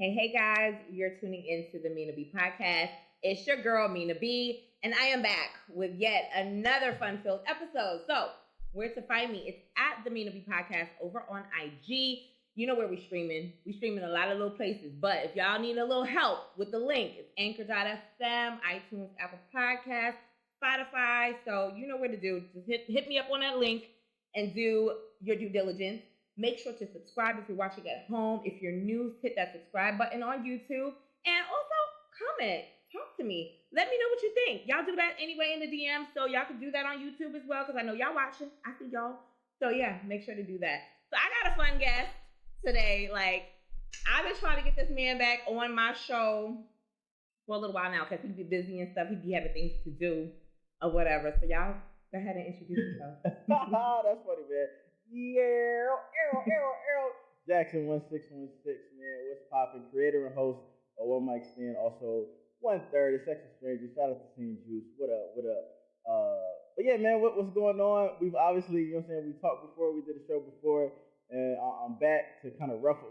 Hey guys, you're tuning into the Mina B podcast. It's your girl, Mina B, and I am back with yet another fun-filled episode. So, where to find me? It's at the Mina B podcast over on IG. You know where we're streaming. We're streaming a lot of little places, but if y'all need a little help with the link, it's anchor.fm, iTunes, Apple Podcasts, Spotify. So, you know where to do. Just hit me up on that link and do your due diligence. Make sure to subscribe if you're watching at home. If you're new, hit that subscribe button on YouTube. And also comment, talk to me. Let me know what you think. Y'all do that anyway in the DM, so y'all can do that on YouTube as well, because I know y'all watching. I see y'all. So yeah, make sure to do that. So I got a fun guest today. I've been trying to get this man back on my show for a little while now, because he'd be busy and stuff. He'd be having things to do or whatever. So y'all go ahead and introduce yourself. That's funny, man. Yeah, Jackson 1616, man. What's poppin'? Creator and host of One Mic Stand, also 1/3 of Sexy Stranger. Shout out to Team Juice. What up? But yeah, man, what's going on? We've obviously, you know what I'm saying, we talked before, we did a show before, and I'm back to kind of ruffle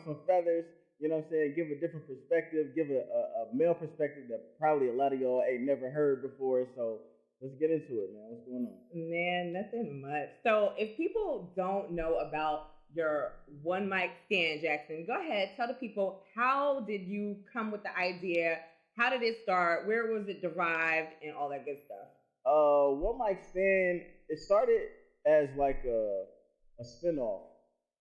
some feathers, you know what I'm saying, give a different perspective, give a male perspective that probably a lot of y'all ain't never heard before, so let's get into it, man. What's going on? Man, nothing much. So if people don't know about your One Mic Stand, Jackson, go ahead, tell the people, how did you come with the idea? How did it start? Where was it derived and all that good stuff? One Mic Stand, it started as like a spinoff,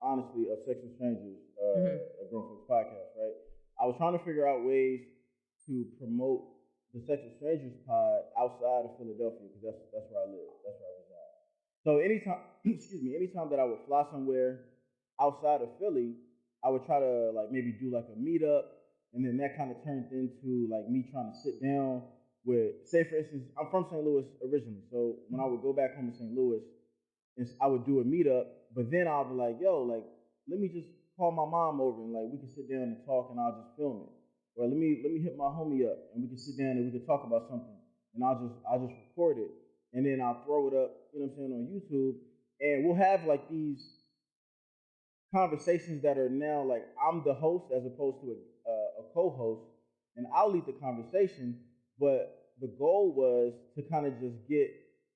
honestly, of Sexy Strangers, a Grown Folks podcast, right? I was trying to figure out ways to promote the Sexy Strangers pod outside of Philadelphia, because that's where I live. That's where I reside. So anytime that I would fly somewhere outside of Philly, I would try to maybe do a meetup, and then that kind of turned into me trying to sit down with, say for instance, I'm from St. Louis originally, so when I would go back home to St. Louis, I would do a meetup, but then I'll be like, yo, let me just call my mom over and we can sit down and talk, and I'll just film it. Or let me hit my homie up, and we can sit down and we can talk about something, and I'll just record it, and then I'll throw it up, you know what I'm saying, on YouTube, and we'll have these conversations that are now I'm the host as opposed to a co-host, and I'll lead the conversation, but the goal was to kind of just get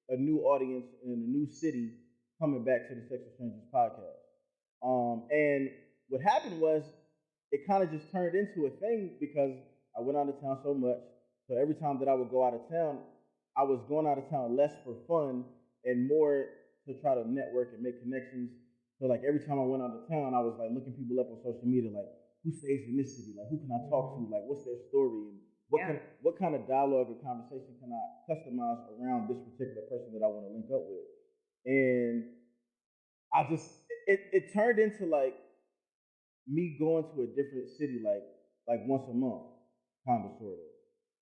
a new audience in a new city coming back to the Sexy Strangers podcast. And what happened was, it kind of just turned into a thing because I went out of town so much. So every time that I would go out of town, I was going out of town less for fun and more to try to network and make connections. So every time I went out of town, I was looking people up on social media, who stays in this city? Who can I talk to? What's their story? And what kind of dialogue or conversation can I customize around this particular person that I want to link up with? And it turned into me going to a different city once a month, kind of sort of.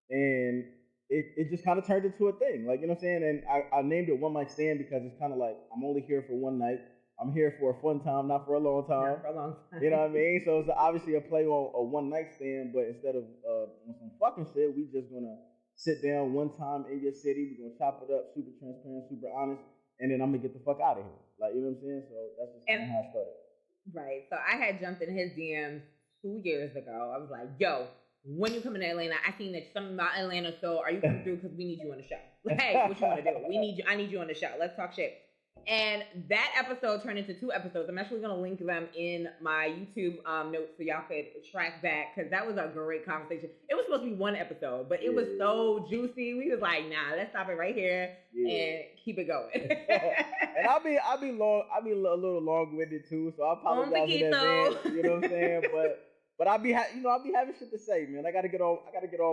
And it just kind of turned into a thing. You know what I'm saying? And I named it One Mic Stand because it's kind of I'm only here for one night. I'm here for a fun time, not for a long time. Not for a long time. You know what I mean? So it's obviously a play on a one night stand, but instead of on some fucking shit, we just gonna sit down one time in your city. We're gonna chop it up, super transparent, super honest, and then I'm gonna get the fuck out of here. You know what I'm saying? So that's just kind of how it started. Right. So I had jumped in his DMs 2 years ago. I was like, yo, when you coming to Atlanta? I seen that something about Atlanta, so are you coming through? Because we need you on the show. Hey, what you want to do? I need you on the show. Let's talk shit. And that episode turned into 2 episodes. I'm actually going to link them in my YouTube notes so y'all could track back, because that was a great conversation. It was supposed to be 1 episode, but it was so juicy. We was like, nah, let's stop it right here and keep it going. And I'll be a little long-winded too, so I apologize in advance. You know what I'm saying? But I'll be having shit to say, man. I gotta get all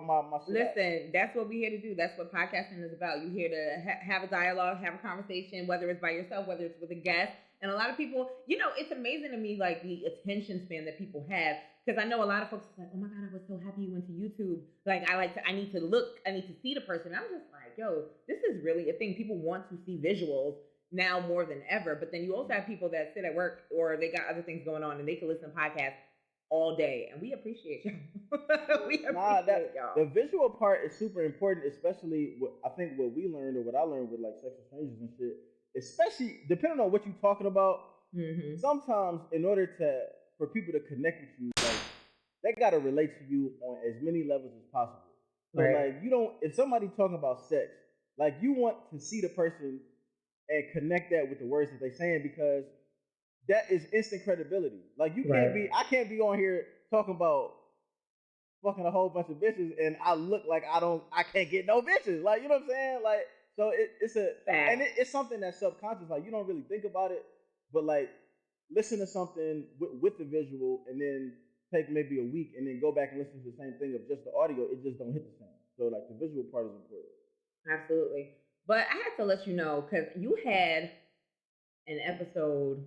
my shit. Listen, that's what we're here to do. That's what podcasting is about. You're here to have a dialogue, have a conversation, whether it's by yourself, whether it's with a guest. And a lot of people, it's amazing to me, the attention span that people have. Because I know a lot of folks are like, oh my God, I was so happy you went to YouTube. I need to see the person. I'm just like, yo, this is really a thing. People want to see visuals now more than ever. But then you also have people that sit at work or they got other things going on and they can listen to podcasts all day, and we appreciate y'all. Y'all. The visual part is super important, especially I think what we learned or what I learned with Sexy Strangers and shit, especially depending on what you're talking about. Mm-hmm. Sometimes in order for people to connect with you, they gotta relate to you on as many levels as possible. So Right. like you don't if somebody talking about sex, like you want to see the person and connect that with the words that they're saying because that is instant credibility. Like you can't Right. I can't be on here talking about fucking a whole bunch of bitches and I look like I can't get no bitches. Like you know what I'm saying? Like so Fact. it's something that's subconscious. Like you don't really think about it, but like listen to something with the visual and then take maybe a week and then go back and listen to the same thing of just the audio. It just don't hit the same. So like the visual part is important. Absolutely. But I had to let you know because you had an episode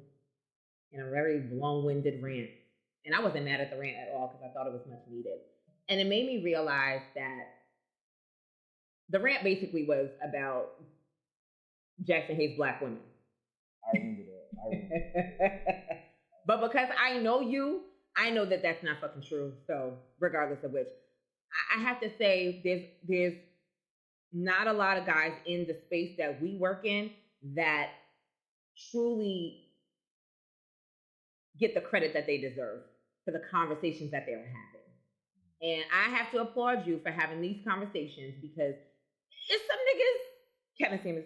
in a very long-winded rant, and I wasn't mad at the rant at all because I thought it was much needed. And it made me realize that the rant basically was about Jackson hates black women. I remember that. But because I know you, I know that that's not fucking true. So regardless of which, I have to say there's not a lot of guys in the space that we work in that truly get the credit that they deserve for the conversations that they're having. And I have to applaud you for having these conversations because it's some niggas, Kevin Simmons,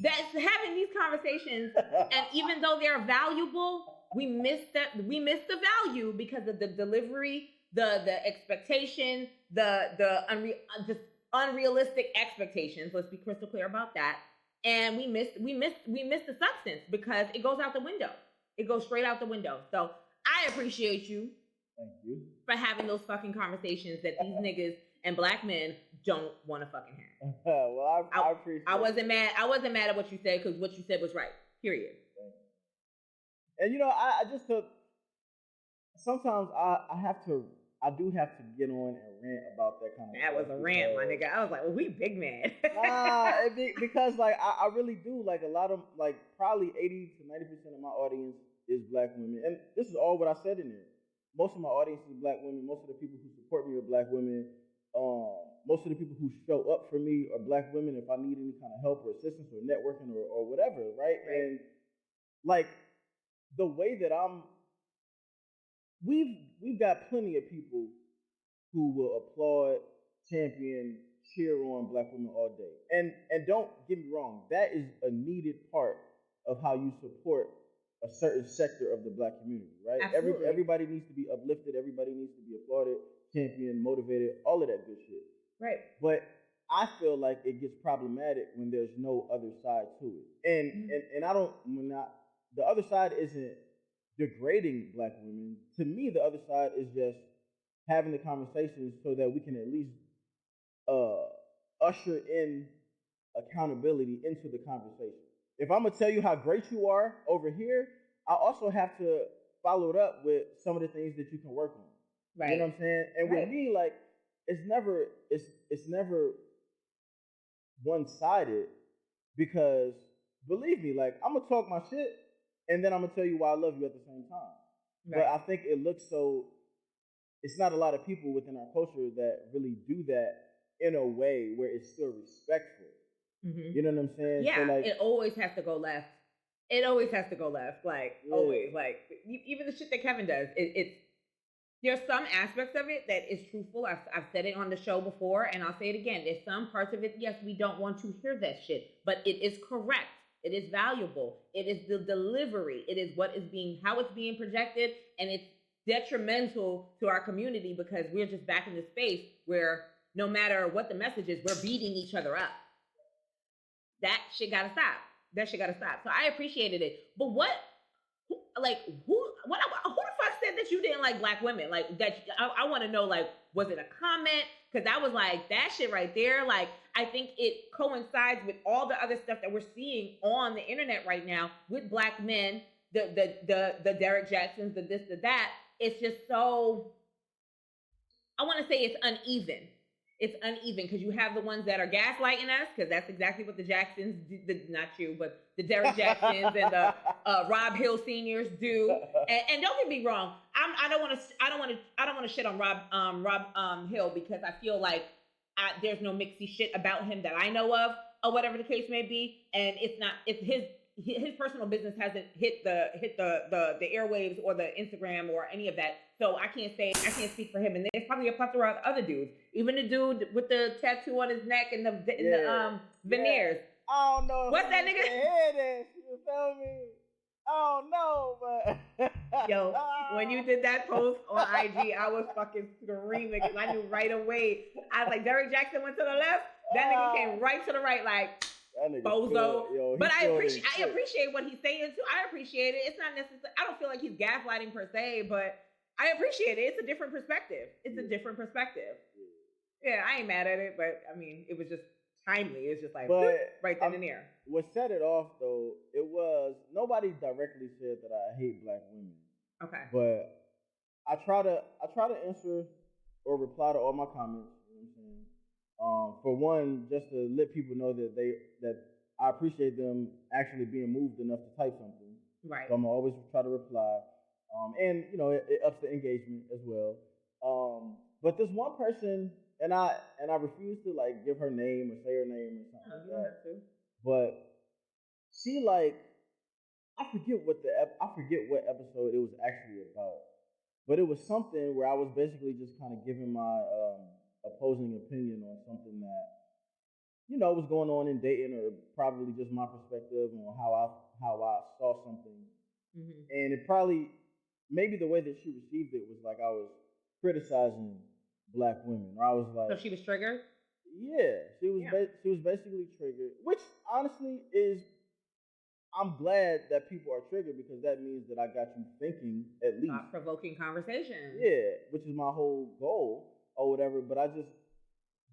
that's having these conversations, and even though they're valuable, we miss the value because of the delivery, the expectation, just unrealistic expectations. Let's be crystal clear about that. And we miss the substance because it goes out the window. It goes straight out the window. So I appreciate you. Thank you for having those fucking conversations that these niggas and black men don't want to fucking have. Well, I appreciate. I wasn't mad. I wasn't mad at what you said because what you said was right. Period. And you know, I just took. Sometimes I do have to get on and rant about that kind of. That was a rant, my nigga. I was like, well, we big man. Because like I really do like a lot of like probably 80 to 90% of my audience is black women, and this is all what I said in there. Most of my audience is black women. Most of the people who support me are black women. Most of the people who show up for me are black women if I need any kind of help or assistance or networking or whatever, right? And like the way that we've got plenty of people who will applaud, champion, cheer on black women all day. And don't get me wrong, that is a needed part of how you support a certain sector of the black community, right? Everybody needs to be uplifted. Everybody needs to be applauded, championed, motivated, all of that good shit. Right. But I feel like it gets problematic when there's no other side to it. And the other side isn't degrading black women. To me, the other side is just having the conversations so that we can at least usher in accountability into the conversation. If I'm gonna tell you how great you are over here, I also have to follow it up with some of the things that you can work on. Right. You know what I'm saying? And with me, like, it's never one-sided because believe me, like I'm gonna talk my shit and then I'm gonna tell you why I love you at the same time. Right. But I think it looks so. It's not a lot of people within our culture that really do that in a way where it's still respectful. Mm-hmm. You know what I'm saying? Yeah, so like, it always has to go left. It always has to go left. Like, always. Like, even the shit that Kevin does, there's some aspects of it that is truthful. I've said it on the show before, and I'll say it again. There's some parts of it, yes, we don't want to hear that shit, but it is correct. It is valuable. It is the delivery. It is how it's being projected, and it's detrimental to our community because we're just back in the space where no matter what the message is, we're beating each other up. That shit gotta stop. So I appreciated it. But who the fuck said that you didn't like black women? Like that, I want to know, like, was it a comment? Because I was like, that shit right there, like, I think it coincides with all the other stuff that we're seeing on the internet right now with black men, the Derek Jacksons, the this, the that. It's just so, I want to say it's uneven. It's uneven because you have the ones that are gaslighting us, because that's exactly what the Jacksons do, not you, but the Derek Jacksons and the Rob Hill seniors do. And don't get me wrong, I don't want to shit on Rob Hill because I feel like there's no mixy shit about him that I know of, or whatever the case may be, and it's his personal business hasn't hit the airwaves or the Instagram or any of that. So I can't speak for him. And there's probably a plethora of other dudes. Even the dude with the tattoo on his neck and the veneers. Yeah. I don't know. What's that nigga? You feel me? I don't know, but yo, when you did that post on IG, I was fucking screaming because I knew right away. I was like, Derrick Jackson went to the left, that nigga came right to the right, like bozo. But I appreciate what he's saying too. I appreciate it. It's not necessary. I don't feel like he's gaslighting per se, but I appreciate it. It's a different perspective. Yeah, I ain't mad at it, but I mean, it was just timely. It's just like right then and there. What set it off though, it was nobody directly said that I hate black women. Okay. But I try to answer or reply to all my comments. You know what I'm saying? For one, just to let people know that I appreciate them actually being moved enough to type something. Right. So I'm always try to reply. And you know, it ups the engagement as well. But this one person, and I refuse to like give her name or say her name or something like that. But she like, I forget what episode it was actually about. But it was something where I was basically just kind of giving my opposing opinion on something that, you know, was going on in dating, or probably just my perspective on how I saw something. Mm-hmm. And it probably, maybe the way that she received it was like I was criticizing black women, or I was like, so she was triggered. Yeah, she was basically triggered, which honestly is, I'm glad that people are triggered because that means that I got you thinking at least. Provoking conversation. Yeah, which is my whole goal or whatever. But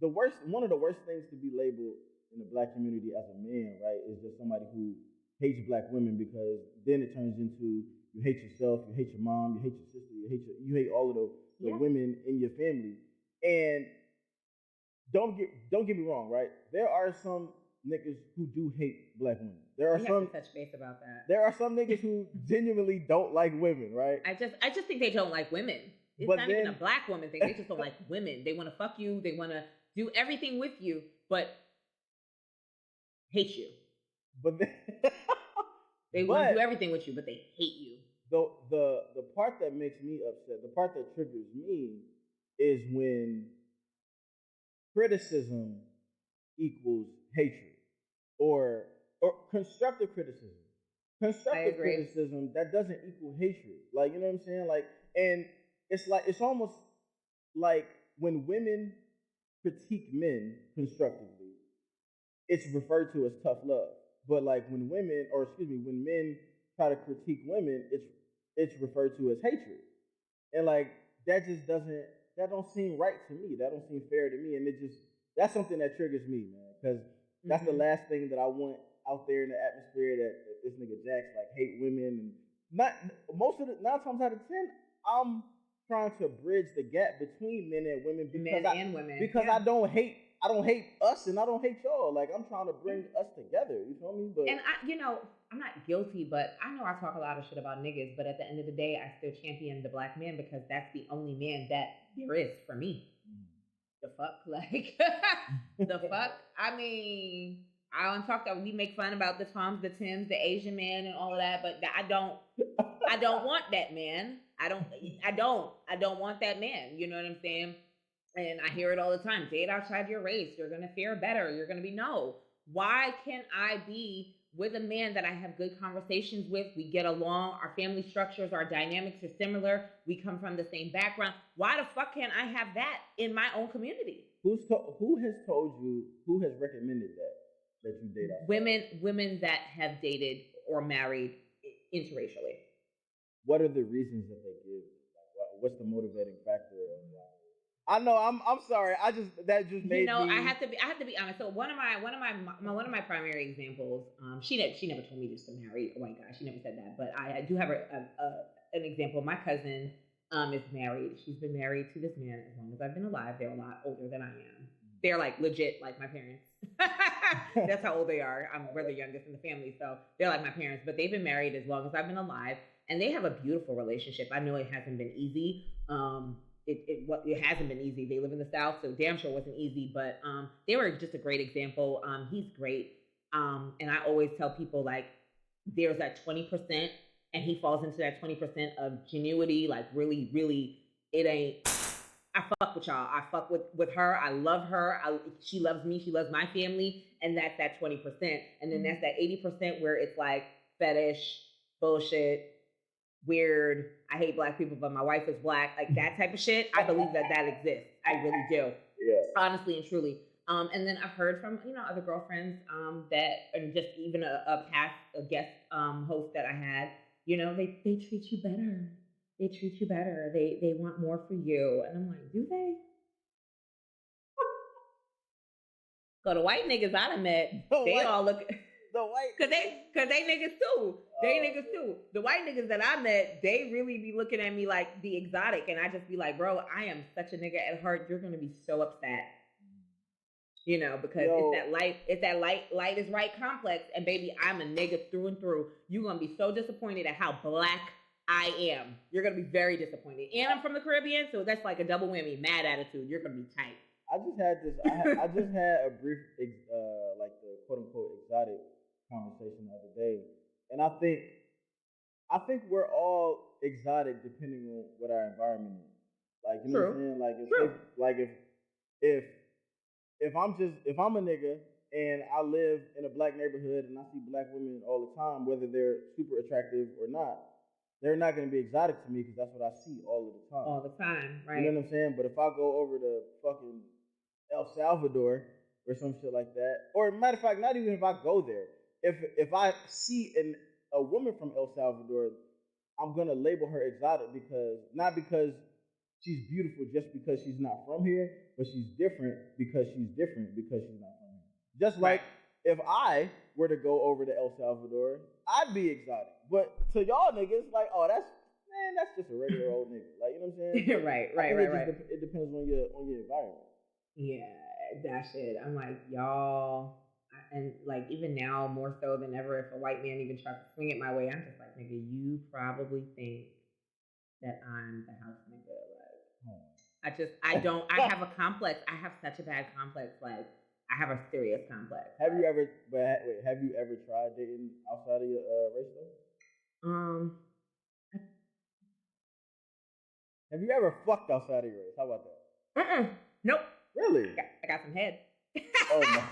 one of the worst things to be labeled in the black community as a man, right, is just somebody who hates black women, because then it turns into you hate yourself, you hate your mom, you hate your sister, you hate all of the women in your family. And don't get me wrong, right? There are some niggas who do hate black women. There are some touch base about that. There are some niggas who genuinely don't like women, right? I just think they don't like women. It's not even a black woman thing. They just don't like women. They want to fuck you. They want to do everything with you, but hate you. But they want to do everything with you, but they hate you. The part that makes me upset, the part that triggers me, is when criticism equals hatred, or constructive criticism. Constructive criticism that doesn't equal hatred. Like, you know what I'm saying? Like, and it's almost like when women critique men constructively, it's referred to as tough love. But like when men try to critique women, it's referred to as hatred. And like that don't seem right to me. That don't seem fair to me. And that's something that triggers me, man. Because that's the last thing that I want out there in the atmosphere, that this nigga Jax like hate women. And 9 times out of 10, I'm trying to bridge the gap between men and women, because I don't hate us and I don't hate y'all. Like, I'm trying to bring us together. You feel me? But I'm not guilty, but I know I talk a lot of shit about niggas, but at the end of the day, I still champion the black man because that's the only man that there is for me. The fuck? Like, the fuck? I mean, I don't talk that we make fun about the Toms, the Tims, the Asian man and all of that, but I don't want that man. I don't want that man. You know what I'm saying? And I hear it all the time. Date outside your race. You're going to fare better. You're going to be, no. Why can't I be with a man that I have good conversations with? We get along. Our family structures, our dynamics are similar. We come from the same background. Why the fuck can't I have that in my own community? Who has told you, who has recommended that you date outside? Women that have dated or married interracially. What are the reasons that they give? What's the motivating factor of that? I know. I'm sorry. That just made me. I have to be honest. So one of my primary examples. She never told me just to marry a white guy. She never said that. But I do have an example. My cousin is married. She's been married to this man as long as I've been alive. They're a lot older than I am. They're like legit like my parents. That's how old they are. We're the youngest in the family, so they're like my parents. But they've been married as long as I've been alive, and they have a beautiful relationship. I know it hasn't been easy. It hasn't been easy. They live in the South, so damn sure it wasn't easy, but they were just a great example. He's great. And I always tell people, like, there's that 20%, and he falls into that 20% of genuity, like really, really, it ain't. I fuck with y'all. I fuck with her. I love her. She loves me. She loves my family, and that's that 20%. And then that's that 80% where it's like fetish, bullshit, weird. I hate black people, but my wife is black. Like that type of shit. I believe that exists. I really do. Yeah. Honestly and truly. And then I've heard from other girlfriends that, and just even a guest host that I had. They treat you better. They treat you better. They want more for you. And I'm like, do they? So the white niggas I done met, all look. The white, cause they niggas too. They niggas too. The white niggas that I met, they really be looking at me like the exotic, and I just be like, bro, I am such a nigga at heart. You're gonna be so upset. Because it's that light is right complex, and baby, I'm a nigga through and through. You're gonna be so disappointed at how black I am. You're gonna be very disappointed. And I'm from the Caribbean, so that's like a double whammy. Mad attitude. You're gonna be tight. I just had a brief, like the quote unquote exotic conversation the other day, and I think we're all exotic depending on what our environment is. Like, you know what I'm saying? If I'm a nigga and I live in a black neighborhood and I see black women all the time, whether they're super attractive or not, they're not going to be exotic to me because that's what I see all of the time. All the time, right? You know what I'm saying? But if I go over to fucking El Salvador or some shit like that, or matter of fact, not even if I go there, if I see a woman from El Salvador, I'm gonna label her exotic not because she's beautiful just because she's not from here, but she's different because she's not from here. Just like if I were to go over to El Salvador, I'd be exotic. But to y'all niggas, like, oh, that's just a regular old nigga. Like, you know what I'm saying? right. It depends on your environment. Yeah, that shit. I'm like, y'all, and like even now more so than ever, if a white man even tries to swing it my way, I'm just like, nigga, you probably think that I'm the house nigga. Like, I have a complex. I have such a bad complex. Like, I have a serious complex. Have you ever tried dating outside of your race though? Have you ever fucked outside of your race? How about that? Nope. Really? I got some head. Oh my!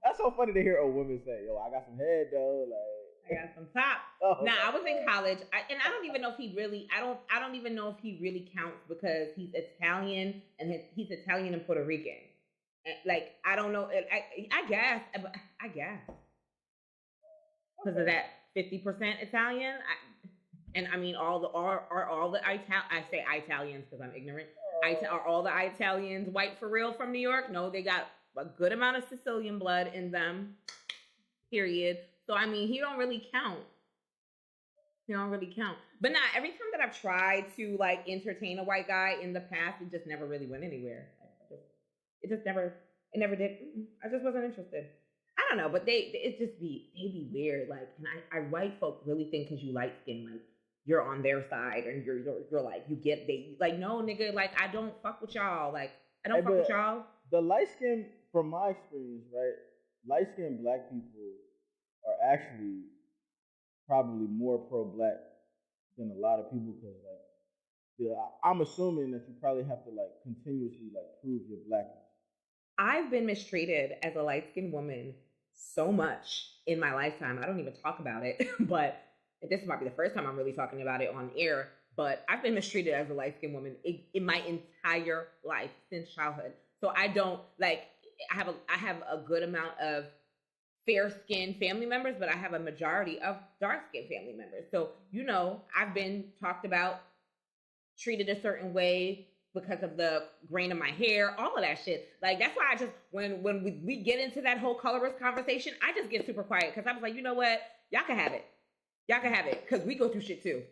That's so funny to hear a woman say, "Yo, I got some head though." Like, I got some top. I was in college, and I don't even know if he really. I don't even know if he really counts because he's Italian and he's Italian and Puerto Rican. Like, I don't know. I guess because of that 50% Italian. And I mean, all the I say Italians because I'm ignorant. Are all the Italians white for real from New York? No, they got a good amount of Sicilian blood in them. Period. So I mean, he don't really count. But nah, every time that I've tried to like entertain a white guy in the past, it just never really went anywhere. It never did. I just wasn't interested. I don't know, but they be weird. Like, and I white folk really think because you light skin, like, you're on their side and you're like, you get they like, no nigga, like, I don't fuck with y'all. Like, I don't fuck with y'all. The light skin, from my experience, right? Light skinned black people are actually probably more pro black than a lot of people because like I'm assuming that you probably have to like continuously like prove your blackness. I've been mistreated as a light skinned woman so much in my lifetime. I don't even talk about it, but this might be the first time I'm really talking about it on air, but I've been mistreated as a light-skinned woman in my entire life since childhood. So I don't like. I have a good amount of fair-skinned family members, but I have a majority of dark-skinned family members. So I've been talked about, treated a certain way because of the grain of my hair, all of that shit. Like, that's why I just when we get into that whole colorist conversation, I just get super quiet because I was like, you know what, y'all can have it. Y'all can have it, because we go through shit too.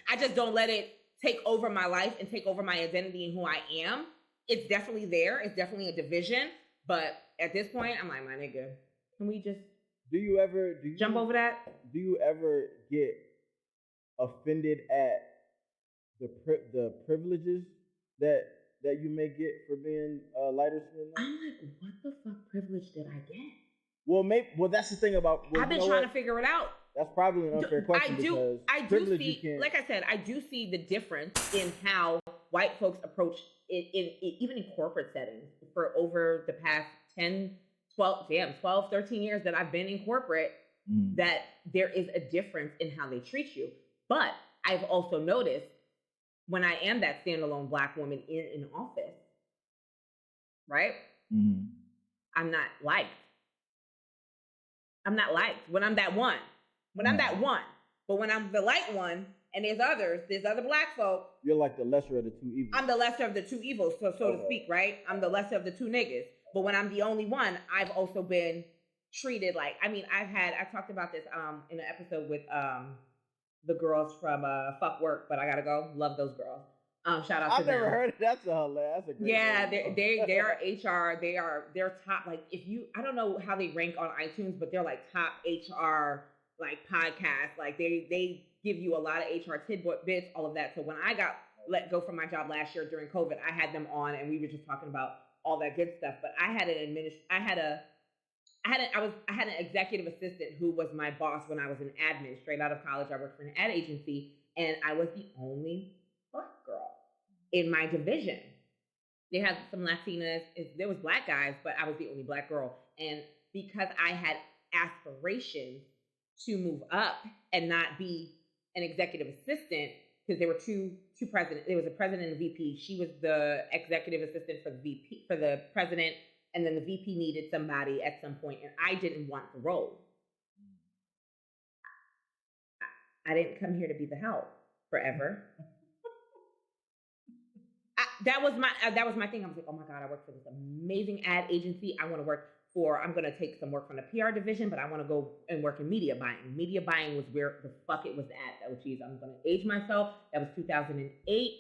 I just don't let it take over my life and take over my identity and who I am. It's definitely there. It's definitely a division. But at this point, I'm like, my nigga, can we just jump over that? Do you ever get offended at the privileges that you may get for being lighter skinned? I'm like, what the fuck privilege did I get? Well, that's the thing about. Well, I've been trying to figure it out. That's probably an unfair question because I do see, like I said, I do see the difference in how white folks approach it, even in corporate settings for over the past 12, 13 years that I've been in corporate, that there is a difference in how they treat you. But I've also noticed when I am that standalone Black woman in an office, right? Mm-hmm. I'm not liked. I'm not liked when I'm that one. I'm that one. But when I'm the light one and there's other Black folk. You're like the lesser of the two evils. I'm the lesser of the two evils, so to speak, right? I'm the lesser of the two niggas. But when I'm the only one, I've also been treated like, I talked about this in an episode with the girls from Fuck Work, but I gotta go. Love those girls. Shout out to them. I've never heard of that. That's a great they are HR. They're top, like, I don't know how they rank on iTunes, but they're like top HR like podcasts. Like they give you a lot of HR tidbits, all of that. So when I got let go from my job last year during COVID, I had them on and we were just talking about all that good stuff. But I had an executive assistant who was my boss when I was an admin. Straight out of college, I worked for an ad agency, and I was the only Black girl in my division. They had some Latinas. There was Black guys, but I was the only Black girl. And because I had aspirations to move up and not be an executive assistant, because there were two presidents. There was a president and a VP. She was the executive assistant for the president, and then the VP needed somebody at some point, and I didn't want the role. I didn't come here to be the help forever. That was my thing. I was like, oh my God, I work for this amazing ad agency. I'm going to take some work from the PR division, but I want to go and work in media buying. Media buying was where the fuck it was at. Oh, geez, I'm going to age myself. That was 2008.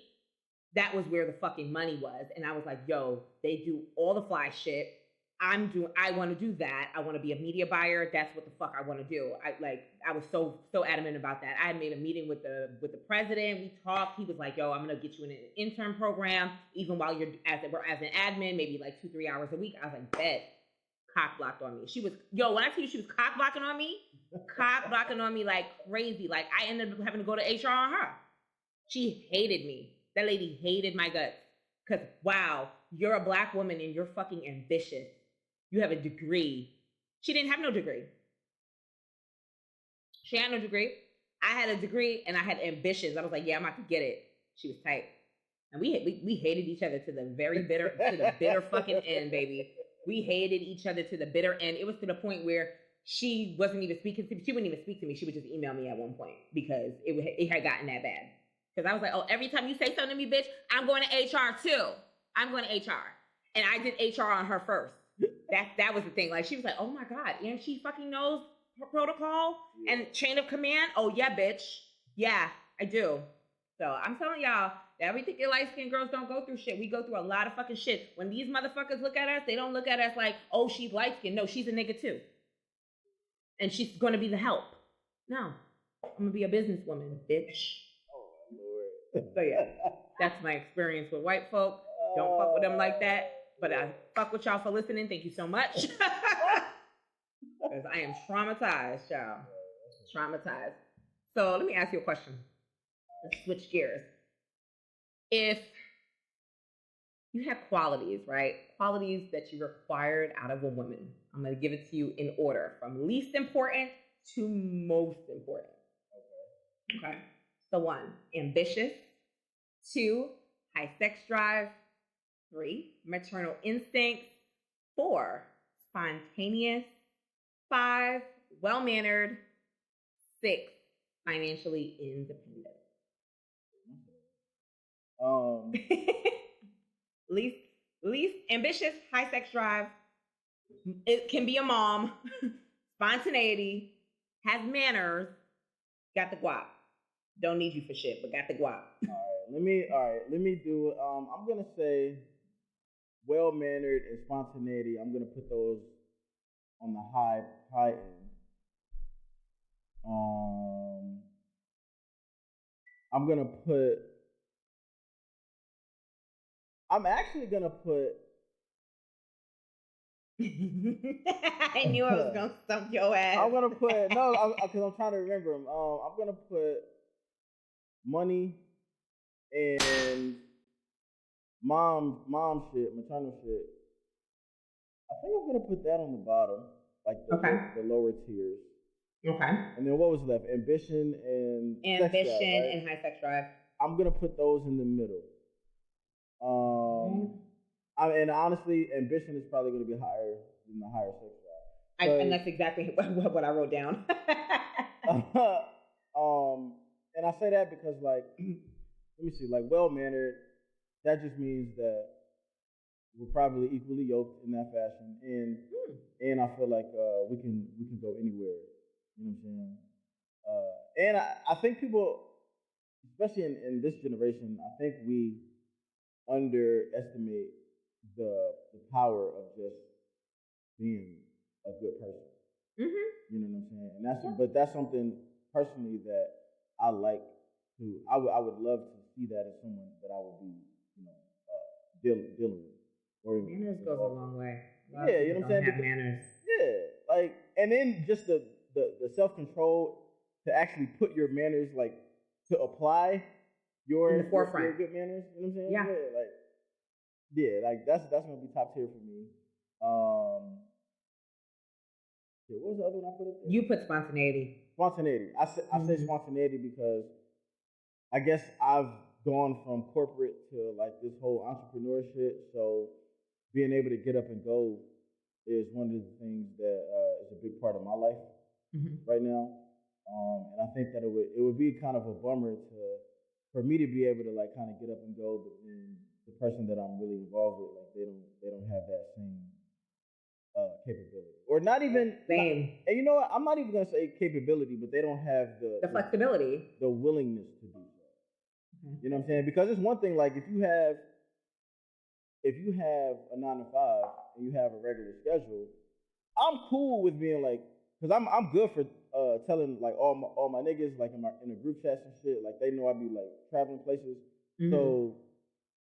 That was where the fucking money was. And I was like, yo, they do all the fly shit. I want to do that. I want to be a media buyer. That's what the fuck I want to do. I was so adamant about that. I had made a meeting with the president. We talked. He was like, yo, I'm going to get you in an intern program, even while you're as an admin, maybe like 2-3 hours a week. I was like, bet. Cock blocked on me. She was, when I tell you she was cock blocking on me like crazy. Like I ended up having to go to HR on her. She hated me. That lady hated my guts. Because, wow, you're a Black woman and you're fucking ambitious. You have a degree. She didn't have no degree. She had no degree. I had a degree and I had ambitions. I was like, yeah, I'm about to get it. She was tight. And we hated each other to the very bitter, fucking end, baby. We hated each other to the bitter end. It was to the point where she wasn't even speaking to me. She wouldn't even speak to me. She would just email me at one point because it had gotten that bad. Because I was like, oh, every time you say something to me, bitch, I'm going to HR too. I'm going to HR. And I did HR on her first. That was the thing. Like, she was like, oh my God, and she fucking knows her protocol and chain of command. Oh yeah, bitch. Yeah, I do. So I'm telling y'all, that we think light-skinned girls don't go through shit. We go through a lot of fucking shit. When these motherfuckers look at us, they don't look at us like, oh, she's light-skinned. No, she's a nigga too. And she's going to be the help. No, I'm going to be a businesswoman, bitch. Oh, Lord. So yeah, that's my experience with white folk. Don't fuck with them like that. But I fuck with y'all for listening. Thank you so much. Because I am traumatized, y'all. Traumatized. So let me ask you a question. Let's switch gears. If you have qualities, right? Qualities that you required out of a woman. I'm going to give it to you in order from least important to most important. Okay. So 1, ambitious. 2, high sex drive. 3, maternal instincts. 4, spontaneous. 5, well-mannered. 6, financially independent. Least ambitious, high sex drive. It can be a mom. Spontaneity. Has manners. Got the guap. Don't need you for shit, but got the guap. Let me do. I'm gonna say well-mannered and spontaneity. I'm gonna put those on the high end. I'm actually gonna put I knew I was gonna stump your ass. I'm gonna put because I'm trying to remember them. I'm gonna put money and mom shit, maternal shit. I think I'm gonna put that on the bottom, like the lower tiers. Okay. And then what was left? Ambition and sex drive, right? And high sex drive. I'm gonna put those in the middle. And honestly, ambition is probably gonna be higher than the higher sex drive. And that's exactly what I wrote down. And I say that because, like, let me see, like, well-mannered, that just means that we're probably equally yoked in that fashion, and I feel like we can go anywhere. You know what I'm saying? And I think people, especially in this generation, I think we underestimate the power of just being a good person. Mm-hmm. You know what I'm saying? And that's something personally that I like to. I would love to see that as someone that I would be, dealing with. Manners goes a long way. Yeah, you know what I'm saying? Have manners. Yeah, like, and then just the self-control to actually put your manners, like, to apply your good manners. You know what I'm saying? Yeah. Like that's gonna be top tier for me. What was the other one I put up there? You put spontaneity. Spontaneity. I say spontaneity because I guess I've gone from corporate to like this whole entrepreneur shit. So being able to get up and go is one of the things that is a big part of my life right now. And I think that it would be kind of a bummer for me to be able to like kind of get up and go, but then the person that I'm really involved with, like they don't have that same capability, or not even same. And you know what? I'm not even gonna say capability, but they don't have the flexibility, the willingness to do so. You know what I'm saying? Because it's one thing, like if you have a 9 to 5 and you have a regular schedule, I'm cool with being like, because I'm good for telling like all my niggas like in the group chats and shit, like they know I be like traveling places. So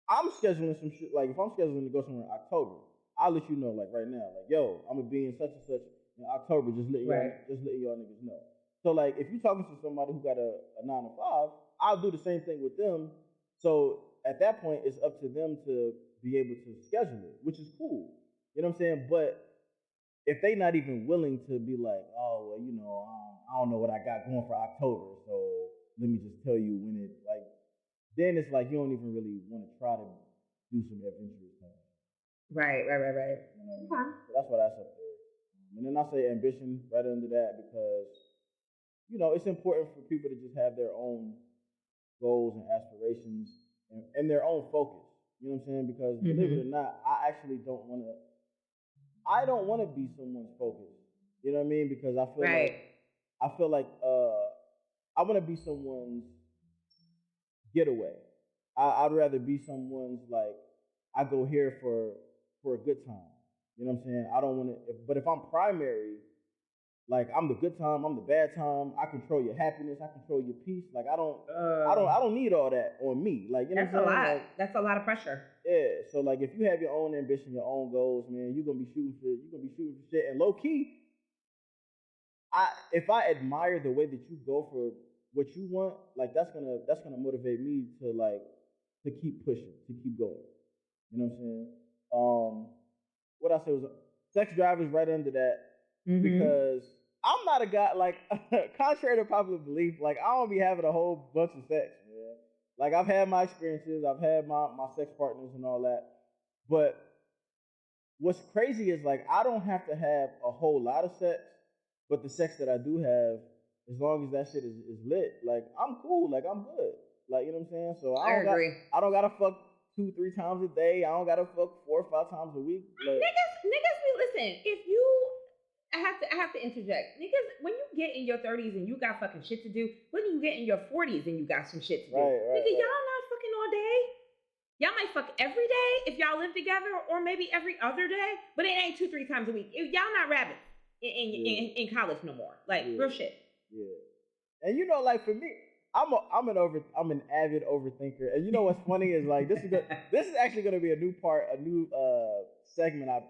I'm scheduling some shit. Like if I'm scheduling to go somewhere in October, I'll let you know like right now, like yo, I'm gonna be in such and such in October. Just letting y'all niggas know. So like if you're talking to somebody who got a 9 to 5, I'll do the same thing with them. So at that point, it's up to them to be able to schedule it, which is cool. You know what I'm saying? But if they not even willing to be like, oh, well, I don't know what I got going for October, so let me just tell you when it, like, then it's like you don't even really want to try to do some adventurous things. Right. You know what I mean? So that's why that's up there. And then I say ambition right under that because, it's important for people to just have their own goals and aspirations and their own focus. You know what I'm saying? Because believe it or not, I actually don't want to be someone's focus. You know what I mean? Because I feel like I want to be someone's getaway. I'd rather be someone's like I go here for a good time. You know what I'm saying? I don't want to. But if I'm primary, like I'm the good time, I'm the bad time. I control your happiness. I control your peace. Like I don't need all that on me. Like that's a lot. Like, that's a lot of pressure. Yeah. So like if you have your own ambition, your own goals, man, you're gonna be shooting for shit. And low key, if I admire the way that you go for what you want, like that's gonna motivate me to keep pushing, to keep going. You know what I'm saying? What I said was sex drive is right under that because I'm not a guy like contrary to popular belief. Like I don't be having a whole bunch of sex, man. Like I've had my experiences, I've had my sex partners and all that, but what's crazy is like I don't have to have a whole lot of sex, but the sex that I do have, as long as that shit is lit, like I'm cool, like I'm good, like you know what I'm saying. So I don't gotta fuck 2-3 times a day. I don't gotta fuck 4 or 5 times a week. Like, niggas be listen. If you, I have to interject. Niggas, when you get in your 30s and you got fucking shit to do, when you get in your 40s and you got some shit to do, y'all not fucking all day. Y'all might fuck every day if y'all live together, or maybe every other day, but it ain't 2-3 times a week. Y'all not rabbits in college no more. Like real shit. Yeah. And like for me, I'm an avid overthinker. And you know what's funny is like this is actually gonna be a new segment of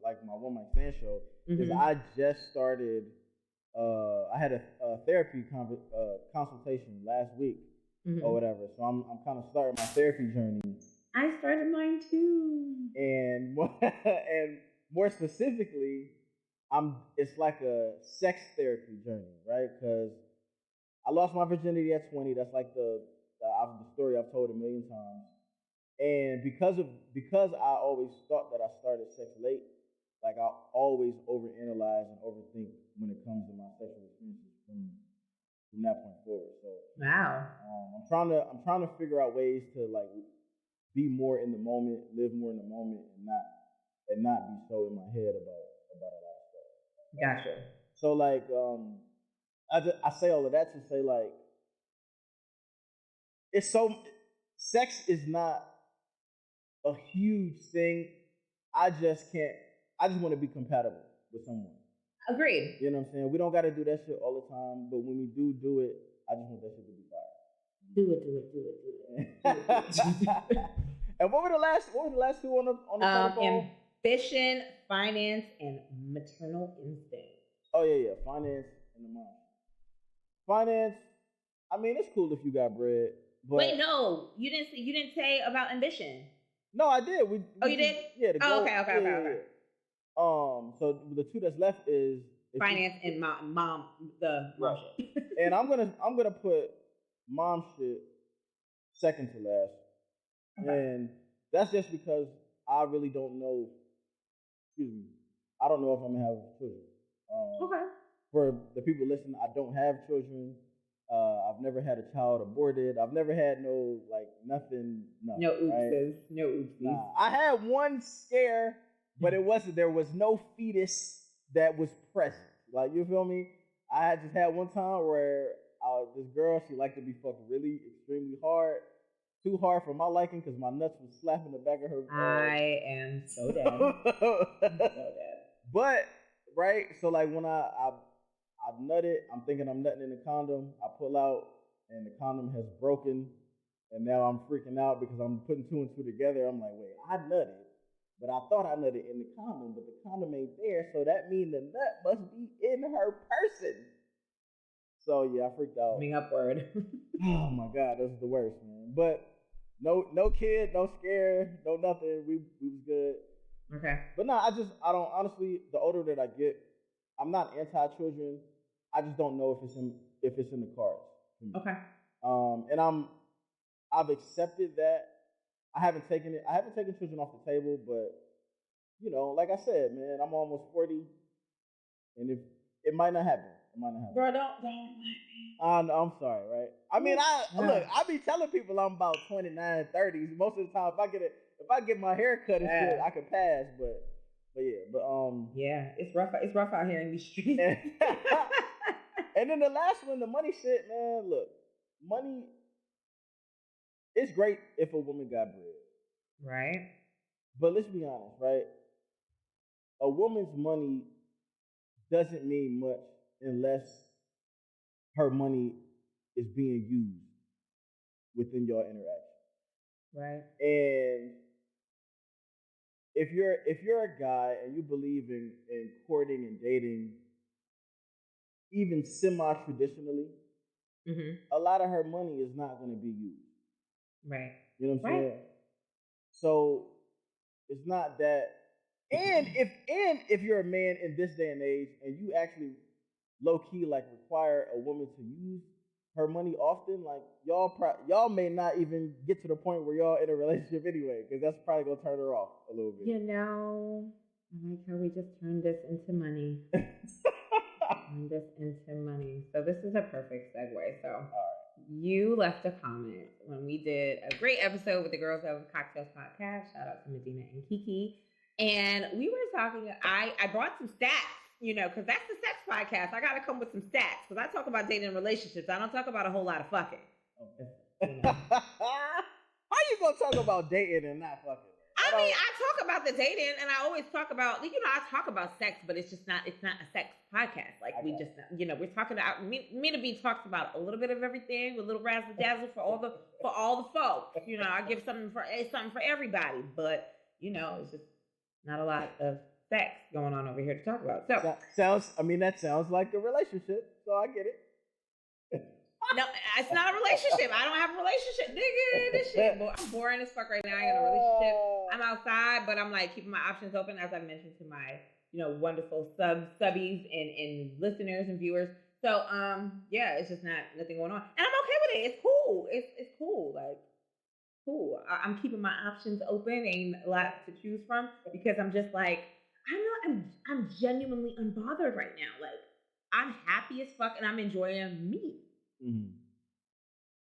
like my One Mic Stand show is I just started. I had a therapy consultation last week or whatever, so I'm kind of starting my therapy journey. I started mine too, and more specifically, it's like a sex therapy journey, right? Because I lost my virginity at 20. That's like the story I've told a million times. And because I always thought that I started sex late, like I always overanalyze and overthink when it comes to my sexual experiences from that point forward. So wow, I'm trying to figure out ways to like be more in the moment, live more in the moment, and not be so in my head about a lot of stuff. Gotcha. So like I say all of that to say like sex is not a huge thing. I just want to be compatible with someone. Agreed. You know what I'm saying? We don't got to do that shit all the time, but when we do it, I just want that shit to be fire. Do it. And what were the last two on the protocol? Ambition, finance, and maternal instinct. Oh yeah, finance and the mind. Finance. I mean, it's cool if you got bread. But wait, no, you didn't say about ambition. No, I did. You did? Yeah. Okay. So the two that's left is finance and mom right. shit. And I'm gonna put mom shit second to last, and that's just because I really don't know. Excuse me. I don't know if I'm gonna have children. Okay. For the people listening, I don't have children. I've never had a child aborted. I've never had nothing. No oopses. Right? No oopsies. Nah. I had one scare, but there was no fetus that was present. Like, you feel me? I just had one time where this girl, she liked to be fucked really extremely hard. Too hard for my liking because my nuts was slapping the back of her. I am so dead. I'm so dead. But, right, so like when I've nutted, I'm thinking I'm nutting in the condom. I pull out and the condom has broken. And now I'm freaking out because I'm putting two and two together. I'm like, wait, I nutted. But I thought I nutted in the condom, but the condom ain't there. So that means the nut must be in her person. So yeah, I freaked out. Coming upward. Oh my God, this is the worst, man. But no kid, no scare, no nothing. We was good. Okay. But no, I don't honestly, the older that I get, I'm not anti-children. I just don't know if it's in the cards. Okay. And I've accepted that. I haven't taken children off the table, but you know, like I said, man, I'm almost 40, and if it might not happen. Bro, don't. I'm sorry, right? I mean, look, I be telling people I'm about 29, 30. Most of the time, if I get my hair cut and shit, I could pass. But yeah, it's rough. It's rough out here in these streets. And then the last one, the money shit, man. Look, money. It's great if a woman got bread. Right. But let's be honest, right? A woman's money doesn't mean much unless her money is being used within your interaction. Right. And if you're a guy and you believe in courting and dating, even semi-traditionally, a lot of her money is not going to be used. Right. You know what I'm saying? So it's not that. And if you're a man in this day and age and you actually low key like require a woman to use her money often, like y'all may not even get to the point where y'all in a relationship anyway, because that's probably gonna turn her off a little bit. You know, I like how we just turned this into money. So this is a perfect segue. So you left a comment when we did a great episode with the Girls Over Cocktails podcast. Shout out to Medina and Kiki. And we were talking, I brought some stats, you know, because that's the sex podcast. I got to come with some stats because I talk about dating and relationships. I don't talk about a whole lot of fucking. You know. How you going to talk about dating and not fucking? I mean, I talk about the dating and I always talk about, you know, I talk about sex, but it's not a sex podcast. Like we just, you know, we're talking about, Mina B talks about a little bit of everything with a little razzle dazzle for all the folks. You know, I give something for everybody, but you know, it's just, not a lot of sex going on over here to talk about. So that sounds like a relationship. So I get it. No, it's not a relationship. I don't have a relationship, nigga. This shit, I'm boring as fuck right now. I ain't in a relationship. I'm outside, but I'm like keeping my options open, as I mentioned to my, wonderful subbies and listeners and viewers. So, yeah, it's just nothing going on, and I'm okay with it. It's cool. It's cool. Like, cool. I'm keeping my options open. Ain't a lot to choose from because I'm just like, I'm genuinely unbothered right now. Like, I'm happy as fuck, and I'm enjoying me. Mm-hmm.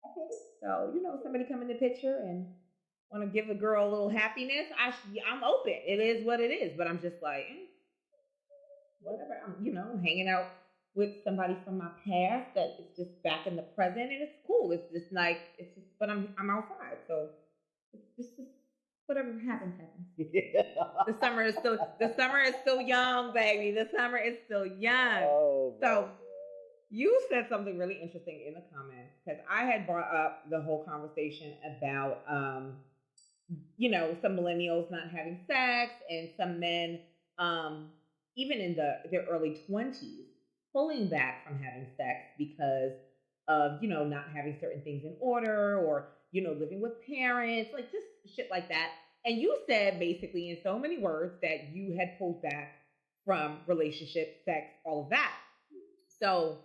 Okay, so somebody come in the picture and want to give a girl a little happiness. I'm open. It is what it is. But I'm just like, whatever. I'm hanging out with somebody from my past that is just back in the present, and it's cool. It's just like but I'm outside, so it's just whatever happens. Yeah. The summer is still young, baby. The summer is still young. Oh, so. You said something really interesting in the comments because I had brought up the whole conversation about, some millennials not having sex and some men, even in their early 20s, pulling back from having sex because of, not having certain things in order or, living with parents, like just shit like that. And you said basically in so many words that you had pulled back from relationship, sex, all of that. So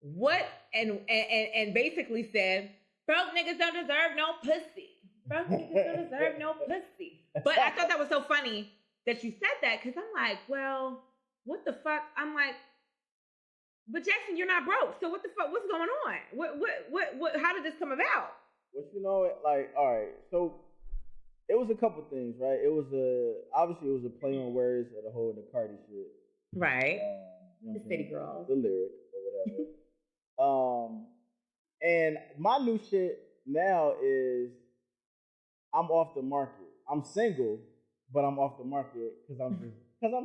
what and basically said broke niggas don't deserve no pussy. Broke niggas don't deserve no pussy. But I thought that was so funny that you said that because I'm like, well, what the fuck? I'm like, but Jackson, you're not broke. So what the fuck? What's going on? What? How did this come about? Well, all right. So it was a couple things, right? Obviously it was a play on words of the whole Cardi shit, right? The City Girls, the lyric or whatever. And my new shit now is I'm off the market. I'm single, but I'm off the market because I'm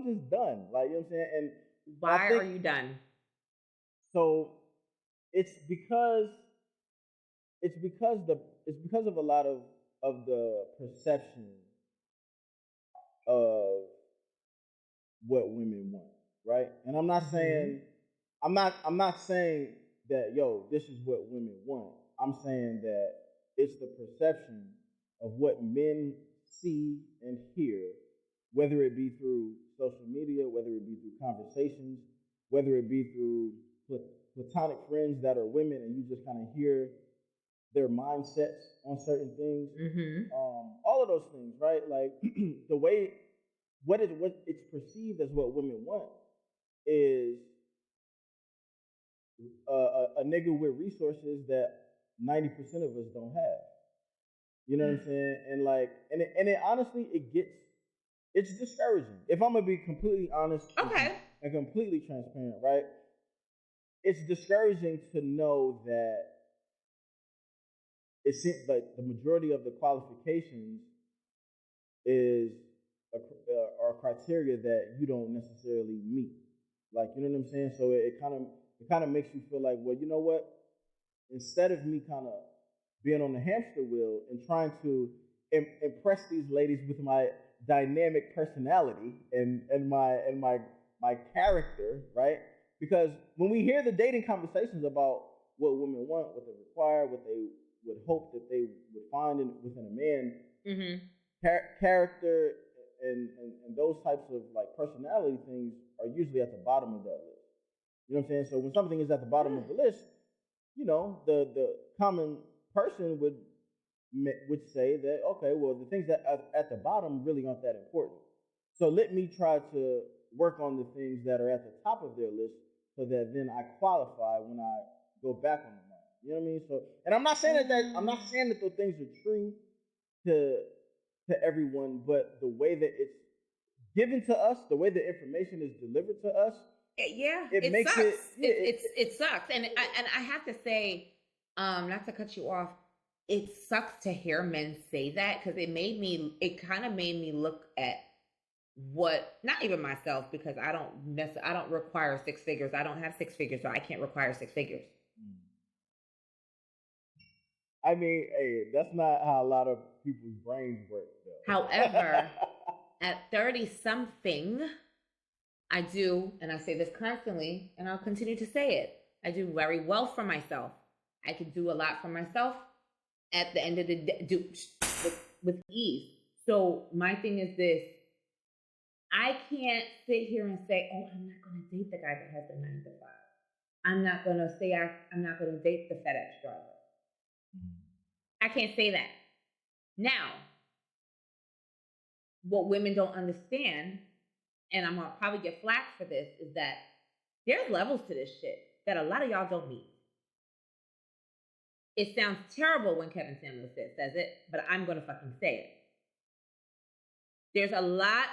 just done. Like, you know what I'm saying? And why are you done? So it's because of a lot of the perception of what women want, right? And I'm not saying I'm not saying that, this is what women want. I'm saying that it's the perception of what men see and hear, whether it be through social media, whether it be through conversations, whether it be through platonic friends that are women and you just kind of hear their mindsets on certain things. Mm-hmm. All of those things, right? Like the way what it's perceived as what women want is a nigga with resources that 90% of us don't have. You know what I'm saying? And it honestly, it's discouraging. If I'm gonna be completely honest, okay, and completely transparent, right? It's discouraging to know that it seems like the majority of the qualifications are criteria that you don't necessarily meet. Like, you know what I'm saying? So it kind of makes you feel like, well, you know what? Instead of me kind of being on the hamster wheel and trying to impress these ladies with my dynamic personality and my character, right? Because when we hear the dating conversations about what women want, what they require, what they would hope that they would find within a man, mm-hmm. Character and those types of like personality things are usually at the bottom of that list. You know what I'm saying? So when something is at the bottom of the list, the common person would say that, okay, well, the things that are at the bottom really aren't that important. So let me try to work on the things that are at the top of their list so that then I qualify when I go back on the market. You know what I mean? So, and I'm not saying that those things are true to everyone, but the way that it's given to us, the way the information is delivered to us, it makes sucks. It sucks. And I have to say, not to cut you off, it sucks to hear men say that because it kind of made me look at not even myself, because I don't require six figures. I don't have six figures, so I can't require six figures. I mean, hey, that's not how a lot of people's brains work, though. At 30 something, I do, and I say this constantly, and I'll continue to say it. I do very well for myself. I can do a lot for myself at the end of the day, with ease. So my thing is this. I can't sit here and say, oh, I'm not going to date the guy that has the 9 to 5. I'm not going to say I'm not going to date the FedEx driver. I can't say that. Now, what women don't understand, and I'm going to probably get flack for this, is that there's levels to this shit that a lot of y'all don't meet. It sounds terrible when Kevin Samuels says it, but I'm going to fucking say it. There's a lot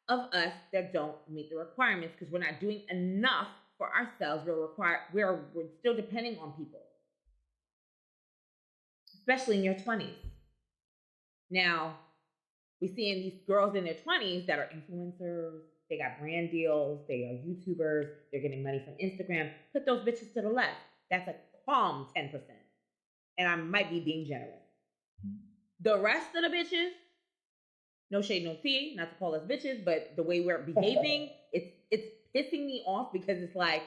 of us that don't meet the requirements because we're not doing enough for ourselves. We're still depending on people, especially in your 20s. Now, we see in these girls in their 20s that are influencers. They got brand deals. They are YouTubers. They're getting money from Instagram. Put those bitches to the left. That's a calm 10%. And I might be being generous. The rest of the bitches, no shade, no tea, not to call us bitches, but the way we're behaving, it's pissing me off because it's like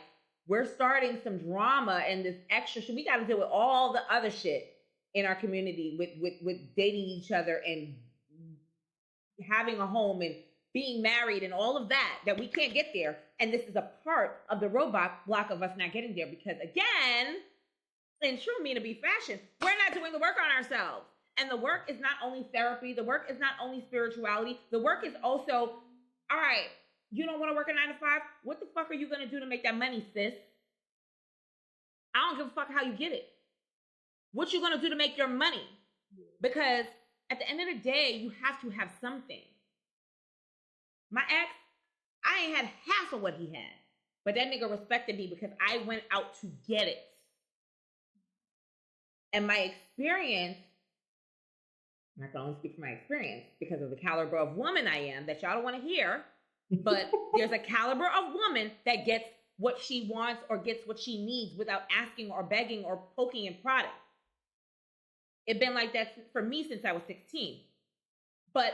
we're starting some drama and this extra shit. We got to deal with all the other shit in our community with dating each other and having a home and being married and all of that we can't get there. And this is a part of the roadblock of us not getting there because, again, in true Mina B fashion, we're not doing the work on ourselves. And the work is not only therapy. The work is not only spirituality. The work is also, all right, you don't want to work a 9 to 5? What the fuck are you going to do to make that money, sis? I don't give a fuck how you get it. What you going to do to make your money? Because at the end of the day, you have to have something. My ex, I ain't had half of what he had. But that nigga respected me because I went out to get it. And my experience, I can only speak from my experience because of the caliber of woman I am that y'all don't want to hear, but there's a caliber of woman that gets what she wants or gets what she needs without asking or begging or poking and prodding. It's been like that for me since I was 16. But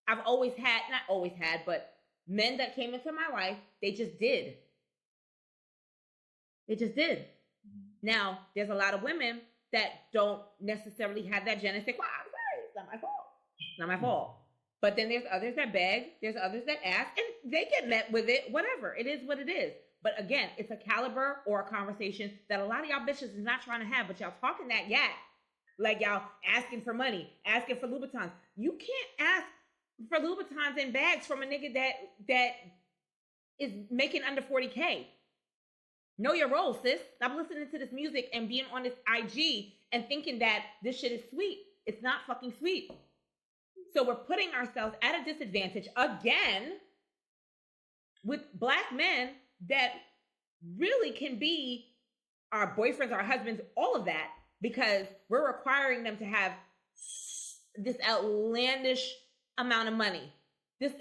I've always had, not always had, but men that came into my life, they just did. They just did. Now, there's a lot of women that don't necessarily have that je ne sais quoi. I'm sorry, it's not my fault. It's not my fault. But then there's others that beg, there's others that ask, and they get met with it, whatever. It is what it is. But again, it's a caliber or a conversation that a lot of y'all bitches is not trying to have, but y'all talking that yak. Like y'all asking for money, asking for Louboutins. You can't ask for Louboutins and bags from a nigga that is making under 40K. Know your role, sis. Stop listening to this music and being on this IG and thinking that this shit is sweet. It's not fucking sweet. So we're putting ourselves at a disadvantage again with black men that really can be our boyfriends, our husbands, all of that, because we're requiring them to have this outlandish amount of money. This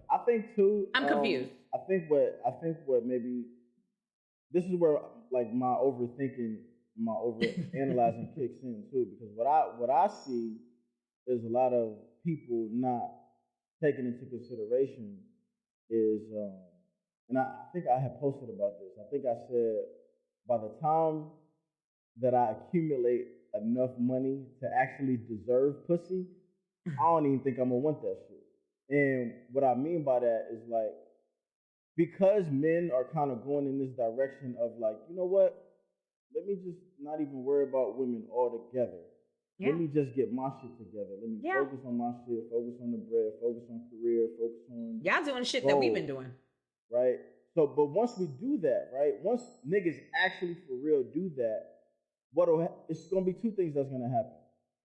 I think too. I'm confused. I think what maybe this is where like my overthinking, my overanalyzing kicks in too, because what I see is a lot of people not taking into consideration is, and I think I had posted about this. I think I said by the time that I accumulate enough money to actually deserve pussy, I don't even think I'm gonna want that shit. And what I mean by that is like, because men are kind of going in this direction of like, you know what? Let me just not even worry about women altogether. Yeah. Let me just get my shit together. Let me focus on my shit, focus on the bread, focus on career, focus on... Y'all doing shit that we've been doing. Right? So, but once we do that, right? Once niggas actually for real do that, it's going to be two things that's going to happen.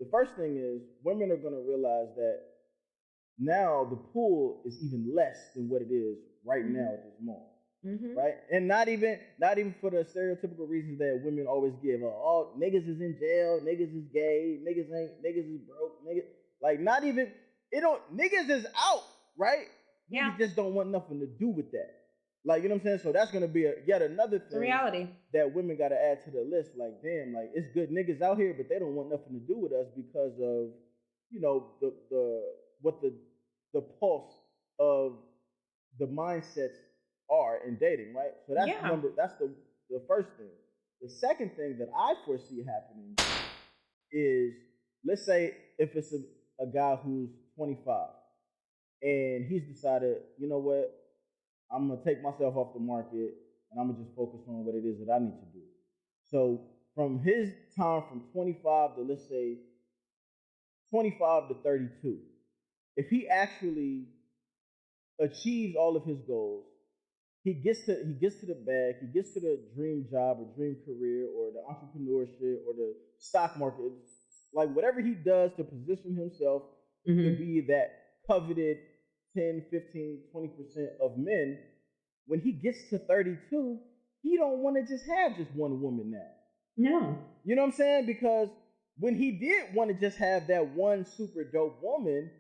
The first thing is women are going to realize that now the pool is even less than what it is right now at this moment. Mm-hmm. Right? And not even for the stereotypical reasons that women always give. Oh, niggas is in jail, niggas is gay, niggas is broke, not even, niggas is out, right? Yeah. Niggas just don't want nothing to do with that. Like, you know what I'm saying? So that's going to be yet another thing reality that women got to add to the list. Like, damn, like, it's good niggas out here, but they don't want nothing to do with us because of what the pulse of the mindsets are in dating, right? So Yeah. that's the first thing. The second thing that I foresee happening is, let's say if it's a guy who's 25 and he's decided, you know what, I'm gonna take myself off the market and I'm gonna just focus on what it is that I need to do. So from his time from 25 to, let's say, 25 to 32, if he actually achieves all of his goals, he gets to the bag, he gets to the dream job or dream career or the entrepreneurship or the stock market, like whatever he does to position himself to be that coveted 10, 15, 20% of men. When he gets to 32, he don't want to just have just one woman now. No. You know what I'm saying? Because when he did want to just have that one super dope woman,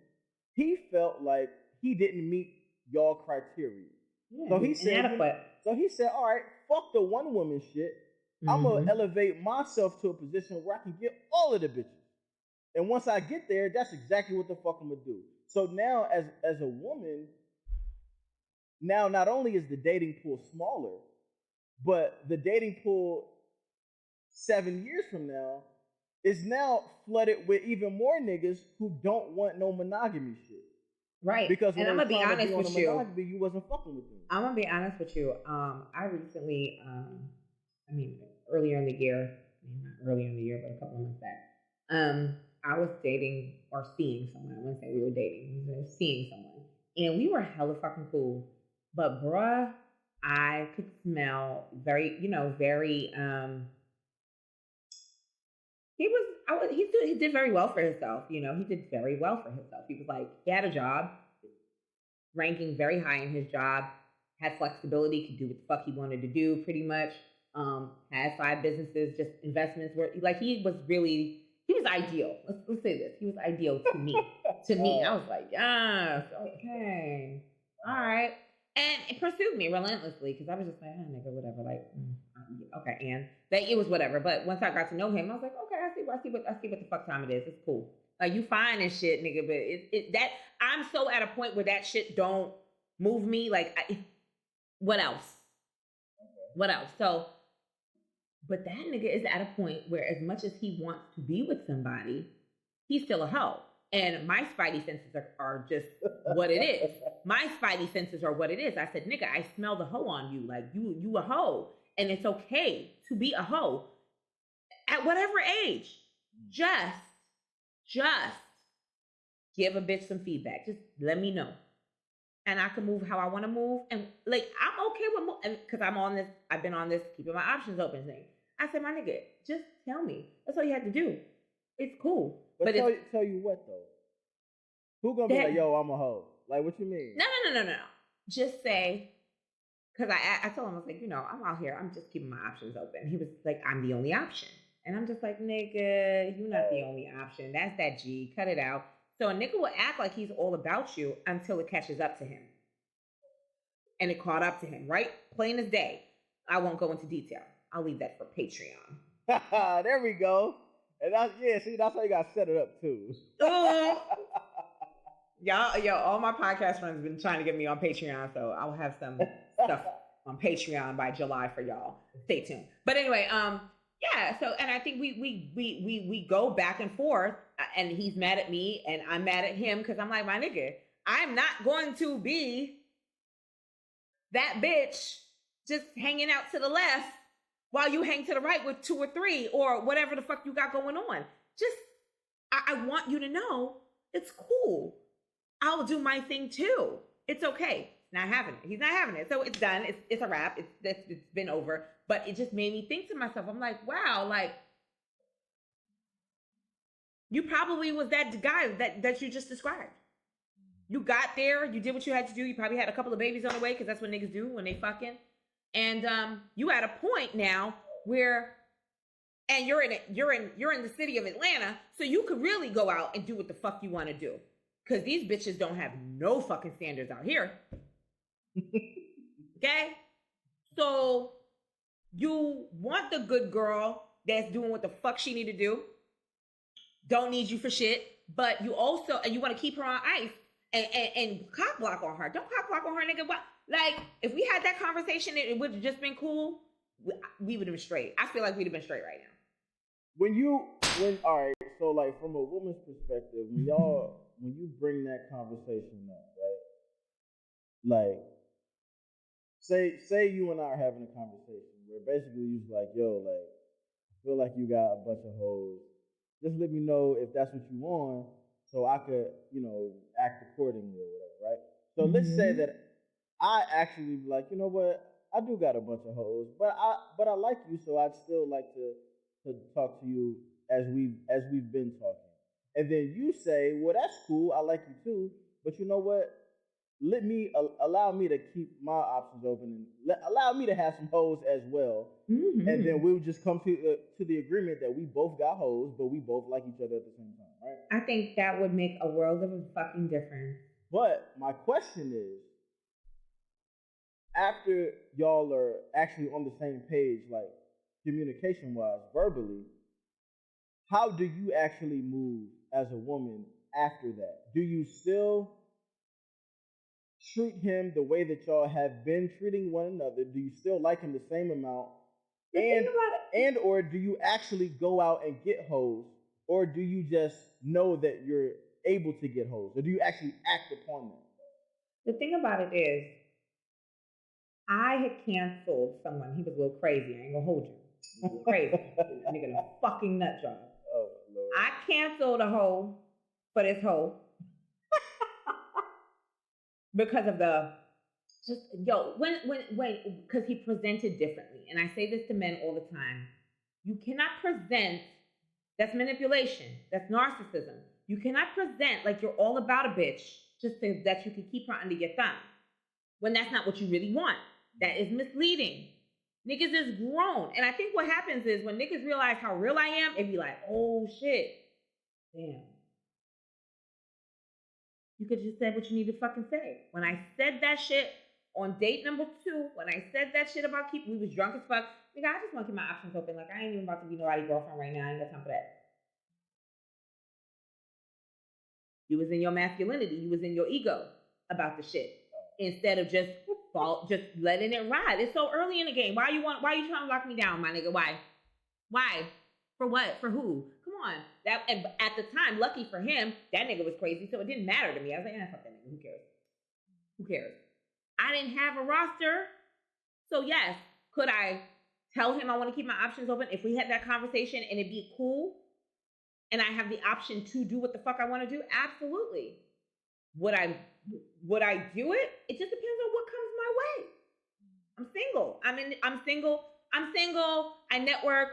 he felt like he didn't meet y'all criteria. Yeah, so he said, inadequate. So he said, all right, fuck the one woman shit. I'm gonna elevate myself to a position where I can get all of the bitches. And once I get there, that's exactly what the fuck I'm gonna do. So now, as a woman, now not only is the dating pool smaller, but the dating pool 7 years from now is now flooded with even more niggas who don't want no monogamy shit. Right. Because and I'm gonna be honest with you, you wasn't fucking with them. I'm gonna be honest with you. I recently, earlier in the year, not earlier in the year, but a couple of months back, I was dating or seeing someone. I wouldn't say we were dating. We were seeing someone, and we were hella fucking cool. But bruh, I could smell very. He did very well for himself. He did very well for himself. He was like, he had a job, ranking very high in his job, had flexibility, could do what the fuck he wanted to do pretty much, had 5 businesses, just investments were like, he was ideal. Let's say this. He was ideal to me. I was like, yes, okay, all right. And it pursued me relentlessly because I was just like, oh, nigga, whatever. Like, okay, and that it was whatever. But once I got to know him, I was like, okay, I see what the fuck time it is. It's cool. Like, you fine and shit, nigga. But that I'm so at a point where that shit don't move me. Like, what else? What else? So, but that nigga is at a point where, as much as he wants to be with somebody, he's still a hoe. And my spidey senses are just what it is. My spidey senses are what it is. I said, nigga, I smell the hoe on you. Like, you a hoe. And it's okay to be a hoe at whatever age. Just give a bitch some feedback. Just let me know. And I can move how I want to move. And like, I'm okay with moving. Because I've been on this, keeping my options open thing. I said, my nigga, just tell me. That's all you had to do. It's cool. But tell you what, though? Who gonna be like, yo, I'm a hoe? Like, what you mean? No. Just say, because I told him, I was like, I'm out here. I'm just keeping my options open. He was like, I'm the only option. And I'm just like, nigga, you're not the only option. That's that G. Cut it out. So a nigga will act like he's all about you until it catches up to him. And it caught up to him, right? Plain as day. I won't go into detail. I'll leave that for Patreon. There we go. And that's how you got to set it up, too. Y'all, all my podcast friends have been trying to get me on Patreon, so I'll have some stuff on Patreon by July for y'all. Stay tuned. But anyway, yeah. So, and I think we go back and forth, and he's mad at me, and I'm mad at him because I'm like, my nigga, I'm not going to be that bitch just hanging out to the left while you hang to the right with 2 or 3 or whatever the fuck you got going on. Just, I want you to know it's cool. I'll do my thing too. It's okay. Not having it. He's not having it. So it's done. It's a wrap. It's been over. But it just made me think to myself, I'm like, wow, like, you probably was that guy that you just described. You got there, you did what you had to do. You probably had a couple of babies on the way because that's what niggas do when they fucking. And you at a point now where, and you're in the city of Atlanta, so you could really go out and do what the fuck you want to do. Because these bitches don't have no fucking standards out here. Okay? So you want the good girl that's doing what the fuck she need to do. Don't need you for shit. but you also, and you want to keep her on ice and cock block on her. Don't cock block on her, nigga. What? Like, if we had that conversation, it would have just been cool. We would have been straight. I feel like we'd have been straight right now. All right, so like from a woman's perspective, when you bring that conversation up, right? Like, say you and I are having a conversation where basically you're like, yo, like, I feel like you got a bunch of hoes. Just let me know if that's what you want, so I could, act accordingly or whatever, right? So let's say that I actually be like, you know what, I do got a bunch of hoes, but I like you, so I'd still like to talk to you as we've been talking. And then you say, well, that's cool, I like you too, but you know what? Let me allow me to keep my options open and allow me to have some hoes as well. And then we'll just come to the agreement that we both got hoes, but we both like each other at the same time, right? I think that would make a world of a fucking difference. But my question is, after y'all are actually on the same page, like communication wise, verbally, how do you actually move as a woman after that? Do you still treat him the way that y'all have been treating one another? Do you still like him the same amount? Or do you actually go out and get hoes? Or do you just know that you're able to get hoes? Or do you actually act upon them? The thing about it is, I had canceled someone. He was a little crazy. I ain't gonna hold you. He was crazy. Nigga, a fucking nut job. Oh, Lord. I canceled a hoe for this hoe. Because of because he presented differently. And I say this to men all the time. You cannot present, that's manipulation, that's narcissism. You cannot present like you're all about a bitch just so that you can keep her under your thumb, when that's not what you really want. That is misleading. Niggas is grown. And I think what happens is when niggas realize how real I am, it be like, oh shit, damn. You could have just said what you need to fucking say. When I said that shit on date number 2, when I said that shit about we was drunk as fuck, nigga, I just want to keep my options open. Like, I ain't even about to be nobody's girlfriend right now. I ain't got time for that. You was in your masculinity. You was in your ego about the shit. Instead of just letting it ride. It's so early in the game. Why you trying to lock me down, my nigga? Why? For what? For who? Come on. And at the time, lucky for him, that nigga was crazy, so it didn't matter to me. I was like, fuck that nigga. Who cares? Who cares? I didn't have a roster. So yes, could I tell him I want to keep my options open if we had that conversation and it'd be cool? And I have the option to do what the fuck I want to do? Absolutely. Would I do it? It just depends on what comes my way. I'm single. I'm single. I network.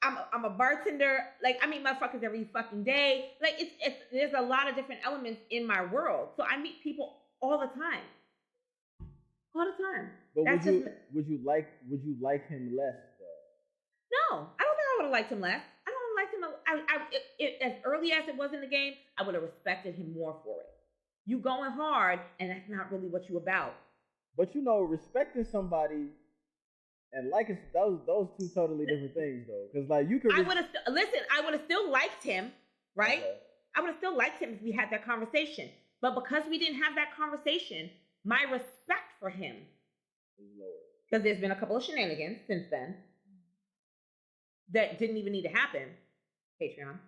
I'm a bartender. Like, I meet motherfuckers every fucking day. Like, there's a lot of different elements in my world. So I meet people all the time. All the time. But would you like him less though? No, I don't think I would have liked him less. I don't like him. As early as it was in the game, I would have respected him more for it. You going hard, and that's not really what you about. But respecting somebody and liking those two totally different things, though. Because like you could. I would have still liked him, right? Okay. I would have still liked him if we had that conversation. But because we didn't have that conversation, my respect for him is lower. Because there's been a couple of shenanigans since then that didn't even need to happen. Patreon.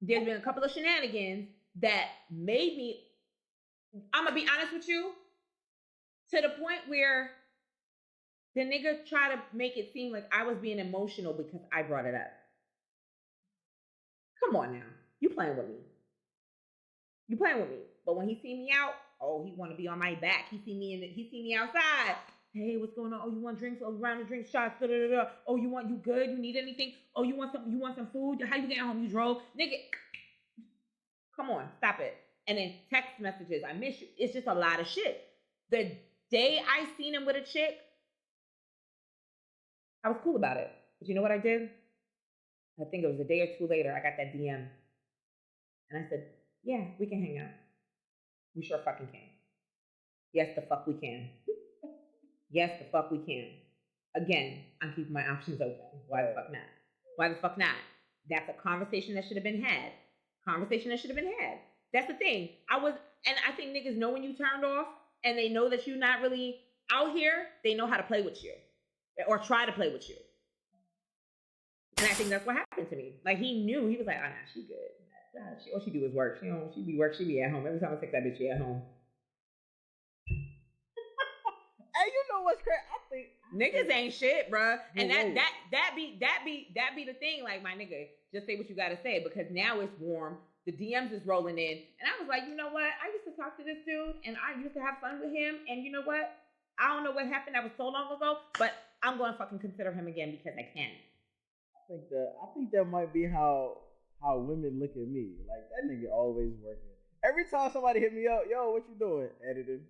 There's been a couple of shenanigans that made me, I'm going to be honest with you, to the point where the nigga tried to make it seem like I was being emotional because I brought it up. Come on now. You playing with me. But when he see me out, he want to be on my back. He see me outside. Hey, what's going on? Oh, you want drinks? Oh, round of drink shots. Da, da, da, da. Oh, you good? You need anything? Oh, you want some food? How you getting home? You drove? Nigga, come on, stop it. And then text messages, I miss you. It's just a lot of shit. The day I seen him with a chick, I was cool about it. But you know what I did? I think it was a day or two later, I got that DM. And I said, yeah, we can hang out. We sure fucking can. Yes, the fuck we can. Yes, the fuck we can. Again, I'm keeping my options open. Why the fuck not? That's a conversation that should have been had. Conversation that should have been had. That's the thing. And I think niggas know when you turned off, and they know that you're not really out here. They know how to play with you, or try to play with you. And I think that's what happened to me. Like, he knew. He was like, oh, nah, she good. All she do is work. She be at home. Every time I take that bitch, she at home. Hey, you know what's crazy? I think niggas ain't shit, bruh. And that be the thing. Like, my nigga, just say what you gotta say, because now it's warm. The DMs is rolling in, and I was like, you know what? I used to talk to this dude, and I used to have fun with him. And you know what? I don't know what happened. That was so long ago, but I'm gonna fucking consider him again because I can. I think that might be how women look at me. Like, that nigga always working. Every time somebody hit me up, yo, what you doing? Editing.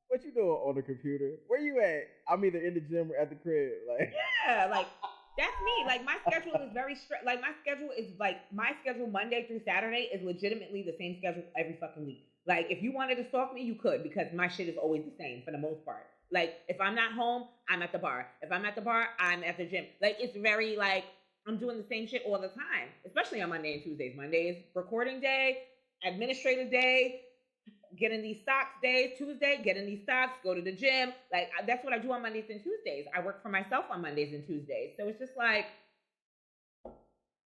What you doing on the computer? Where you at? I'm either in the gym or at the crib. Like, yeah, like, that's me. Like, my schedule is very strict. Like, my schedule Monday through Saturday is legitimately the same schedule every fucking week. Like, if you wanted to stalk me, you could, because my shit is always the same for the most part. Like, if I'm not home, I'm at the bar. If I'm at the bar, I'm at the gym. Like, it's very, like, I'm doing the same shit all the time, especially on Monday and Tuesdays. Monday is recording day, administrative day, getting these stocks days. Tuesday, getting these stocks, go to the gym. Like, that's what I do on Mondays and Tuesdays. I work for myself on Mondays and Tuesdays. So it's just like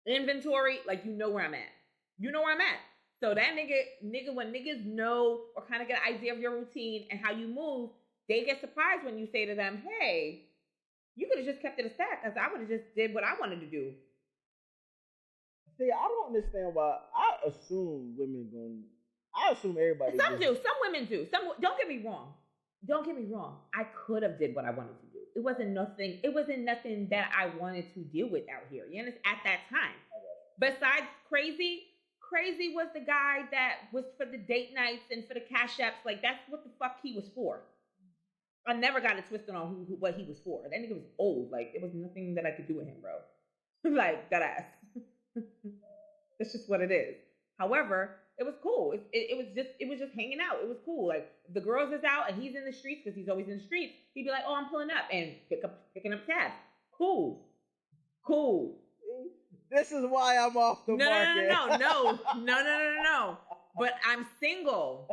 inventory, like, you know where I'm at. You know where I'm at. So that nigga, when niggas know or kind of get an idea of your routine and how you move, they get surprised when you say to them, hey, you could have just kept it a stack, because I would have just did what I wanted to do. See, I don't understand why. I assume everybody. Some do. Some women do. Don't get me wrong. Don't get me wrong. I could have did what I wanted to do. It wasn't nothing that I wanted to deal with out here. You understand? At that time. Okay. Besides Crazy was the guy that was for the date nights and for the cash apps. Like, that's what the fuck he was for. I never got it twisted on what he was for. That nigga was old. Like, there was nothing that I could do with him, bro. Like, that ass. That's just what it is. However, it was cool. It was just hanging out. It was cool. Like, the girls is out and he's in the streets, because he's always in the streets. He'd be like, oh, I'm pulling up, and picking up tabs. Cool. This is why I'm off the market. No. But I'm single.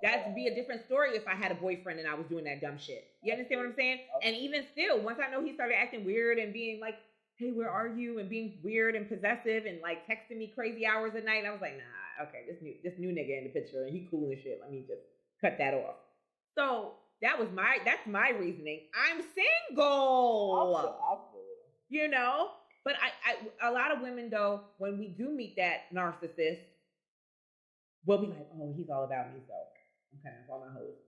That'd be a different story if I had a boyfriend and I was doing that dumb shit. You understand what I'm saying? Okay. And even still, once I know he started acting weird and being like, hey, where are you? And being weird and possessive and like texting me crazy hours a night, I was like, nah, okay, this new nigga in the picture, and he cool and shit. Let me just cut that off. So that's my reasoning. I'm single. You know? But I a lot of women, though, when we do meet that narcissist, we'll be like, oh, he's all about me, so I'm kind of on my hose.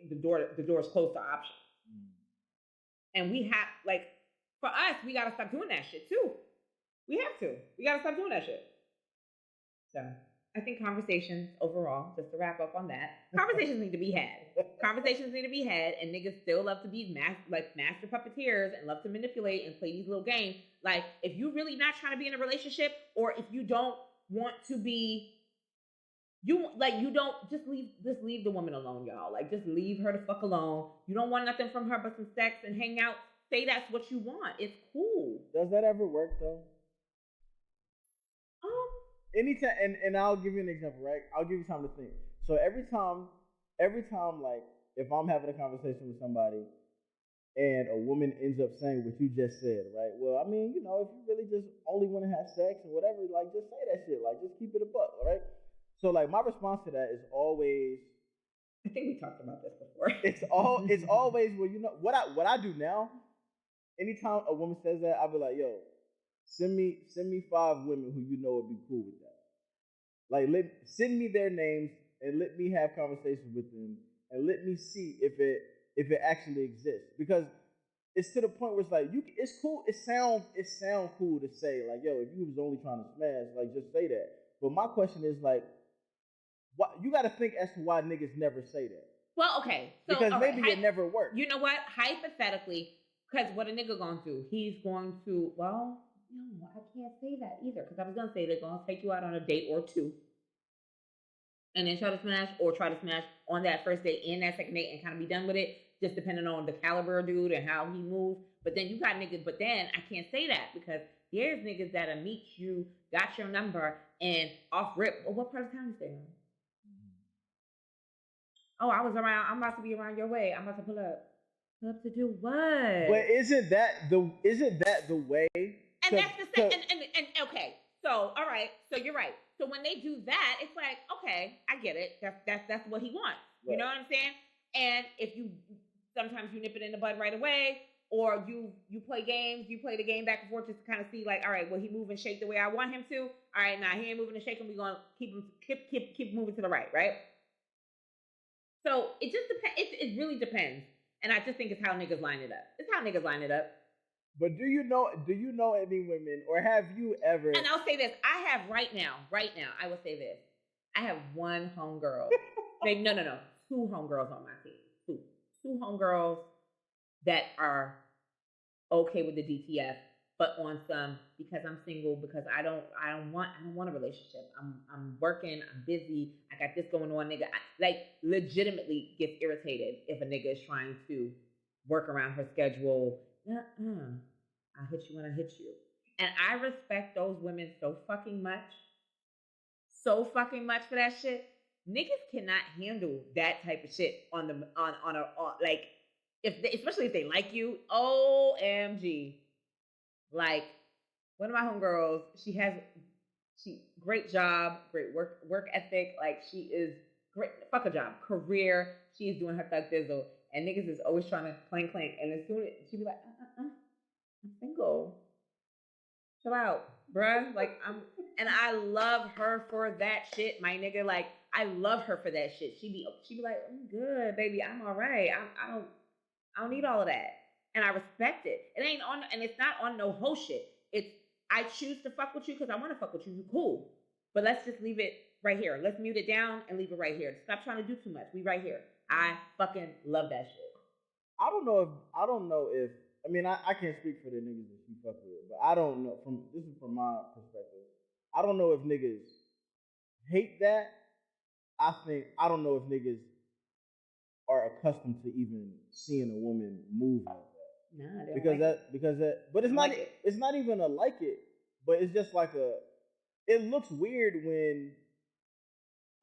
The door is closed to option. And we have, like, for us, we got to stop doing that shit, too. We have to. We got to stop doing that shit. So I think conversations overall, just to wrap up on that, conversations need to be had. Conversations need to be had, and niggas still love to be master puppeteers and love to manipulate and play these little games. Like, if you're really not trying to be in a relationship, or if you don't want to be, you don't, just leave the woman alone, y'all. Like, just leave her the fuck alone. You don't want nothing from her but some sex and hang out. Say that's what you want. It's cool. Does that ever work, though? Anytime, and I'll give you an example, right? I'll give you time to think. So every time, like, if I'm having a conversation with somebody and a woman ends up saying what you just said, right? Well, I mean, you know, if you really just only want to have sex or whatever, like, just say that shit. Like, just keep it a buck, right? So, like, my response to that is always, I think we talked about this before. It's always, well, you know, what I do now, anytime a woman says that, I'll be like, yo, send me 5 women who you know would be cool with that. Like, send me their names and let me have conversations with them and let me see if it actually exists. Because it's to the point where it's like, it's cool. It sound cool to say, like, yo, if you was only trying to smash, like, just say that. But my question is, like, what, you got to think as to why niggas never say that. Well, okay. So, because maybe it never worked. You know what? Hypothetically, because what a nigga going to do, he's going to, well, no, I can't say that either. Because I was going to say they're going to take you out on a date or 2. And then try to smash on that first date and that second date and kind of be done with it. just depending on the caliber of dude and how he moves. But then you got niggas, but then I can't say that because there's niggas that'll meet you, got your number, and off rip. Well, what part of town is there? Oh, I was around. I'm about to be around your way. I'm about to pull up. Pull up to do what? But isn't that the way? And that's the same. And okay. So all right. So you're right. So when they do that, it's like, okay, I get it. That's what he wants. Right. You know what I'm saying? And if you sometimes you nip it in the bud right away, or you play games, you play the game back and forth just to kind of see like, all right, will he move and shake the way I want him to? All right, now he ain't moving and shaking. We're gonna keep moving to the right, right? So it just depends. It really depends, and I just think it's how niggas line it up. It's how niggas line it up. But do you know any women, or have you ever? And I'll say this: I have right now. I will say this: I have one homegirl. No, 2 homegirls on my team. Two homegirls that are okay with the DTF, but on some because I'm single, because I don't want a relationship. I'm working, I'm busy, I got this going on, nigga. I legitimately get irritated if a nigga is trying to work around her schedule. I hit you when I hit you. And I respect those women so fucking much for that shit. Niggas cannot handle that type of shit on like especially if they like you. OMG. Like one of my homegirls, she great job, great work ethic. Like she is great. Fuck a job, career. She's doing her thug thizzle, and niggas is always trying to clank. And as soon as she be like, I'm single. Chill out, bruh. Like and I love her for that shit, my nigga. Like I love her for that shit. She be like, I'm good, baby. I'm all right. I don't need all of that. And I respect it. And it's not on no whole shit. It's, I choose to fuck with you because I want to fuck with you. You're cool. But let's just leave it right here. Let's mute it down and leave it right here. Stop trying to do too much. We right here. I fucking love that shit. I don't know if, I mean, I can't speak for the niggas that you fuck with, but I don't know, this is from my perspective. I don't know if niggas hate that. I don't know if niggas are accustomed to even seeing a woman move like that. Nah, they because like that, but it's not even a like it, but it's just like it looks weird when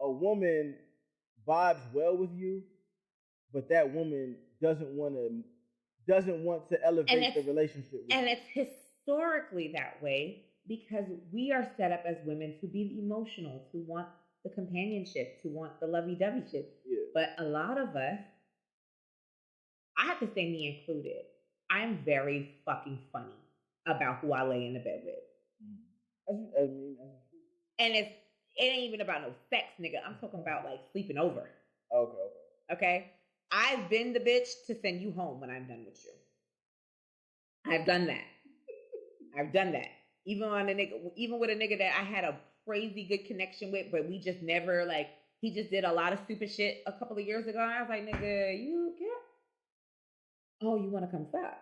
a woman vibes well with you, but that woman doesn't want to elevate the relationship with and it's historically that way because we are set up as women to be emotional, to want the companionship, to want the lovey-dovey shit. Yeah. But a lot of us, I have to say me included, I'm very fucking funny about who I lay in the bed with. And it ain't even about no sex, nigga. I'm talking about like sleeping over. Okay? I've been the bitch to send you home when I'm done with you. I've done that. Even with a nigga that I had a crazy good connection with, but we just never like, he just did a lot of stupid shit a couple of years ago. And I was like, nigga, you care? Oh, you want to come fuck?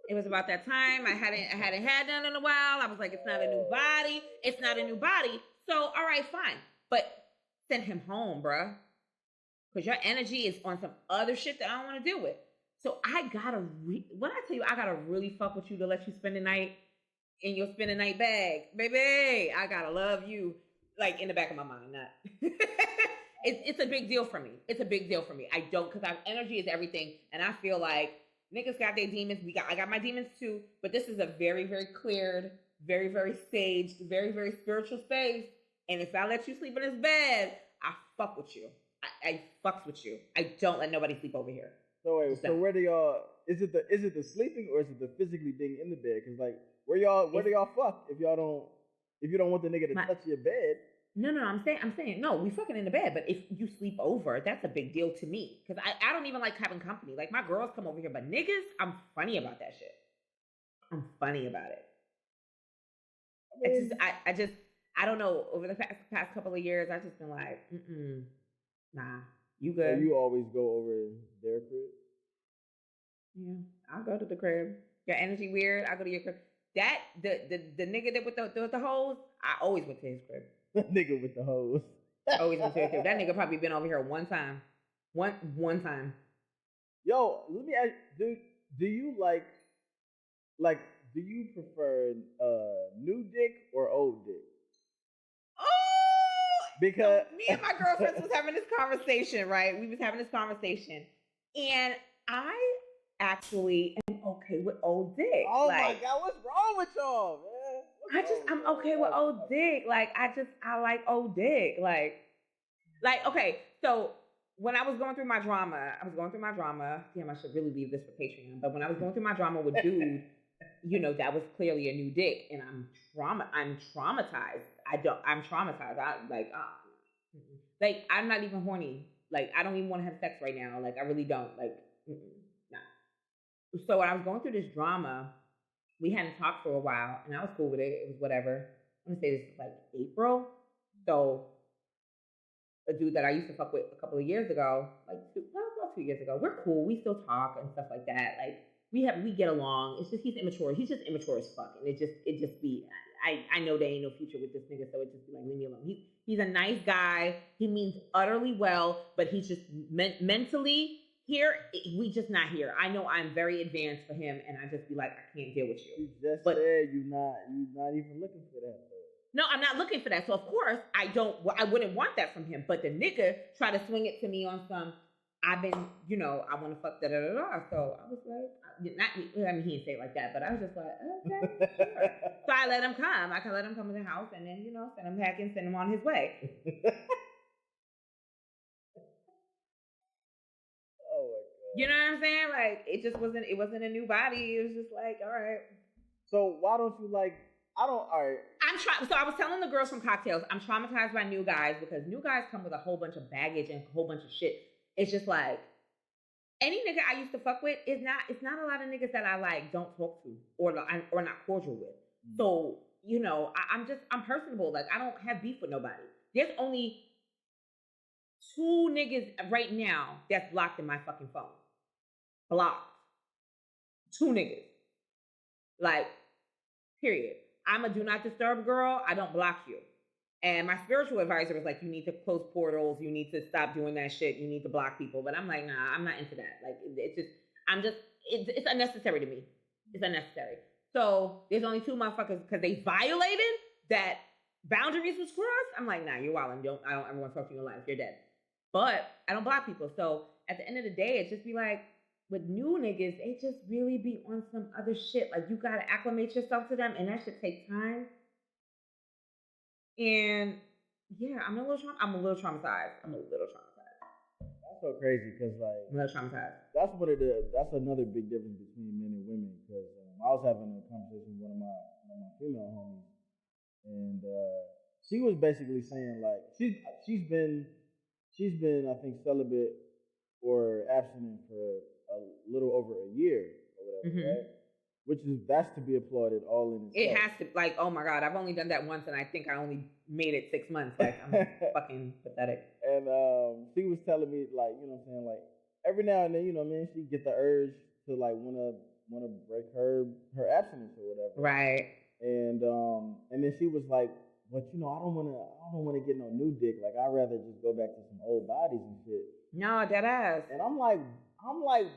It was about that time. I hadn't had none in a while. I was like, it's not a new body. So, all right, fine. But send him home, bruh. Because your energy is on some other shit that I don't want to deal with. So I gotta, when I tell you I gotta really fuck with you to let you spend the night in your spend the night bag, baby, I gotta love you, like in the back of my mind, not. It's a big deal for me. I don't, because energy is everything. And I feel like niggas got their demons. I got my demons too. But this is a very, very cleared, very, very saged, very, very spiritual space. And if I let you sleep in this bed, I fuck with you. I fucks with you. I don't let nobody sleep over here. So wait, so where do y'all? Is it the sleeping or is it the physically being in the bed? Because like, where do y'all fuck if you don't want the nigga to touch your bed? No, I'm saying no. We fucking in the bed, but if you sleep over, that's a big deal to me because I don't even like having company. Like my girls come over here, but niggas, I'm funny about that shit. I'm funny about it. I mean, I don't know. Over the past couple of years, I've just been like, nah, you good. So you always go over their crib? Yeah, I'll go to the crib. Your energy weird, I go to your crib. That the nigga that with the hose, I always went to his crib. The nigga with the hose. Always been serious. That nigga probably been over here one time. One time. Yo, let me ask, do you like do you prefer new dick or old dick? Oh, because so me and my girlfriends was having this conversation, right? We was having this conversation, and I actually am okay with old dick. Oh my God, what's wrong with y'all, man? I'm okay with old dick. Like I like old dick. Like okay. So when I was going through my drama, damn, I should really leave this for Patreon. But when I was going through my drama with dude, you know, that was clearly a new dick, and I'm traumatized. I'm traumatized. Like I'm not even horny. Like I don't even want to have sex right now. Like I really don't. Like nah. So when I was going through this drama, we hadn't talked for a while, and I was cool with it. It was whatever. I'm gonna say this is like April. So a dude that I used to fuck with a couple of years ago, about 2 years ago, we're cool. We still talk and stuff like that. Like we get along. It's just he's immature. He's just immature as fuck, and it just be. I know there ain't no future with this nigga, so it just be like, leave me alone. He's a nice guy. He means utterly well, but he's just mentally here. We just not here. I know I'm very advanced for him, and I just be like, I can't deal with you. You just said you're not even looking for that. No, I'm not looking for that. So of course I wouldn't want that from him. But the nigga tried to swing it to me on some. I've been, you know, I want to fuck da da da da. So I was like, he didn't say it like that, but I was just like, okay, sure. So I let him come. I can let him come to the house, and then, you know, send him packing, send him on his way. Oh my God. You know what I'm saying? Like it wasn't a new body. It was just like, all right. So why don't you like? All right. So I was telling the girls from Cocktails, I'm traumatized by new guys because new guys come with a whole bunch of baggage and a whole bunch of shit. It's just like any nigga I used to fuck with it's not a lot of niggas that I like don't talk to or not cordial with. Mm-hmm. So, you know, I'm personable. Like I don't have beef with nobody. There's only 2 niggas right now that's blocked in my fucking phone. Blocked. 2 niggas. Like, period. I'm a do not disturb girl. I don't block you. And my spiritual advisor was like, you need to close portals. You need to stop doing that shit. You need to block people. But I'm like, nah, I'm not into that. Like, it's unnecessary to me. It's unnecessary. So there's only 2 motherfuckers because they violated that boundaries was crossed. I'm like, nah, you're wild. I don't ever want to talk to you in life. You're dead. But I don't block people. So at the end of the day, it just be like, with new niggas, they just really be on some other shit. Like, you gotta acclimate yourself to them, and that should take time. And yeah, I'm a little traumatized. That's so crazy because like I'm a little traumatized. That's another big difference between men and women because I was having a conversation with one of my female homies, and she was basically saying like she's been I think celibate or abstinent for a little over a year or whatever, mm-hmm. right? That's to be applauded all in itself. It has to, like, oh my God, I've only done that once and I think I only made it 6 months. Like, I'm fucking pathetic. And she was telling me, like, you know what I'm saying, like, every now and then, you know what I mean, she get the urge to like wanna break her abstinence or whatever. Right. And then she was like, but you know, I don't wanna get no new dick. Like I'd rather just go back to some old bodies and shit. No, dead ass. And I'm like,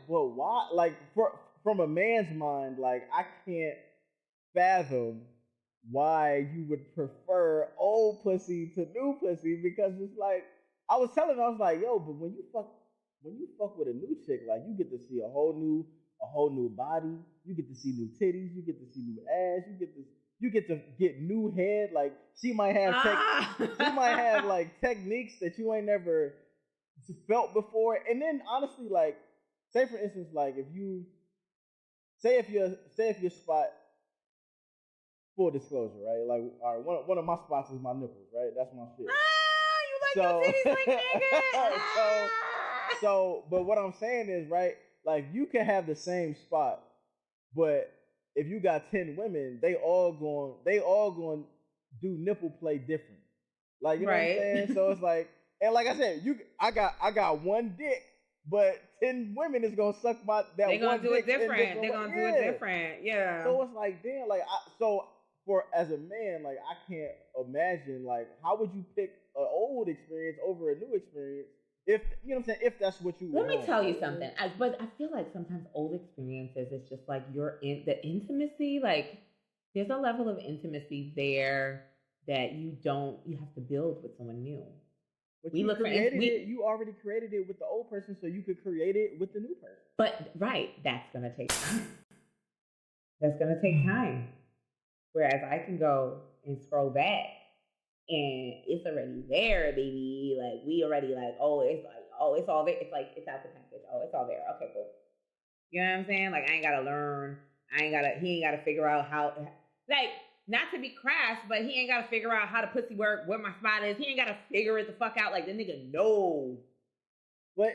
but why? Like, from a man's mind, like, I can't fathom why you would prefer old pussy to new pussy because it's like, I was like, yo, but when you fuck with a new chick, like, you get to see a whole new body, you get to see new titties, you get to see new ass, you get to get new head. Like, she might have like techniques that you ain't never felt before. And then honestly, like, say for instance, like if your spot, full disclosure, right? Like, all right, one of my spots is my nipples, right? That's my shit. You like your titties like nigga. So, but what I'm saying is, right, like, you can have the same spot, but if you got 10 women, they all going do nipple play different. Like, you know right. what I'm saying? So it's like, and like I said, I got one dick, but 10 women is gonna suck my that. They're gonna one do dick it different. They're gonna do it different. Yeah. So it's like, damn, like, so as a man, like I can't imagine like how would you pick an old experience over a new experience if you know what I'm saying, if that's what you Let me want. tell you something. But I feel like sometimes old experiences, it's just like you're in the intimacy, like there's a level of intimacy there that you have to build with someone new. But you already created it with the old person, so you could create it with the new person. But that's gonna take time. That's gonna take time. Whereas I can go and scroll back and it's already there, baby. Like we already like, it's all there. It's like it's out the package. Oh, it's all there. Okay, cool. You know what I'm saying? Like I ain't gotta learn. He ain't gotta figure out how, like, not to be crass, but he ain't gotta figure out how to pussy work, where my spot is. He ain't gotta figure it the fuck out. Like the nigga know what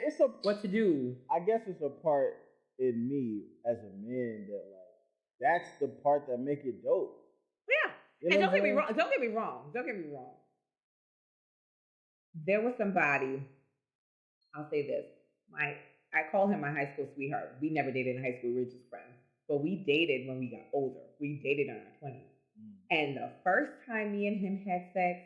to do. I guess it's a part in me as a man that like that's the part that make it dope. Yeah. You know, and don't get me wrong. There was somebody, I'll say this. I call him my high school sweetheart. We never dated in high school, we were just friends. But we dated when we got older. We dated in our 20s. And the first time me and him had sex,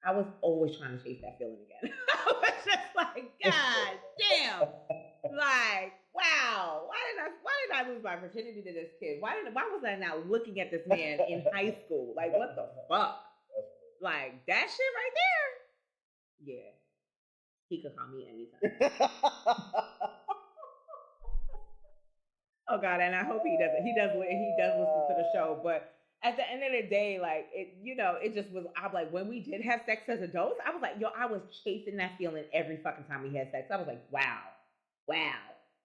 I was always trying to chase that feeling again. I was just like, God damn. Like, wow. Why did I lose my virginity to this kid? Why was I not looking at this man in high school? Like, what the fuck? Like, that shit right there? Yeah. He could call me anytime. Oh God, and I hope he does listen to the show. But at the end of the day, like it just was. I'm like, when we did have sex as adults, I was like, I was chasing that feeling every fucking time we had sex. I was like, wow.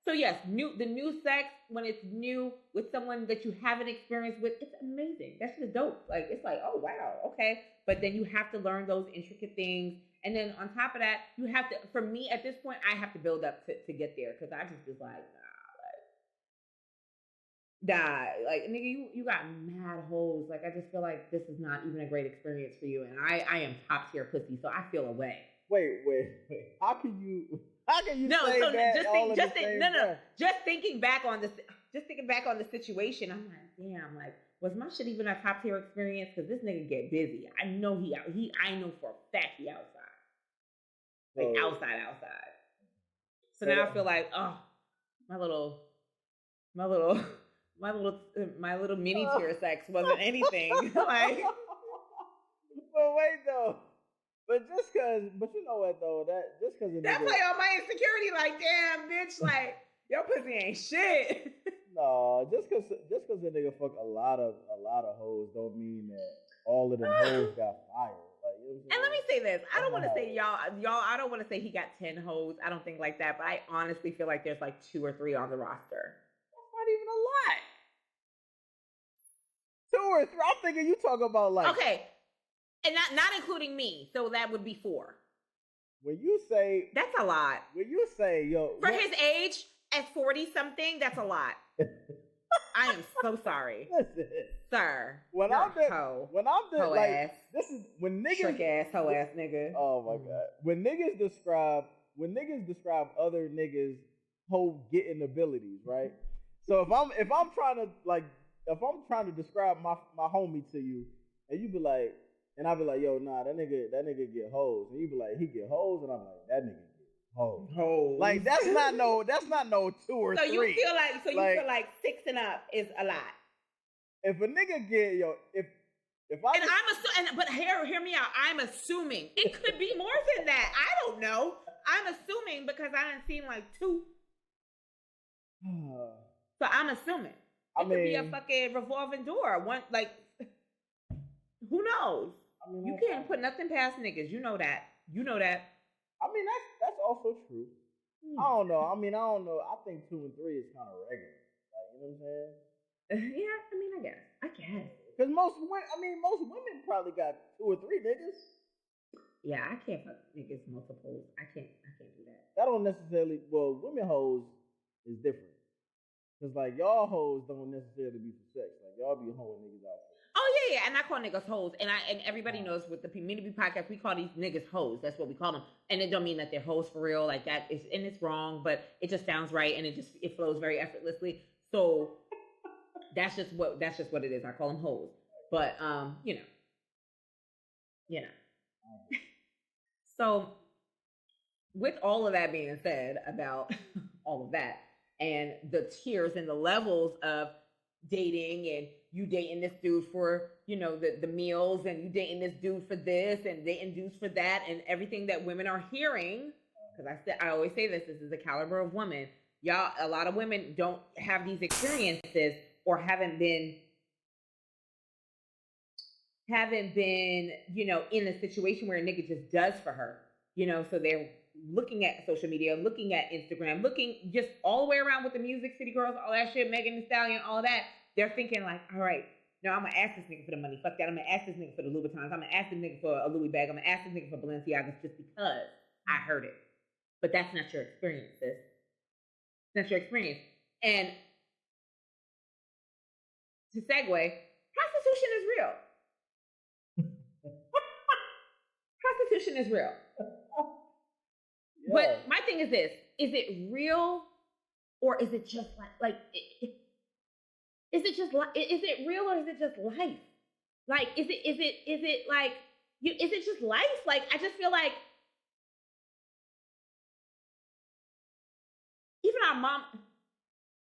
So yes, the new sex when it's new with someone that you haven't experienced with, it's amazing. That's just dope. Like it's like, oh wow, okay. But then you have to learn those intricate things, and then on top of that, you have to. For me, at this point, I have to build up to get there because I just was like. Like nigga, you got mad hoes. Like I just feel like this is not even a great experience for you, and I am top tier pussy, so I feel away. Wait. How can you no, say so that? Just thinking back on the situation, I'm like, damn, like was my shit even a top tier experience? Because this nigga get busy. I know I know for a fact he outside, like outside. So now I feel like, oh, my little mini tier sex wasn't anything. Like, but wait though. But you know what though? That play on my insecurity. Like, damn, bitch. Like, your pussy ain't shit. No, just cause a nigga fuck a lot of hoes don't mean that all of them hoes got fired. Like, you know what I'm saying? And let me say this. I don't want to say y'all. I don't want to say he got 10 hoes. I don't think like that. But I honestly feel like there's like 2 or 3 on the roster. Not even a lot. 2 or 3. I'm thinking you talk about like okay, and not including me. So that would be 4. When you say that's a lot. When you say for his age at 40 something, that's a lot. I am so sorry, listen, sir. When I'm like ass. This is when niggas trick ass hoe ass nigga. Oh my God. When niggas describe other niggas' whole getting abilities, right? So if I'm trying to describe my homie to you, and you be like, and I be like, yo, nah, that nigga get hoes, and you be like, he get hoes, and I'm like, that nigga get hoes. Like that's not no 2 or 3. So you feel like 6 and up is a lot. If a nigga get but hear me out. I'm assuming it could be more than that. I don't know. I'm assuming because I done seen like 2. So I'm assuming it could be a fucking revolving door. One like, who knows? You can't put nothing past niggas. You know that. I mean that's also true. I don't know. I think 2 and 3 is kind of regular. Like, you know what I'm saying? Yeah. I guess. Because most women probably got 2 or 3 niggas. Yeah, I can't fuck niggas multiples. I can't do that. That don't necessarily. Well, women hoes is different. Cause like y'all hoes don't necessarily be for sex. Like y'all be hoeing niggas out. Oh yeah, and I call niggas hoes, and everybody knows with the Community Podcast we call these niggas hoes. That's what we call them, and it don't mean that they're hoes for real. Like that is, and it's wrong, but it just sounds right, and it flows very effortlessly. So that's just what it is. I call them hoes. But So with all of that being said about all of that and the tiers and the levels of dating, and you dating this dude for the meals, and you dating this dude for this and dating dudes for that, and everything that women are hearing, because I always say this is the caliber of woman. Y'all, a lot of women don't have these experiences or haven't been in a situation where a nigga just does for her, so they're looking at social media, looking at Instagram, looking just all the way around with the Music City Girls, all that shit, Megan Thee Stallion, all that. They're thinking like, all right, no, I'm gonna ask this nigga for the money. Fuck that. I'm gonna ask this nigga for the Louboutins. I'm gonna ask this nigga for a Louis bag. I'm gonna ask this nigga for Balenciagas just because I heard it. But that's not your experience, sis. That's your experience. And to segue, prostitution is real. Prostitution is real. Yeah. But my thing is this: is it real, or is it just is it real, or is it just life? Like, is it like is it just life? Like, I just feel like even our mom,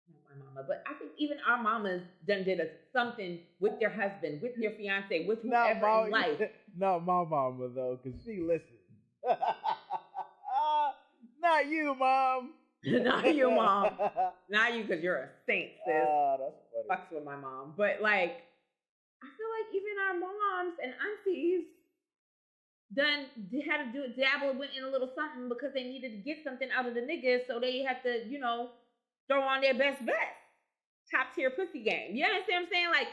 not my mama, but I think even our mamas done did something with their husband, with their fiance, with whoever in life. Not my mama though, because she listens. Not you, Mom. Not you, Mom. Not you, because you're a saint, sis. That's funny. Fucks with my mom. But, like, I feel like even our moms and aunties had to dabble, went in a little something because they needed to get something out of the niggas, so they had to, throw on their best bet. Top tier pussy game. You understand what I'm saying? Like,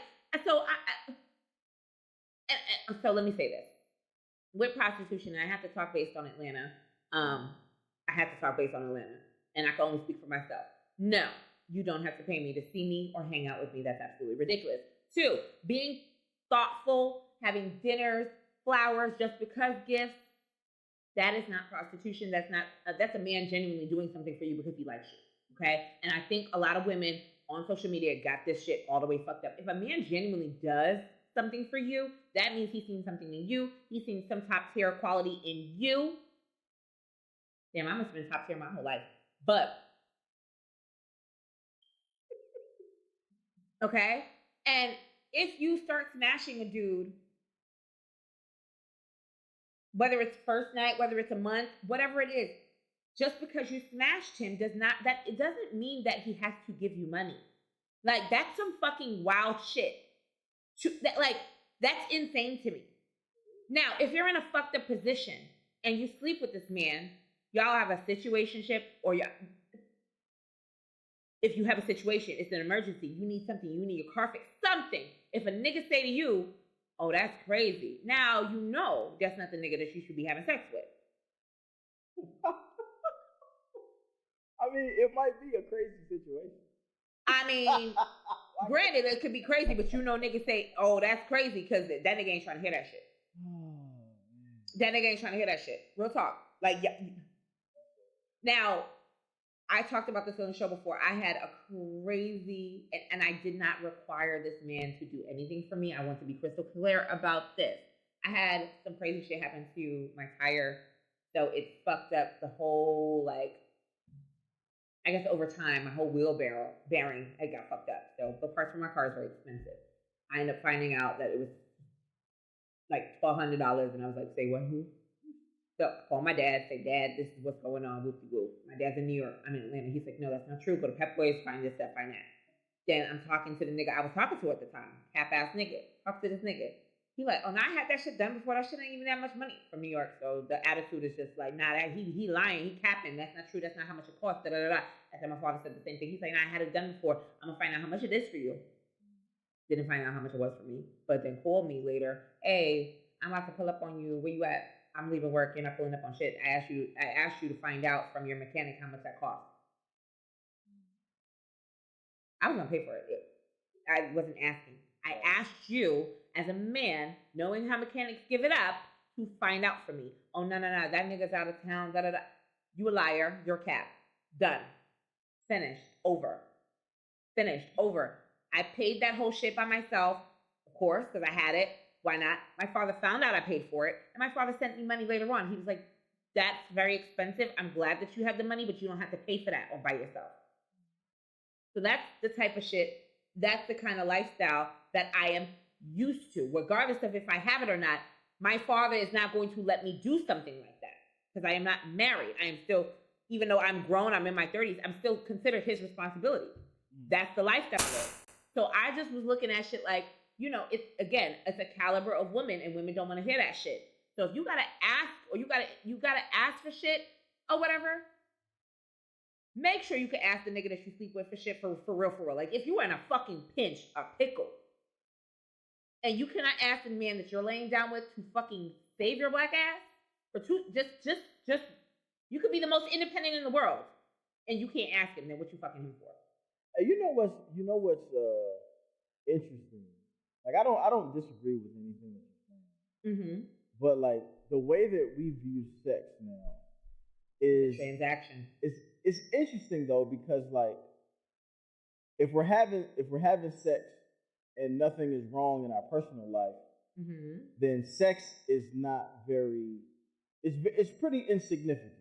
so let me say this. With prostitution, and I have to talk based on Atlanta, and I can only speak for myself. No, you don't have to pay me to see me or hang out with me. That's absolutely ridiculous. 2, being thoughtful, having dinners, flowers, just because gifts, that is not prostitution. That's a man genuinely doing something for you because he likes you, okay? And I think a lot of women on social media got this shit all the way fucked up. If a man genuinely does something for you, that means he's seen something in you. He's seen some top tier quality in you. Damn, I must have been top tier my whole life. But, okay? And if you start smashing a dude, whether it's first night, whether it's a month, whatever it is, just because you smashed him it doesn't mean that he has to give you money. Like, that's some fucking wild shit. That's insane to me. Now, if you're in a fucked up position and you sleep with this man, y'all have a situationship, or if you have a situation, it's an emergency, you need something, you need your car fixed, something. If a nigga say to you, oh, that's crazy, now you know that's not the nigga that you should be having sex with. I mean, it might be a crazy situation. I mean, granted, it could be crazy, but niggas say, oh, that's crazy, because that nigga ain't trying to hear that shit. That nigga ain't trying to hear that shit. Real talk. Like, yeah. Now, I talked about this on the show before. I had a crazy, and I did not require this man to do anything for me. I want to be crystal clear about this. I had some crazy shit happen to my tire, so it fucked up the whole, like, I guess over time, my whole wheel bearing, it got fucked up. So the parts for my car is very expensive. I ended up finding out that it was like $1,200, and I was like, say what, who? So call my dad, say, Dad, this is what's going on, whoop-de-whoop. My dad's in New York, I'm in Atlanta. He's like, no, that's not true. Go to Pep Boys, find this stuff, find that. Then I'm talking to the nigga I was talking to at the time, cap-ass nigga. Talk to this nigga. He like, oh, no, I had that shit done before. That shit ain't even that much money from New York. So the attitude is just like, nah, he lying, he capping. That's not true. That's not how much it costs. Da-da-da-da. I said, my father said the same thing. He's like, nah, I had it done before. I'm gonna find out how much it is for you. Didn't find out how much it was for me, but then called me later. Hey, I'm about to pull up on you. Where you at? I'm leaving work. You're not pulling up on shit. I asked you to find out from your mechanic how much that cost. I was gonna pay for it. I wasn't asking. I asked you as a man, knowing how mechanics give it up, to find out for me. Oh, no, that nigga's out of town, da-da-da. You a liar, you're cap. Done. Finished. Over. I paid that whole shit by myself. Of course, because I had it. Why not? My father found out I paid for it, and my father sent me money later on. He was like, that's very expensive. I'm glad that you have the money, but you don't have to pay for that all by yourself. So that's the type of shit, that's the kind of lifestyle that I am used to. Regardless of if I have it or not, my father is not going to let me do something like that because I am not married. I am still, even though I'm grown, I'm in my 30s, I'm still considered his responsibility. That's the lifestyle. So I just was looking at shit like, you know, it's a caliber of women, and women don't want to hear that shit. So if you gotta ask, or you gotta ask for shit or whatever, make sure you can ask the nigga that you sleep with for shit for real. Like if you are in a fucking pinch, a pickle, and you cannot ask the man that you're laying down with to fucking save your black ass for just you could be the most independent in the world, and you can't ask him, then what you fucking him for? You know what's interesting. Like I don't disagree with anything that you're saying. Mm-hmm. But like the way that we view sex now is transaction. It's interesting though, because like if we're having sex and nothing is wrong in our personal life, mm-hmm. then sex is not very. It's pretty insignificant,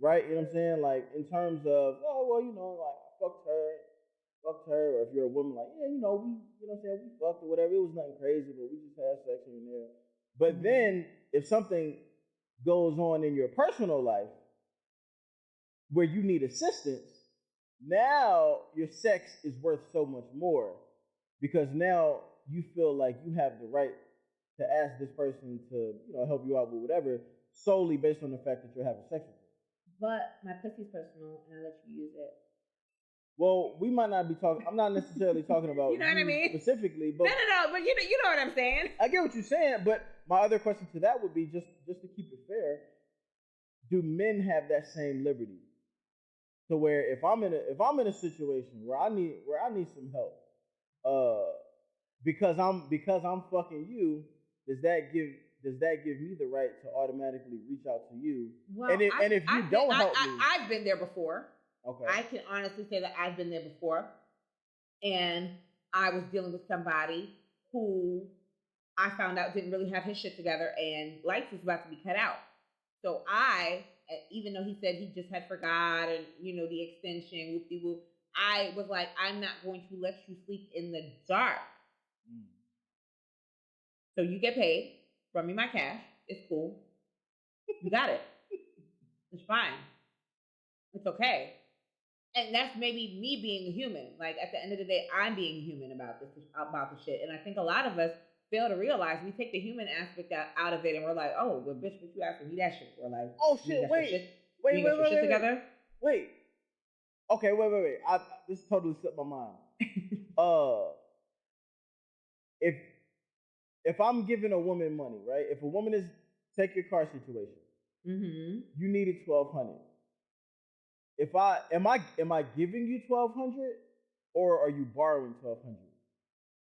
right? You know what I'm saying? Like in terms of, oh well, you know, like I fucked her, or if you're a woman, like yeah, you know, what I'm saying, we fucked or whatever. It was nothing crazy, but we just had sex here and there. But mm-hmm. then if something goes on in your personal life where you need assistance, now your sex is worth so much more, because now you feel like you have the right to ask this person to, you know, help you out with whatever, solely based on the fact that you're having sex with them. But my pussy's personal, and I let you use it. Well, we might not be talking. I'm not necessarily talking about you know what I mean? Specifically, but no. But you know what I'm saying. I get what you're saying, but my other question to that would be just to keep it fair. Do men have that same liberty? So where if I'm in a situation where I need some help, because I'm fucking you, does that give me the right to automatically reach out to you? Well, and if you don't help me, I've been there before. Okay. I can honestly say that I've been there before, and I was dealing with somebody who I found out didn't really have his shit together, and lights was about to be cut out. So even though he said he just had forgot, and you know, the extension, whoop-de-whoop, I was like, I'm not going to let you sleep in the dark. So you get paid, run me my cash, it's cool. You got it. It's fine. It's okay. And that's maybe me being a human. Like at the end of the day, I'm being human about the shit. And I think a lot of us fail to realize we take the human aspect out of it, and we're like, oh, well, bitch, what you asking me that shit for? Like, oh shit, wait, together. Wait. Okay, wait. This totally slipped my mind. If I'm giving a woman money, right? If a woman is, take your car situation, mm-hmm. you needed $1,200. Am I giving you $1,200, or are you borrowing $1,200?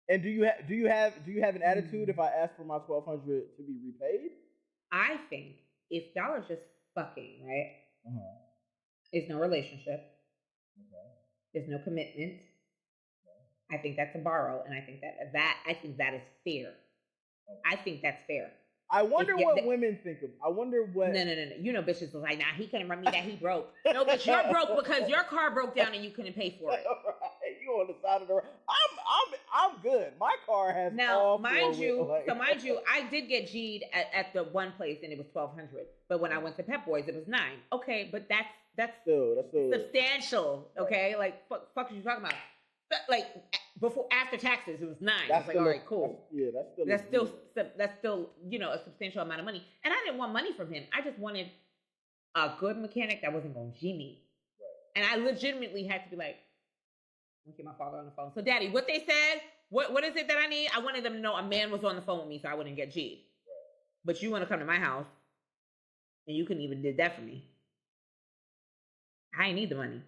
And do you have an attitude if I ask for my $1,200 to be repaid? I think if y'all are just fucking, right? Uh-huh. There's no relationship. Okay. There's no commitment. Okay. I think that's a borrow, and I think that is fair. Okay. I think that's fair. I wonder what women think of. I wonder what. No. You know, bitches was like, nah, he couldn't run me that. He broke. No, bitch, you're broke because your car broke down and you couldn't pay for it. You on the side of the road. I'm good. My car has now, mind you, I did get G'd at the one place, and it was $1,200. But when I went to Pep Boys, it was $9. Okay, but that's still substantial. Okay, like fuck are you talking about? Like after taxes, it was $9. I was like, all right, cool. That's still you know, a substantial amount of money. And I didn't want money from him. I just wanted a good mechanic that wasn't going to G me. Right. And I legitimately had to be like, let me get my father on the phone. So, Daddy, what they said, what is it that I need? I wanted them to know a man was on the phone with me so I wouldn't get G'd. Right. But you want to come to my house, and you couldn't even did that for me. I ain't need the money.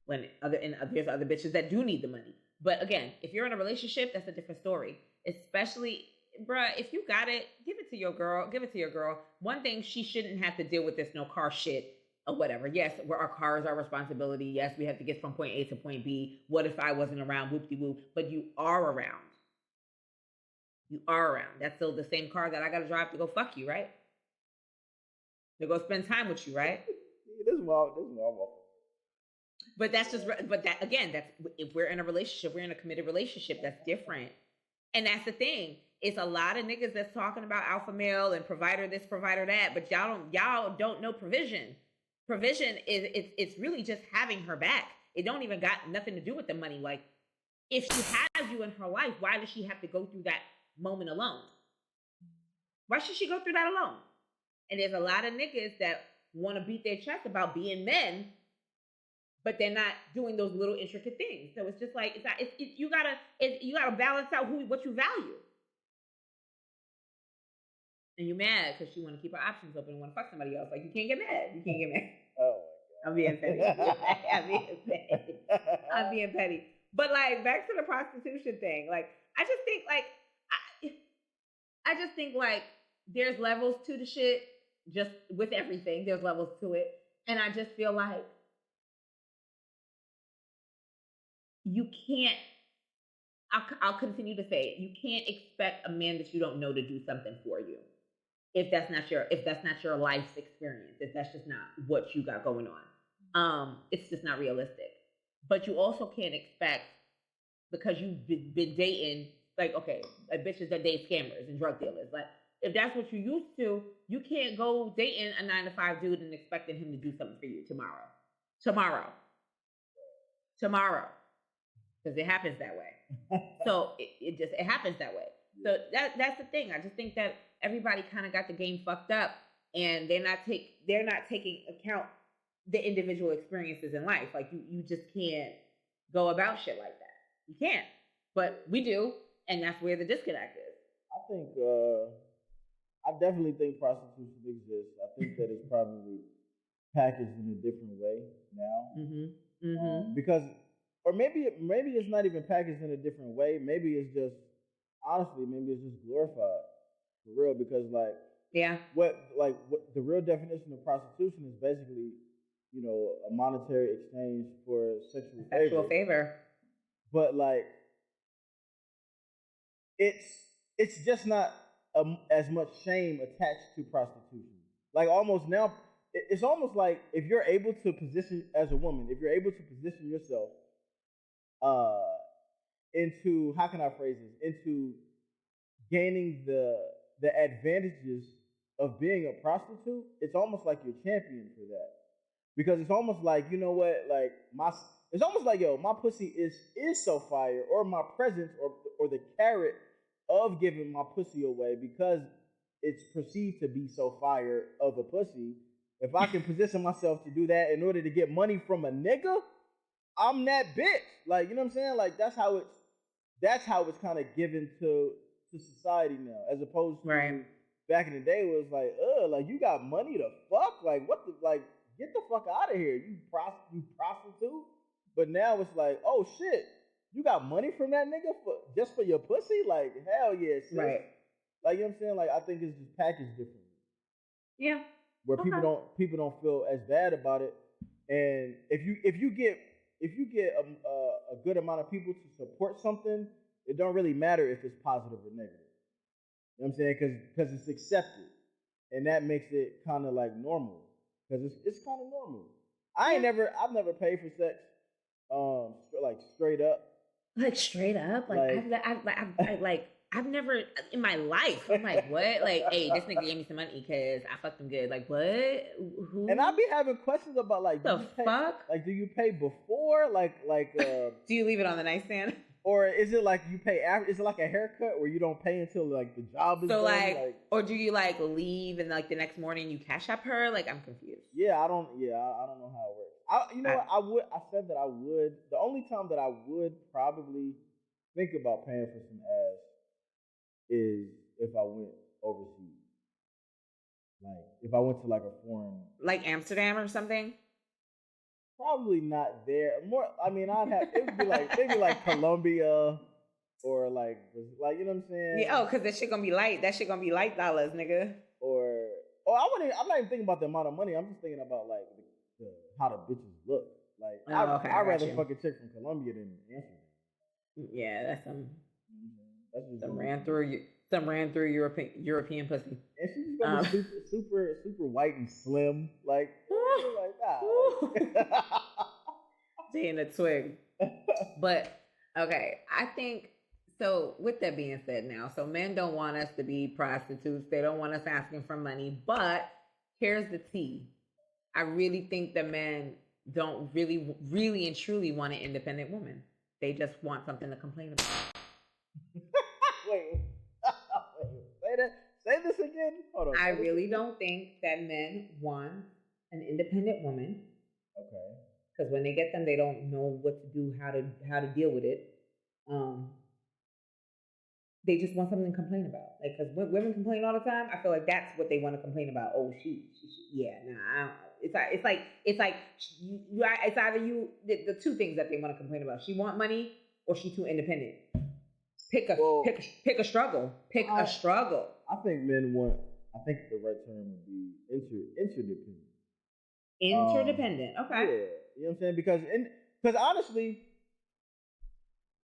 There's other bitches that do need the money. But again, if you're in a relationship, that's a different story. Especially, bruh, if you got it, give it to your girl. One thing, she shouldn't have to deal with this no car shit or whatever. Yes, our car is our responsibility. Yes, we have to get from point A to point B. What if I wasn't around? Whoop-de-whoop. But you are around. You are around. That's still the same car that I got to drive to go fuck you, right? To go spend time with you, right? This is what I'm But that's just, but that again, that's if we're in a relationship, we're in a committed relationship. That's different, and that's the thing. It's a lot of niggas that's talking about alpha male and provider this, provider that, but y'all don't know provision. Provision is it's really just having her back. It don't even got nothing to do with the money. Like, if she has you in her life, why does she have to go through that moment alone? Why should she go through that alone? And there's a lot of niggas that want to beat their chest about being men, but they're not doing those little intricate things. So it's just like you gotta balance out what you value. And you're mad because she want to keep her options open and want to fuck somebody else. Like, you can't get mad. You can't get mad. Oh my God. I'm being petty. I'm being petty. But like, back to the prostitution thing. Like, I just think like there's levels to the shit. Just with everything, there's levels to it, and I just feel like you can't. I'll continue to say it. You can't expect a man that you don't know to do something for you if that's not your life's experience. If that's just not what you got going on, it's just not realistic. But you also can't expect, because you've been dating, like, okay, like bitches that date scammers and drug dealers, like. If that's what you're used to, you can't go dating a 9-to-5 dude and expecting him to do something for you tomorrow. Because it happens that way. So it happens that way. So that's the thing. I just think that everybody kind of got the game fucked up, and they're not taking account the individual experiences in life. Like, you just can't go about shit like that. You can't. But we do, and that's where the disconnect is. I definitely think prostitution exists. I think that it's probably packaged in a different way now. Because, or maybe it's not even packaged in a different way. Maybe it's just, honestly, glorified for real. Because what the real definition of prostitution is basically, a monetary exchange for sexual favor. But like, it's just not as much shame attached to prostitution. Like, almost now, it's almost like if you're able to position, as a woman, if you're able to position yourself into, how can I phrase this, into gaining the advantages of being a prostitute, it's almost like you're champion for that. Because it's almost like, you know what, like, it's almost like, my pussy is so fire, or my presence, or the carrot of giving my pussy away, because it's perceived to be so fire of a pussy. If I can position myself to do that in order to get money from a nigga, I'm that bitch. Like, you know what I'm saying? Like, that's how it's kind of given to society now, as opposed to back in the day, where it was like, you got money to fuck? Like, what the, like, get the fuck out of here, you prostitute. But now it's like, oh shit, you got money from that nigga just for your pussy? Like, hell yeah, sis. Right. Like, you know what I'm saying? Like, I think it's just packaged differently. Yeah. Where people don't feel as bad about it. And if you get a good amount of people to support something, it don't really matter if it's positive or negative. You know what I'm saying? Because it's accepted, and that makes it kind of like normal. Because it's kind of normal. I've never paid for sex, like straight up. Like straight up, I've never in my life. I'm like, what? Like, hey, this nigga gave me some money because I fucked him good. Like, what? Who? And I be having questions about, like, the fuck? Like, do you pay before? Like, do you leave it on the nightstand? Or is it like you pay after? Is it like a haircut where you don't pay until like the job is done? Like, or do you like leave and like the next morning you cash up her? Like, I'm confused. Yeah, I don't know how it works. I said that I would. The only time that I would probably think about paying for some ass is if I went overseas. Like, if I went to like a foreign, like Amsterdam or something. Probably not there. More, I mean, it would be like maybe like Colombia or like you know what I'm saying? Yeah. Oh, because that shit gonna be light. That shit gonna be light dollars, nigga. I'm not even thinking about the amount of money. I'm just thinking about like how the bitches look. Like, I'd rather fuck a chick from Colombia than Amsterdam. Yeah, that's some ran through Some ran through European pussy. And she's just gonna be super white and slim. Like nah. She in a twig. But okay, I think so. With that being said, now, so men don't want us to be prostitutes. They don't want us asking for money. But here's the tea. I really think that men don't really and truly want an independent woman. They just want something to complain about. Wait. Say this again. Hold on. I really don't think that men want an independent woman. Okay. Because when they get them, they don't know what to do, how to deal with it. They just want something to complain about. Like, because women complain all the time. I feel like that's what they want to complain about. Oh, it's either the two things that they want to complain about. She want money or she too independent. Pick a struggle. Pick a struggle. I think men want. I think the right term would be interdependent. Interdependent. Okay. Yeah, you know what I'm saying? Because honestly,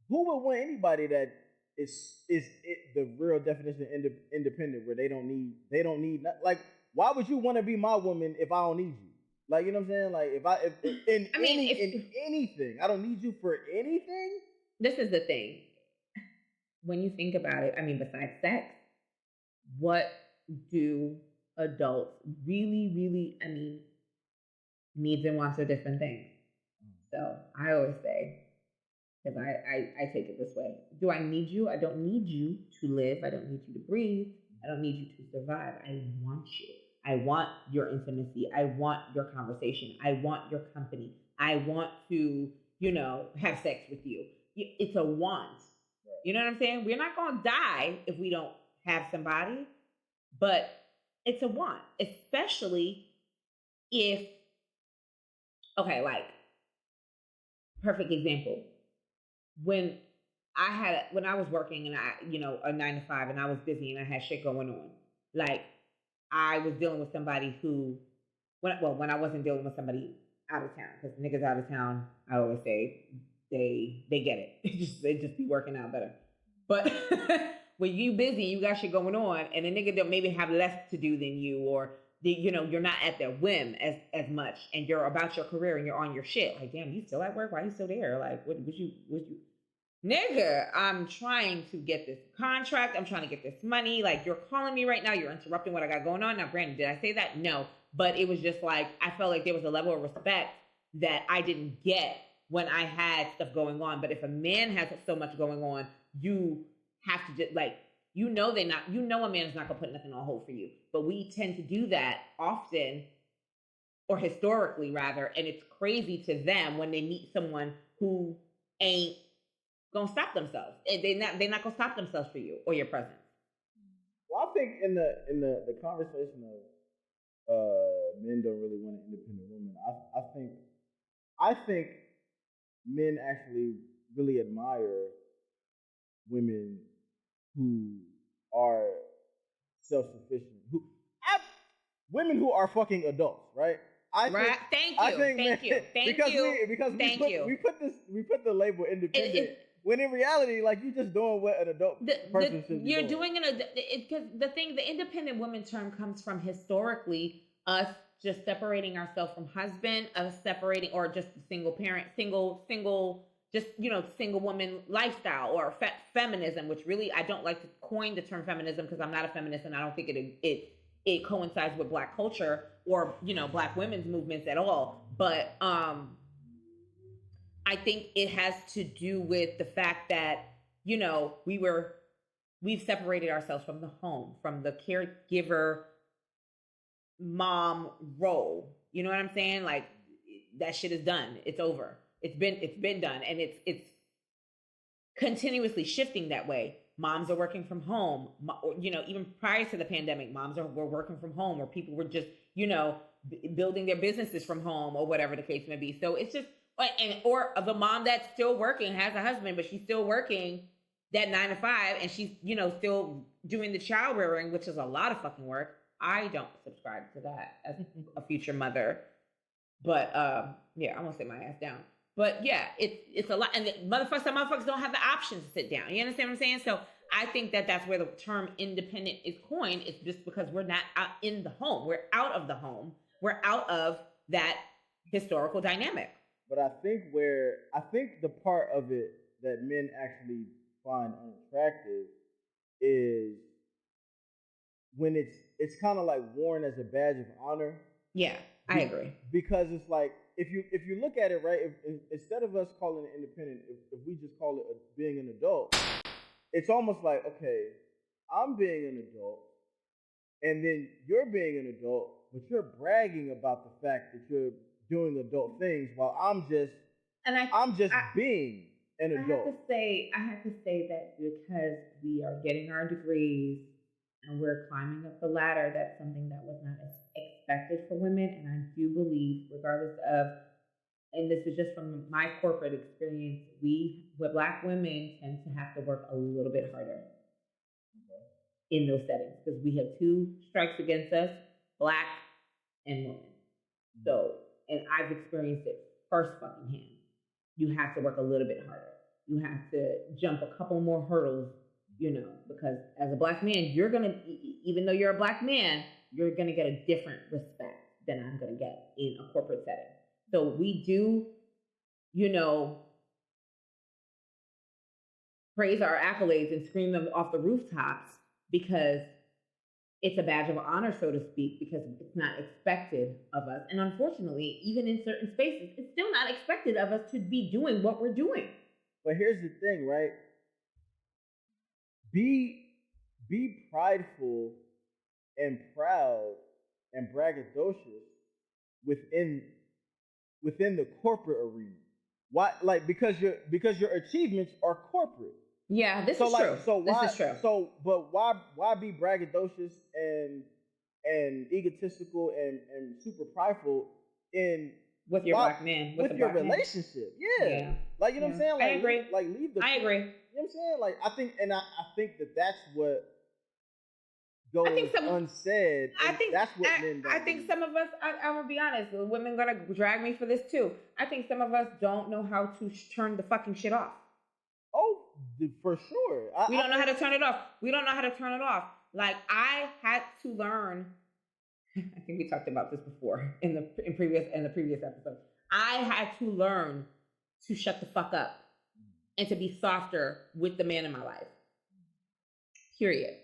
who would want anybody that is the real definition of independent, where they don't need like, why would you want to be my woman if I don't need you? Like, you know what I'm saying? Like, in anything, I don't need you for anything. This is the thing. When you think about it, I mean, besides sex, what do adults really, I mean, needs and wants are different things. So I always say, because I take it this way, do I need you? I don't need you to live. I don't need you to breathe. I don't need you to survive. I want you. I want your intimacy. I want your conversation. I want your company. I want to, have sex with you. It's a want. You know what I'm saying? We're not going to die if we don't have somebody, but it's a want, especially if, okay, like, perfect example. When I was working and a 9 to 5 and I was busy and I had shit going on, like, I was dealing with somebody who, when I wasn't dealing with somebody out of town, because niggas out of town, I always say, they get it. They just be working out better. But when you busy, you got shit going on, and a nigga don't maybe have less to do than you, or you're not at their whim as much, and you're about your career and you're on your shit. Like, damn, you still at work? Why you still there? Like, what you nigga, I'm trying to get this contract. I'm trying to get this money. Like, you're calling me right now. You're interrupting what I got going on. Now, granted, did I say that? No. But it was just like, I felt like there was a level of respect that I didn't get when I had stuff going on. But if a man has so much going on, you have to just, like, a man is not going to put nothing on hold for you. But we tend to do that often, or historically rather, and it's crazy to them when they meet someone who ain't going to stop themselves. They're not going to stop themselves for you or your presence. Well, I think in the conversation of men don't really want an independent woman, I think men actually really admire women who are self-sufficient, women who are fucking adults, right? Thank you. We put the label independent. When in reality, like, you're just doing what an adult person should be doing. Because the independent woman term comes from historically us just separating ourselves from husband, us separating, or just single parent, single woman lifestyle, or feminism, which really, I don't like to coin the term feminism because I'm not a feminist and I don't think it coincides with Black culture or, Black women's movements at all. But, I think it has to do with the fact that, we've separated ourselves from the home, from the caregiver mom role. You know what I'm saying? Like, that shit is done. It's over. It's been done. And it's continuously shifting that way. Moms are working from home. Even prior to the pandemic, were working from home, or people were just, building their businesses from home, or whatever the case may be. So it's just, or the mom that's still working, has a husband, but she's still working that 9 to 5, and she's, still doing the child rearing, which is a lot of fucking work. I don't subscribe to that as a future mother. But yeah, I'm gonna sit my ass down. But yeah, it's a lot, and some motherfuckers don't have the option to sit down. You understand what I'm saying? So I think that that's where the term independent is coined. It's just because we're not out in the home. We're out of the home. We're out of that historical dynamic. But I think the part of it that men actually find unattractive is when it's kind of like worn as a badge of honor. Yeah, I agree. Because it's like if you look at it right, if instead of us calling it independent, if we just call it being an adult, it's almost like, okay, I'm being an adult, and then you're being an adult, but you're bragging about the fact that you're doing adult things while I'm just being an adult. I have to say that because we are getting our degrees and we're climbing up the ladder, that's something that was not expected for women. And I do believe, regardless of, and this is just from my corporate experience, Black women tend to have to work a little bit harder in those settings because we have two strikes against us, Black and women. So, and I've experienced it first fucking hand. You have to work a little bit harder. You have to jump a couple more hurdles, because as a Black man, you're going to, even though you're a Black man, you're going to get a different respect than I'm going to get in a corporate setting. So we do, praise our accolades and scream them off the rooftops because it's a badge of honor, so to speak, because it's not expected of us. And unfortunately, even in certain spaces, it's still not expected of us to be doing what we're doing. But here's the thing, right? Be prideful and proud and braggadocious within the corporate arena. Why? Like because your achievements are corporate. Yeah, this is true. This is true. So, but why be braggadocious and egotistical and super prideful with your Black man, with your relationship? Yeah. Like, you know what I'm saying? Like, I agree. I agree. You know what I'm saying? Like, I think that that's what goes unsaid. That's what men don't. I think some of us, I'm going to be honest, women are going to drag me for this too. I think some of us don't know how to turn the fucking shit off. Oh, for sure. We don't know how to turn it off. We don't know how to turn it off. Like, I had to learn, I think we talked about this before in the previous episode. I had to learn to shut the fuck up and to be softer with the man in my life. Period.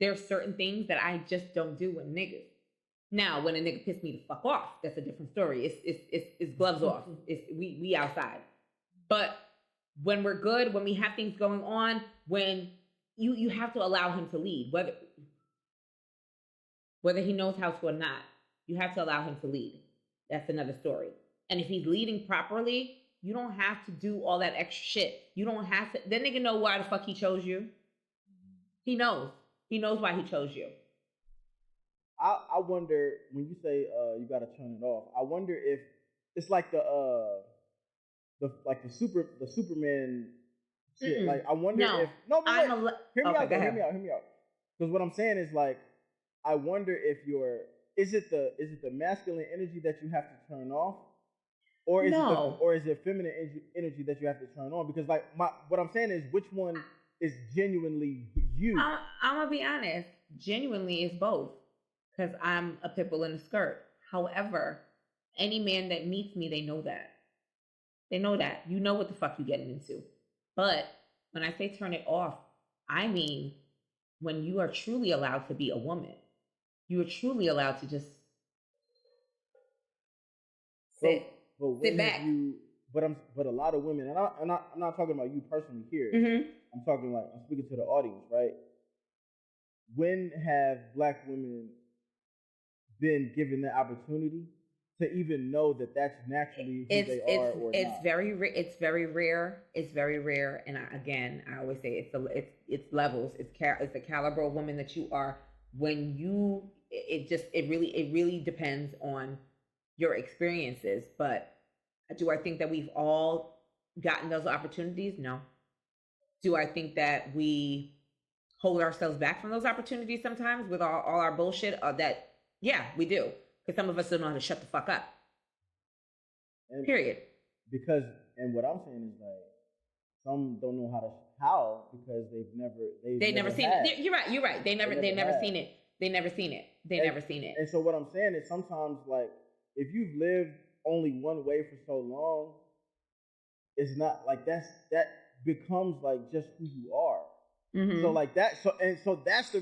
There are certain things that I just don't do with niggas. Now, when a nigga pisses me the fuck off, that's a different story. It's gloves off. We outside. But when we're good, when we have things going on, when you have to allow him to lead, whether he knows how to or not, you have to allow him to lead. That's another story. And if he's leading properly, you don't have to do all that extra shit. You don't have to. That nigga know why the fuck he chose you. He knows. He knows why he chose you. I wonder, when you say you got to turn it off, I wonder if it's like the Superman shit. Mm-mm. Like, I wonder if hear me out. Because what I'm saying is, like, I wonder if is it the masculine energy that you have to turn off, or is it feminine energy that you have to turn on? Because, like, what I'm saying is, which one is genuinely you? I'm gonna be honest. Genuinely, is both. Because I'm a pit bull in a skirt. However, any man that meets me, they know that. They know that. You know what the fuck you're getting into. But when I say turn it off, I mean when you are truly allowed to be a woman. You are truly allowed to just sit back. But a lot of women, and I'm not talking about you personally here. Mm-hmm. I'm speaking to the audience, right? When have Black women been given the opportunity to even know that that's naturally who they are or not? It's very rare. It's very rare. And I always say it's levels. It's the caliber of woman that you are. When it really depends on your experiences. But do I think that we've all gotten those opportunities? No. Do I think that we hold ourselves back from those opportunities sometimes with all our bullshit? Yeah, we do. Because some of us don't know how to shut the fuck up. Period. Because, and what I'm saying is, like, some don't know how because they've never seen it. You're right. They never seen it. They never seen it. And so what I'm saying is sometimes like if you've lived only one way for so long, it's not like that becomes like just who you are. Mm-hmm. So like that. So that's the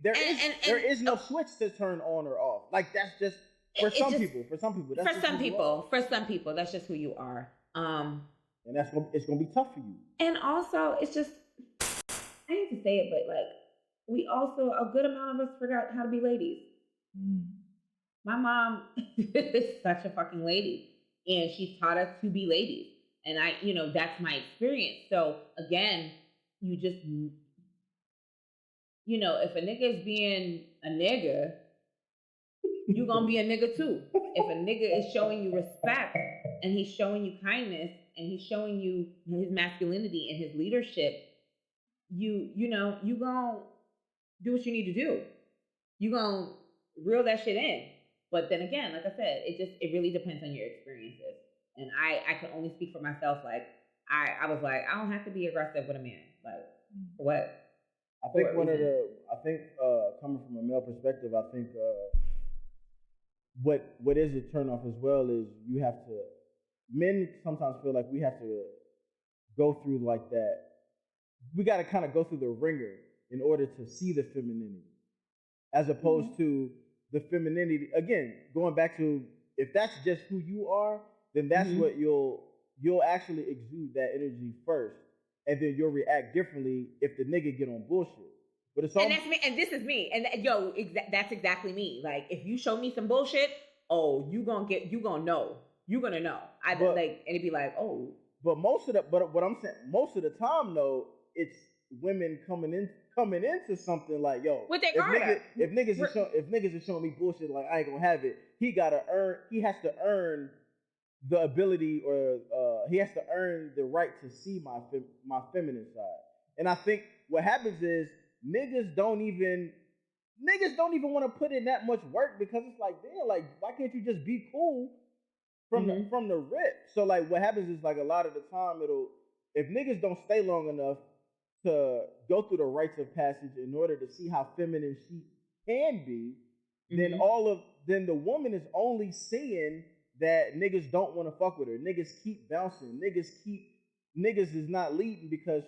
there is no switch to turn on or off. Like that's just for some people. For some people, that's just who you are. And it's gonna be tough for you. And also, it's just I hate to say it, but like we also a good amount of us forgot how to be ladies. Mm. My mom is such a fucking lady, and she taught us to be ladies. And that's my experience. So again, you just, if a nigga is being a nigga, you gonna be a nigga too. If a nigga is showing you respect and he's showing you kindness and he's showing you his masculinity and his leadership, you gonna do what you need to do. You gonna reel that shit in. But then again, like I said, it really depends on your experiences. And I can only speak for myself. Like I was like, I don't have to be aggressive with a man. Like for what? I think coming from a male perspective, I think what is a turnoff as well is men sometimes feel like we have to go through like that. We got to kind of go through the ringer in order to see the femininity, as opposed to the femininity. Again, going back to if that's just who you are, then that's what you'll actually exude that energy first, and then you'll react differently if the nigga get on bullshit. But it's all and that's me, and this is me, and that's exactly me. Like if you show me some bullshit, you're gonna know. And it'd be like, oh. But what I'm saying, most of the time though, it's women coming into something like, yo, with their guard up. If niggas are showing me bullshit, like I ain't gonna have it. He has to earn the ability, or he has to earn the right to see my feminine side. And I think what happens is niggas don't even want to put in that much work, because it's like, damn, like why can't you just be cool from the rip? So like what happens is like a lot of the time if niggas don't stay long enough to go through the rites of passage in order to see how feminine she can be, then the woman is only seeing that niggas don't want to fuck with her. Niggas keep bouncing. Niggas is not leading because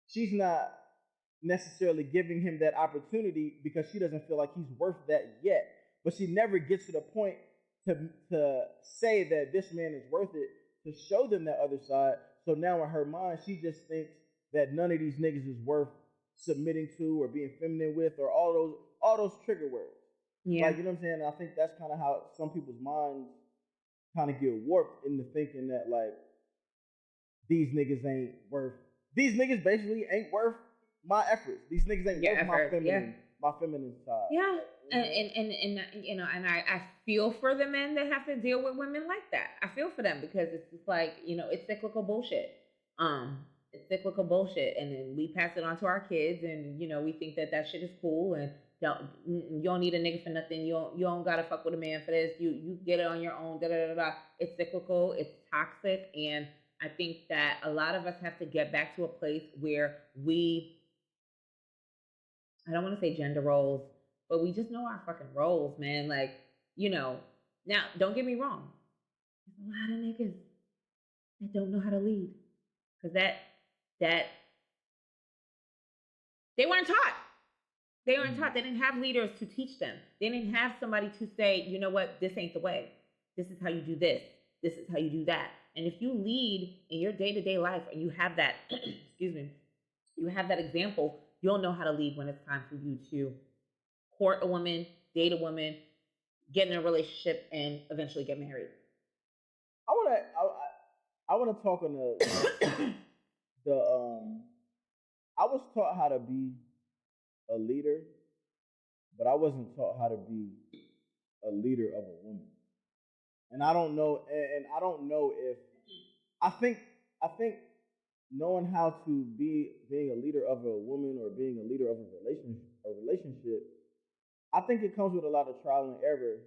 she's not necessarily giving him that opportunity because she doesn't feel like he's worth that yet. But she never gets to the point to say that this man is worth it, to show them that other side. So now in her mind, she just thinks that none of these niggas is worth submitting to or being feminine with, or all those trigger words. Yeah. Like, you know what I'm saying? And I think that's kind of how some people's minds kind of get warped into thinking that like these niggas basically ain't worth my efforts. These niggas ain't worth my feminine side. Yeah. And I feel for the men that have to deal with women like that. I feel for them because it's just like, it's cyclical bullshit. It's cyclical bullshit, and then we pass it on to our kids, and we think that shit is cool, and you don't need a nigga for nothing. You don't gotta fuck with a man for this. You get it on your own. Da da da da. It's cyclical. It's toxic, and I think that a lot of us have to get back to a place where I don't want to say gender roles, but we just know our fucking roles, man. Like, now don't get me wrong. There's a lot of niggas that don't know how to lead, because that they weren't taught. They weren't taught. They didn't have leaders to teach them. They didn't have somebody to say, you know what, this ain't the way. This is how you do this. This is how you do that. And if you lead in your day-to-day life and you have that, you have that example, you'll know how to lead when it's time for you to court a woman, date a woman, get in a relationship, and eventually get married. I want to talk on I was taught how to be a leader, but I wasn't taught how to be a leader of a woman. And I don't know, if I think knowing how to being a leader of a woman or being a leader of a relationship, I think it comes with a lot of trial and error.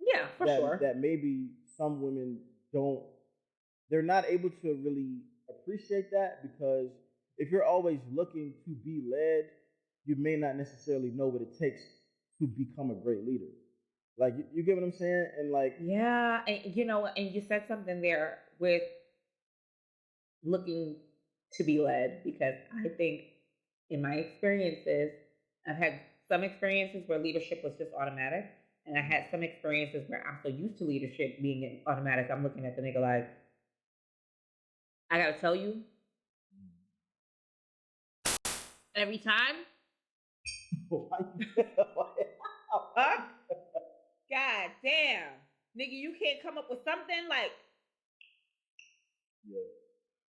Yeah, for sure. That maybe some women they're not able to really appreciate that because if you're always looking to be led, you may not necessarily know what it takes to become a great leader. Like you get what I'm saying? And like Yeah, and and you said something there with looking to be led because I think in my experiences, I've had some experiences where leadership was just automatic, and I had some experiences where I'm so used to leadership being automatic. I'm looking at the nigga like, I gotta tell you, every time. Fuck. God damn, nigga, you can't come up with something like, yeah.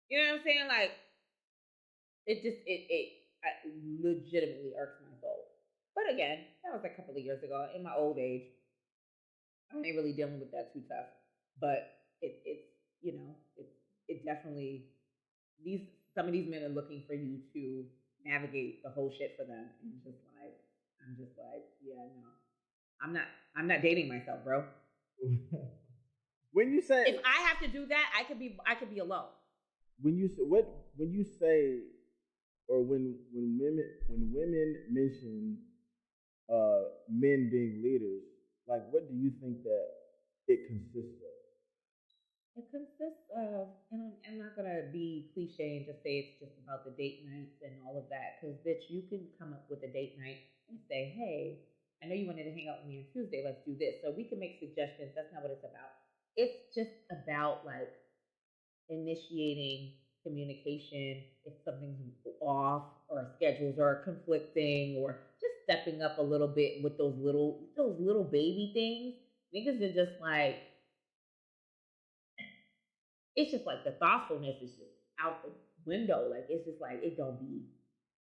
You know what I'm saying? Like, it just legitimately irks my soul. But again, that was a couple of years ago. In my old age, I ain't really dealing with that too tough. But it definitely some of these men are looking for you to navigate the whole shit for them, and I'm just like, yeah, no, I'm not dating myself, bro. When you say if I have to do that, I could be alone. When you say or when women mention men being leaders, like what do you think that it consists of? It consists of, and I'm not gonna be cliche and just say it's just about the date nights and all of that, because bitch, you can come up with a date night and say, hey, I know you wanted to hang out with me on Tuesday, let's do this. So we can make suggestions. That's not what it's about. It's just about like initiating communication if something's off or schedules are conflicting, or just stepping up a little bit with those little baby things. Niggas are just like, it's just like the thoughtfulness is just out the window. Like it's just like it don't be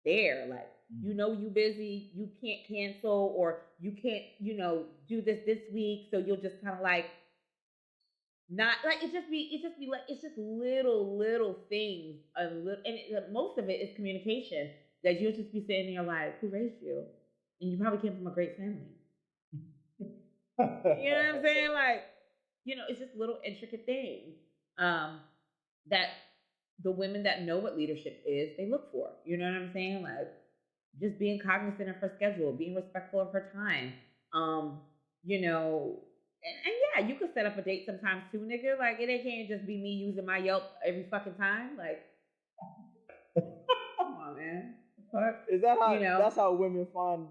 there. Like you busy, you can't cancel, or you can't do this week, so you'll just kind of like not like it just be like it's just little things, most of it is communication that you'll just be sitting there like, who raised you? And you probably came from a great family. You know what I'm saying? Like, it's just little intricate things that the women that know what leadership is, they look for. You know what I'm saying? Like, just being cognizant of her schedule, being respectful of her time. And yeah, you could set up a date sometimes too, nigga. Like, it can't just be me using my Yelp every fucking time. Like, come on, man. Fuck. Is that how that's how women find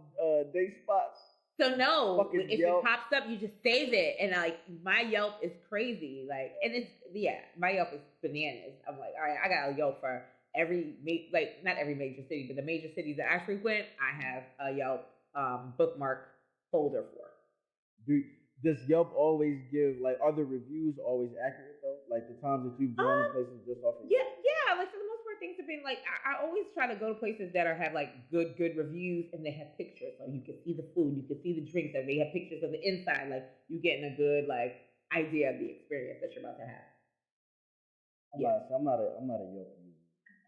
date spots? So no, fucking if Yelp. It pops up, you just save it, and like my Yelp is crazy. Like, and my Yelp is bananas. I'm like, all right, I got a Yelp for not every major city, but the major cities that I frequent, I have a Yelp bookmark folder for. Does Yelp always give, like, are the reviews always accurate though? Like the times that you've gone to places just off of yeah, like for the most part things have been like, I always try to go to places that have like good reviews, and they have pictures, so you can see the food, you can see the drinks, and they have pictures of the inside, like you getting a good like idea of the experience that you're about to have. I'm not a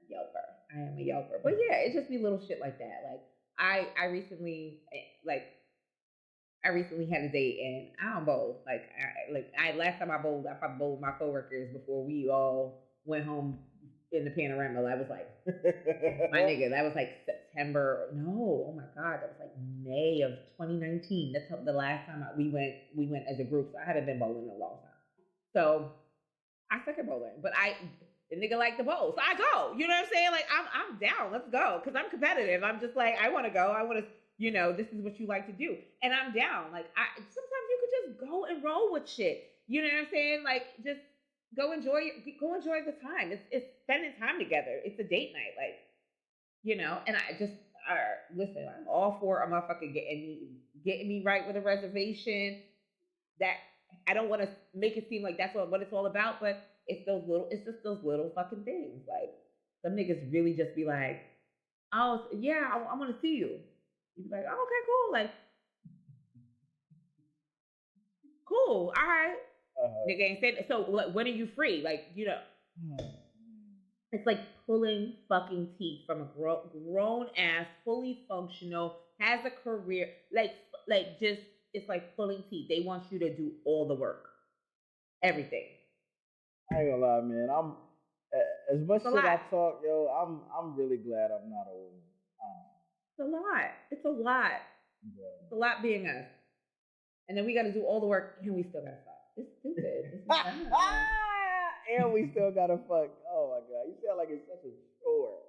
Yelper. I am a Yelper. But yeah, it just be little shit like that. Like I recently had a date, and I don't bowl. Last time I bowled, I probably bowled with my coworkers before we all went home in the panorama. I was like, my nigga, that was like September. No, oh my God, that was like May of 2019. That's the last time we went as a group. So I hadn't been bowling in a long time. So I suck at bowling, but the nigga like the bowl, so I go. You know what I'm saying? Like I'm down. Let's go, because I'm competitive. I'm just like, I want to go. I want to. This is what you like to do. And I'm down. Like, sometimes you could just go and roll with shit. You know what I'm saying? Like, just go enjoy the time. It's spending time together. It's a date night. Like, and listen, I'm all for a motherfucker getting me right with a reservation. That I don't want to make it seem like that's what it's all about, but it's just those little fucking things. Like, some niggas really just be like, oh yeah, I want to see you. You'd be like, oh, okay, cool. Like, cool. All right. Nigga ain't said so. Like, when are you free? Like, it's like pulling fucking teeth from a grown ass, fully functional, has a career. Like just, it's like pulling teeth. They want you to do all the work, everything. I ain't gonna lie, man. as much shit I talk, yo, I'm really glad I'm not a woman. It's a lot. It's a lot. Yeah. It's a lot being us. And then we got to do all the work, and we still got to fuck. It's stupid. It's and we still got to fuck. Oh, my God. You sound like it's such a chore.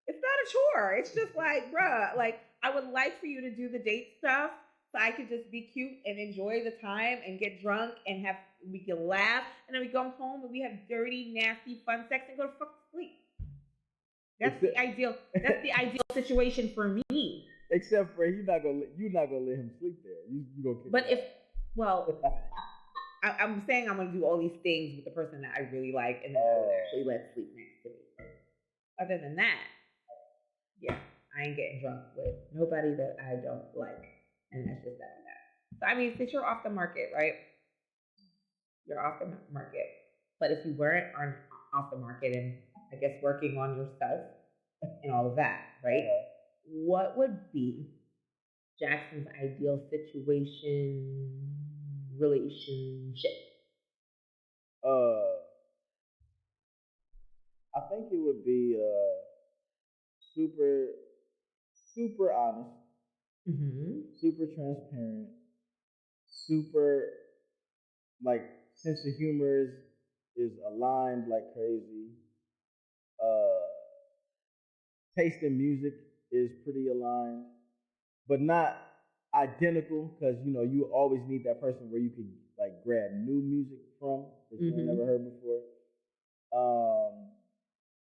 It's not a chore. It's just like, bruh, like, I would like for you to do the date stuff so I could just be cute and enjoy the time and get drunk and we can laugh. And then we go home and we have dirty, nasty, fun sex and go to fuck sleep. That's the ideal situation for me. Except for you're not gonna let him sleep there. You gonna kick But I'm saying I'm gonna do all these things with the person that I really like and then I would actually let sleep next to me. Other than that, yeah, I ain't getting drunk with nobody that I don't like. And that's just that. So I mean, since you're off the market, right? You're off the market. But if you weren't off the market and I guess working on yourself and all of that, right? What would be Jackson's ideal relationship? I think it would be super, super honest, super transparent, super like sense of humor is aligned like crazy. Taste in music is pretty aligned, but not identical because you always need that person where you can like grab new music from that you've never heard before.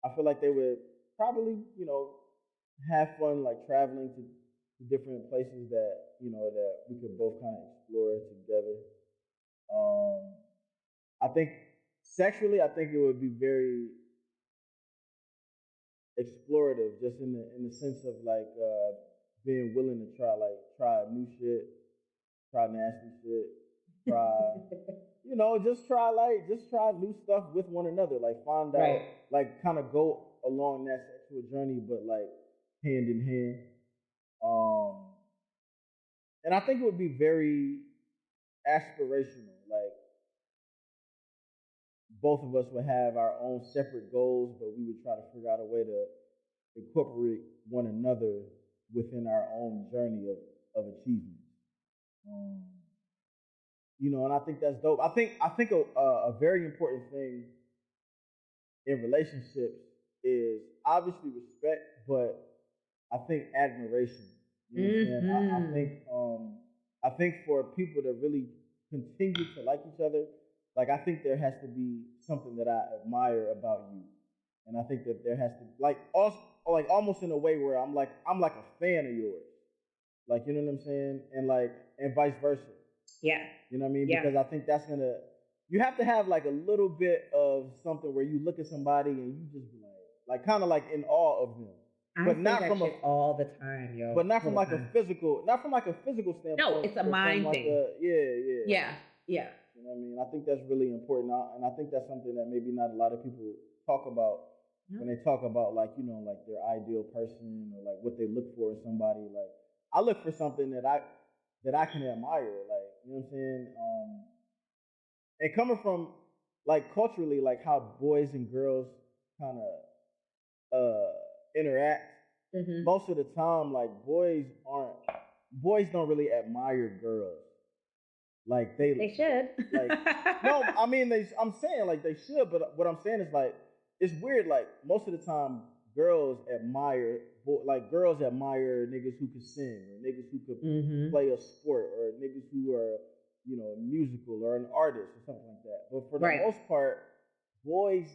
I feel like they would probably have fun like traveling to different places that that we could both kind of explore together. I think sexually, I think it would be very explorative, just in the sense of like being willing to try new shit, try nasty shit, try just try new stuff with one another, like find out, like kind of go along that sexual journey, but like hand in hand. And I think it would be very aspirational, like both of us would have our own separate goals, but we would try to figure out a way to incorporate one another within our own journey of achievement. And I think that's dope. I think a very important thing in relationships is obviously respect, but I think admiration. You know what I'm saying? I think for people to really continue to like each other, like I think there has to be something that I admire about you, and I think that there has to almost in a way where I'm like a fan of yours, like you know what I'm saying, and vice versa. Yeah. You know what I mean? Yeah. Because I think you have to have like a little bit of something where you look at somebody and you just be like kind of like in awe of them. But not from all the time, yo. But not from like a physical standpoint. No, it's a mind thing. Yeah. You know what I mean? I think that's really important, and I think that's something that maybe not a lot of people talk about when they talk about like their ideal person or like what they look for in somebody. Like I look for something that I can admire, like you know what I'm saying. And coming from like culturally, like how boys and girls kind of interact. Most of the time, like boys don't really admire girls. Like they should. Like no, I mean I'm saying like they should, but what I'm saying is like it's weird. Like most of the time, girls admire niggas who can sing or niggas who could play a sport or niggas who are musical or an artist or something like that. But for the most part, boys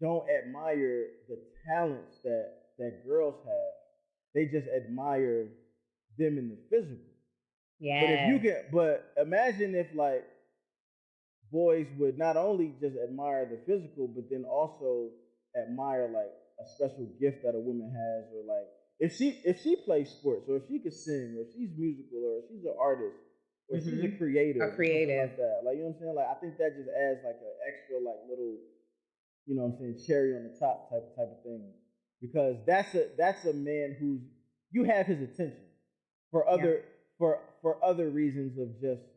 don't admire the talents that girls have. They just admire them in the physical. Yeah. But imagine if like boys would not only just admire the physical, but then also admire like a special gift that a woman has, or like if she plays sports, or if she could sing, or if she's musical, or if she's an artist, or she's a creative. A creative. Like that. Like you know what I'm saying? Like I think that just adds like an extra like little, you know what I'm saying, cherry on the top type of thing. Because that's a man who's you have his attention for other reasons of just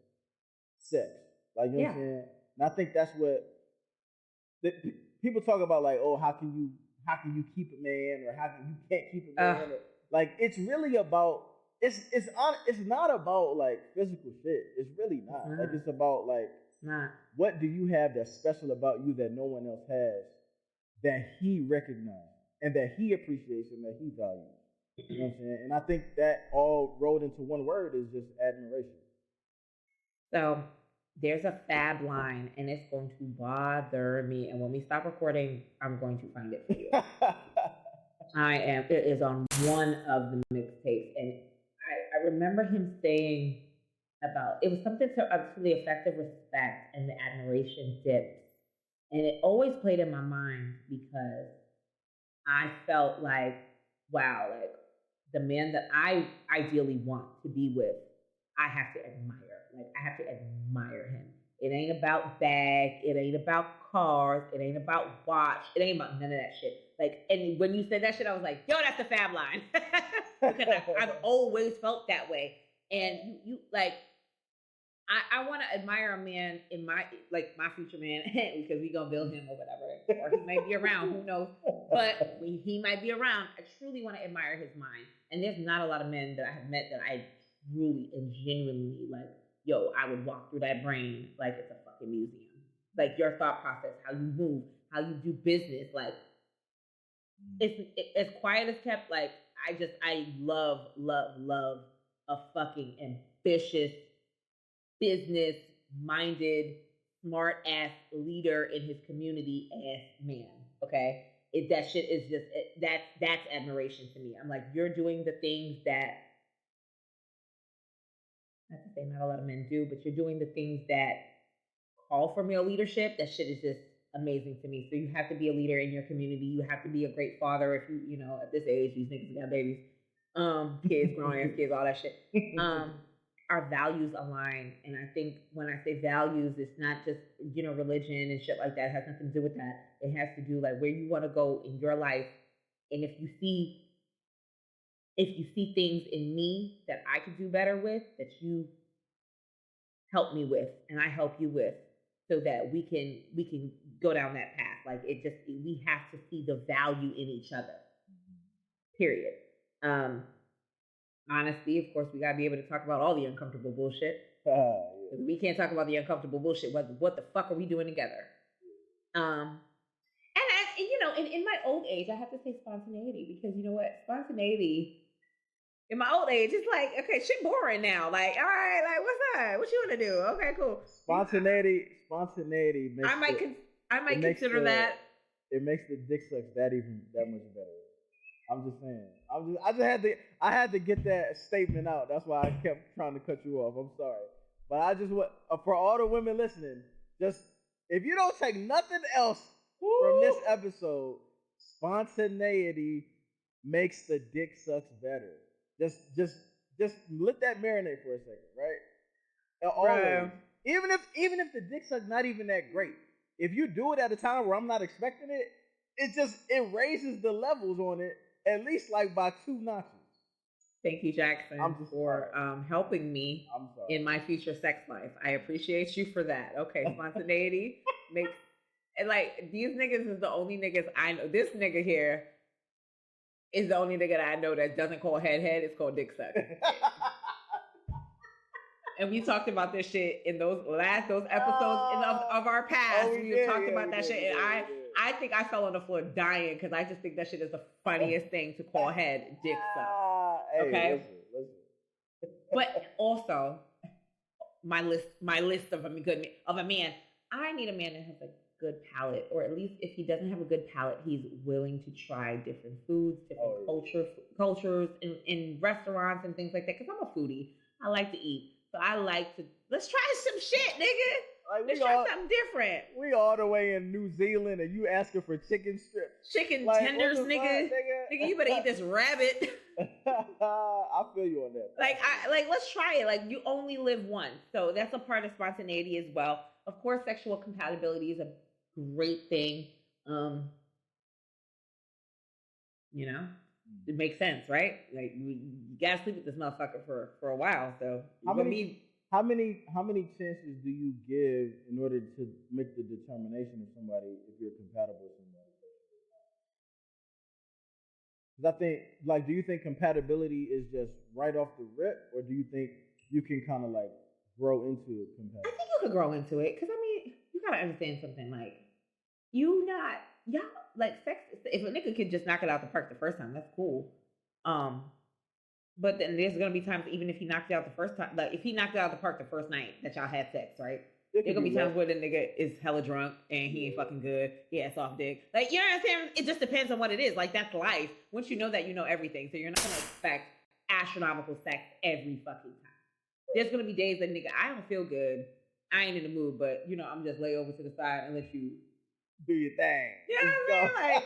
sex. Like you know what I'm saying? And I think that's what people talk about like, oh, how can you keep a man, or how can you can't keep a man? Or, like, it's really about it's not about like physical shit. It's really not. Like, it's about like what do you have that's special about you that no one else has, that he recognizes and that he appreciates and that he values. You know what I'm saying? And I think that all rolled into one word is just admiration. So there's a fab line, and it's going to bother me. And when we stop recording, I'm going to find it for you. It is on one of the mixtapes. And I remember him saying about, it was something to the effect of respect and the admiration dips. And it always played in my mind because I felt like, wow, like the man that I ideally want to be with, I have to admire. Like, I have to admire him. It ain't about bag. It ain't about cars. It ain't about watch. It ain't about none of that shit. Like, and when you said that shit, I was like, yo, that's the fab line. Because I've always felt that way. And you like, I want to admire a man in my future man, because we gonna build him or whatever, or he might be around, who knows? But he might be around. I truly want to admire his mind, and there's not a lot of men that I have met that I truly and genuinely like. Yo, I would walk through that brain like it's a fucking museum. Like, your thought process, how you move, how you do business, like it's as quiet as kept. Like, I love a fucking ambitious, business-minded, smart-ass leader in his community-ass man, okay? That shit is just, that's admiration to me. I'm like, you're doing the things that, not to say not a lot of men do, but you're doing the things that call for male leadership. That shit is just amazing to me. So you have to be a leader in your community. You have to be a great father if you know, at this age, these niggas got babies, kids, grown-ass kids, all that shit. Our values align. And I think when I say values, it's not just, you know, religion and shit like that. It has nothing to do with that. It has to do like where you want to go in your life. And if you see things in me that I could do better with, that you help me with and I help you with, so that we can go down that path. Like, we have to see the value in each other. Period. Honesty, of course, we gotta be able to talk about all the uncomfortable bullshit. We can't talk about the uncomfortable bullshit. What the fuck are we doing together? And you know, in my old age, I have to say spontaneity, because you know what? Spontaneity, in my old age, it's like, okay, shit boring now. Like, all right, like, what's up? What you want to do? Okay, cool. Spontaneity makes I might consider that. It makes the dick sucks that much better. I'm just saying. I had to get that statement out. That's why I kept trying to cut you off. I'm sorry. But I just want, for all the women listening, just, if you don't take nothing else from this episode, spontaneity makes the dick sucks better. Just let that marinate for a second, right? Always. Even if the dick suck's not even that great, if you do it at a time where I'm not expecting it, it raises the levels on it at least like by 2 notches. Thank you, Jackson, for helping me in my future sex life. I appreciate you for that. Okay, spontaneity makes, and like, these niggas is the only niggas I know. This nigga here is the only nigga that I know that doesn't call head, it's called dick suck. And we talked about this shit in those episodes of our past. We talked about that shit, and I think I fell on the floor dying, because I just think that shit is the funniest thing to call head, dick suck. Okay, listen. But also, my list of a man. I need a man that has a good palate, or at least if he doesn't have a good palate, he's willing to try different foods, different cultures in restaurants and things like that. Because I'm a foodie. I like to eat. So I like to, let's try some shit, nigga. Like, let's try something different. We all the way in New Zealand, and you asking for chicken strips. Chicken tenders, nigga. Nigga, you better eat this rabbit. I feel you on that. Like, let's try it. Like, you only live once. So that's a part of spontaneity as well. Of course, sexual compatibility is a great thing. You know? It makes sense, right? Like, you gotta sleep with this motherfucker for a while. So how how many chances do you give in order to make the determination of somebody if you're compatible with somebody? Because I think, like, do you think compatibility is just right off the rip, or do you think you can kind of like grow into compatibility? I think you could grow into it, because I mean, you gotta understand something. Like, y'all like sex. If a nigga could just knock it out the park the first time, that's cool. But then there's gonna be times, even if he knocked it out the first time, like if he knocked it out the park the first night that y'all had sex, right? There's gonna be times where the nigga is hella drunk and he ain't fucking good. He has soft dick. Like, you know what I'm saying? It just depends on what it is. Like, that's life. Once you know that, you know everything. So you're not gonna expect astronomical sex every fucking time. There's gonna be days that nigga, I don't feel good. I ain't in the mood, but you know, I'm just lay over to the side and let you do your thing. You know what I'm saying? Like,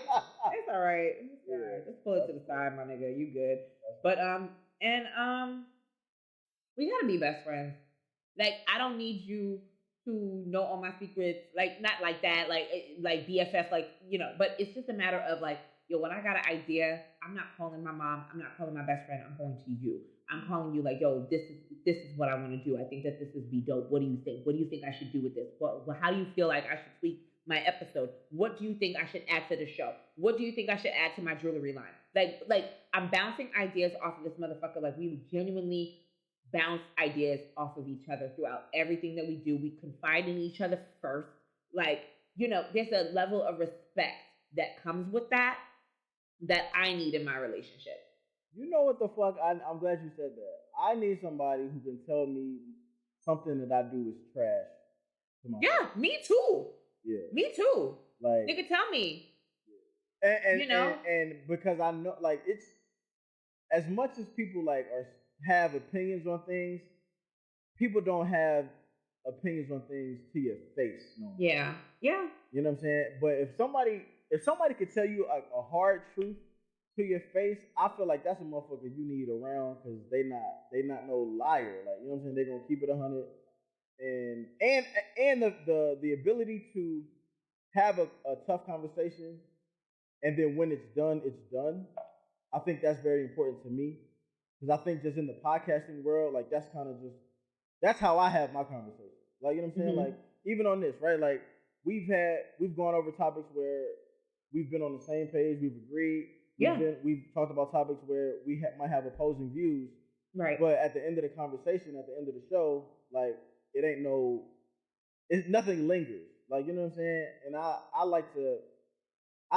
it's all right. It's all right. Just pull it to the side, my nigga. You good. But we gotta be best friends. Like, I don't need you to know all my secrets. Like, not like that. Like BFF. Like, you know. But it's just a matter of like, yo, when I got an idea, I'm not calling my mom. I'm not calling my best friend. I'm going to you. I'm calling you like, yo, this is what I want to do. I think that this is be dope. What do you think? What do you think I should do with this? How do you feel like I should tweak my episode? What do you think I should add to the show? What do you think I should add to my jewelry line? Like I'm bouncing ideas off of this motherfucker. Like, we genuinely bounce ideas off of each other throughout everything that we do. We confide in each other first. Like, you know, there's a level of respect that comes with that I need in my relationship. You know what the fuck? I'm glad you said that. I need somebody who can tell me something that I do is trash. Yeah, me too. Yeah, me too. Like, nigga, tell me. And you know, and because I know, like, it's as much as people like have opinions on things, people don't have opinions on things to your face. No. Yeah. Yeah. You know what I'm saying? But if somebody could tell you a hard truth to your face, I feel like that's a motherfucker you need around, because they not no liar. Like, you know what I'm saying? They're gonna keep it 100, and the ability to have a tough conversation, and then when it's done, it's done. I think that's very important to me, because I think just in the podcasting world, like, that's how I have my conversation. Like, you know what I'm saying? Like, even on this, right? Like, we've gone over topics where we've been on the same page, we've agreed. We've talked about topics where we might have opposing views. Right. But at the end of the conversation, at the end of the show, like, nothing lingers. Like, you know what I'm saying? And I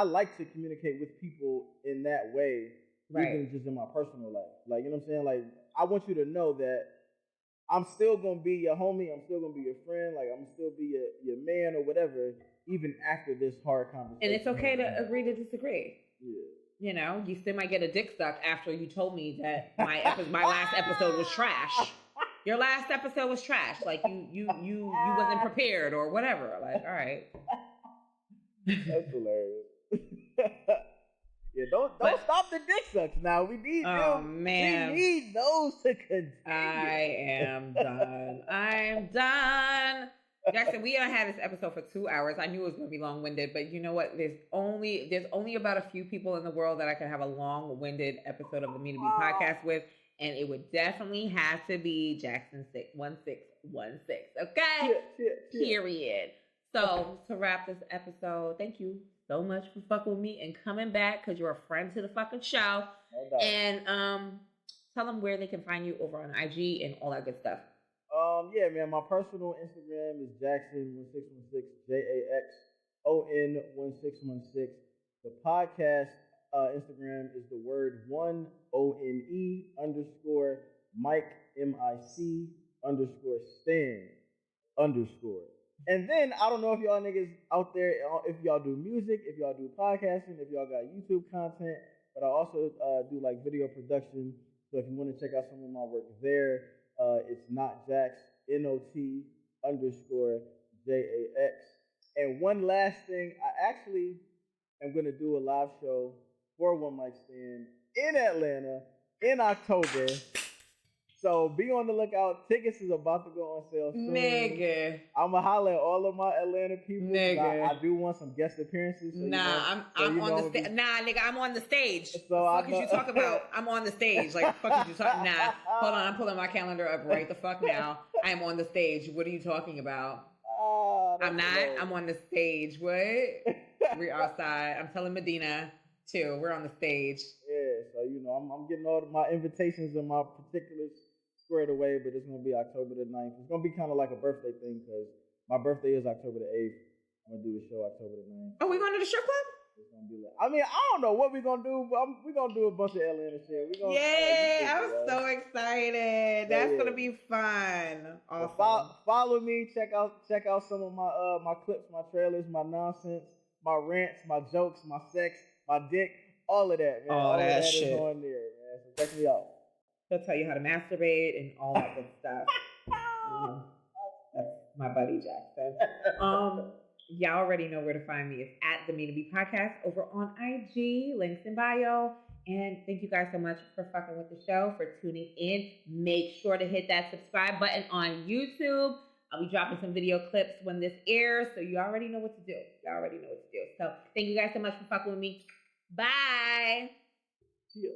like to communicate with people in that way, right, even just in my personal life. Like, you know what I'm saying? Like, I want you to know that I'm still gonna be your homie, I'm still gonna be your friend, like, I'm still be your man or whatever, even after this hard conversation. And it's okay to agree to disagree. Yeah. You know, you still might get a dick suck after you told me that my last episode was trash. Your last episode was trash. Like, you wasn't prepared or whatever. Like, all right. That's hilarious. Yeah, don't stop the dick sucks now. We need them. Man. We need those to continue. I am done. I'm done. Jackson, we had this episode for 2 hours. I knew it was going to be long-winded, but you know what? There's only about a few people in the world that I can have a long-winded episode of the Me to Be podcast with, and it would definitely have to be Jackson 1616. Okay? Yeah. Period. So, to wrap this episode, thank you so much for fucking with me and coming back, because you're a friend to the fucking show. No doubt. And tell them where they can find you over on IG and all that good stuff. Yeah, man, my personal Instagram is Jackson1616, JAXON1616. The podcast Instagram is the word ONE Mike MIC_Stan_. And then I don't know if y'all niggas out there, if y'all do music, if y'all do podcasting, if y'all got YouTube content, but I also do like video production. So if you want to check out some of my work there, it's NotJax, NOT_JAX. And one last thing, I actually am going to do a live show for One Mic Stand in Atlanta in October. So be on the lookout. Tickets is about to go on sale soon. Nigga. I'ma holler at all of my Atlanta people. Nigga. I do want some guest appearances. So I'm on the stage. Nah, nigga, I'm on the stage. So what the fuck is you talking about? I'm on the stage. Like, the fuck is you talking? Nah, hold on. I'm pulling my calendar up right the fuck now. I am on the stage. What are you talking about? I'm not. Hilarious. I'm on the stage. What? We're outside. I'm telling Medina too. We're on the stage. Yeah. So I'm getting all of my invitations and my particulars squared away, but it's gonna be October the 9th. It's gonna be kind of like a birthday thing because my birthday is October the 8th. I'm gonna do the show October the 9th. Oh, we going to the strip club? It's gonna be like, I mean, I don't know what we're gonna do, but we're gonna do a bunch of Atlanta shit. I'm so excited. That's gonna be fun. Awesome. Follow me. Check out some of my clips, my trailers, my nonsense, my rants, my jokes, my sex, my dick, all of that, man. All that shit is on there, man. So check me out. He'll tell you how to masturbate and all that good stuff. That's my buddy Jackson. Y'all already know where to find me. It's at the Mina B Podcast over on IG, links in bio. And thank you guys so much for fucking with the show, for tuning in. Make sure to hit that subscribe button on YouTube. I'll be dropping some video clips when this airs, so you already know what to do. So thank you guys so much for fucking with me. Bye. See ya.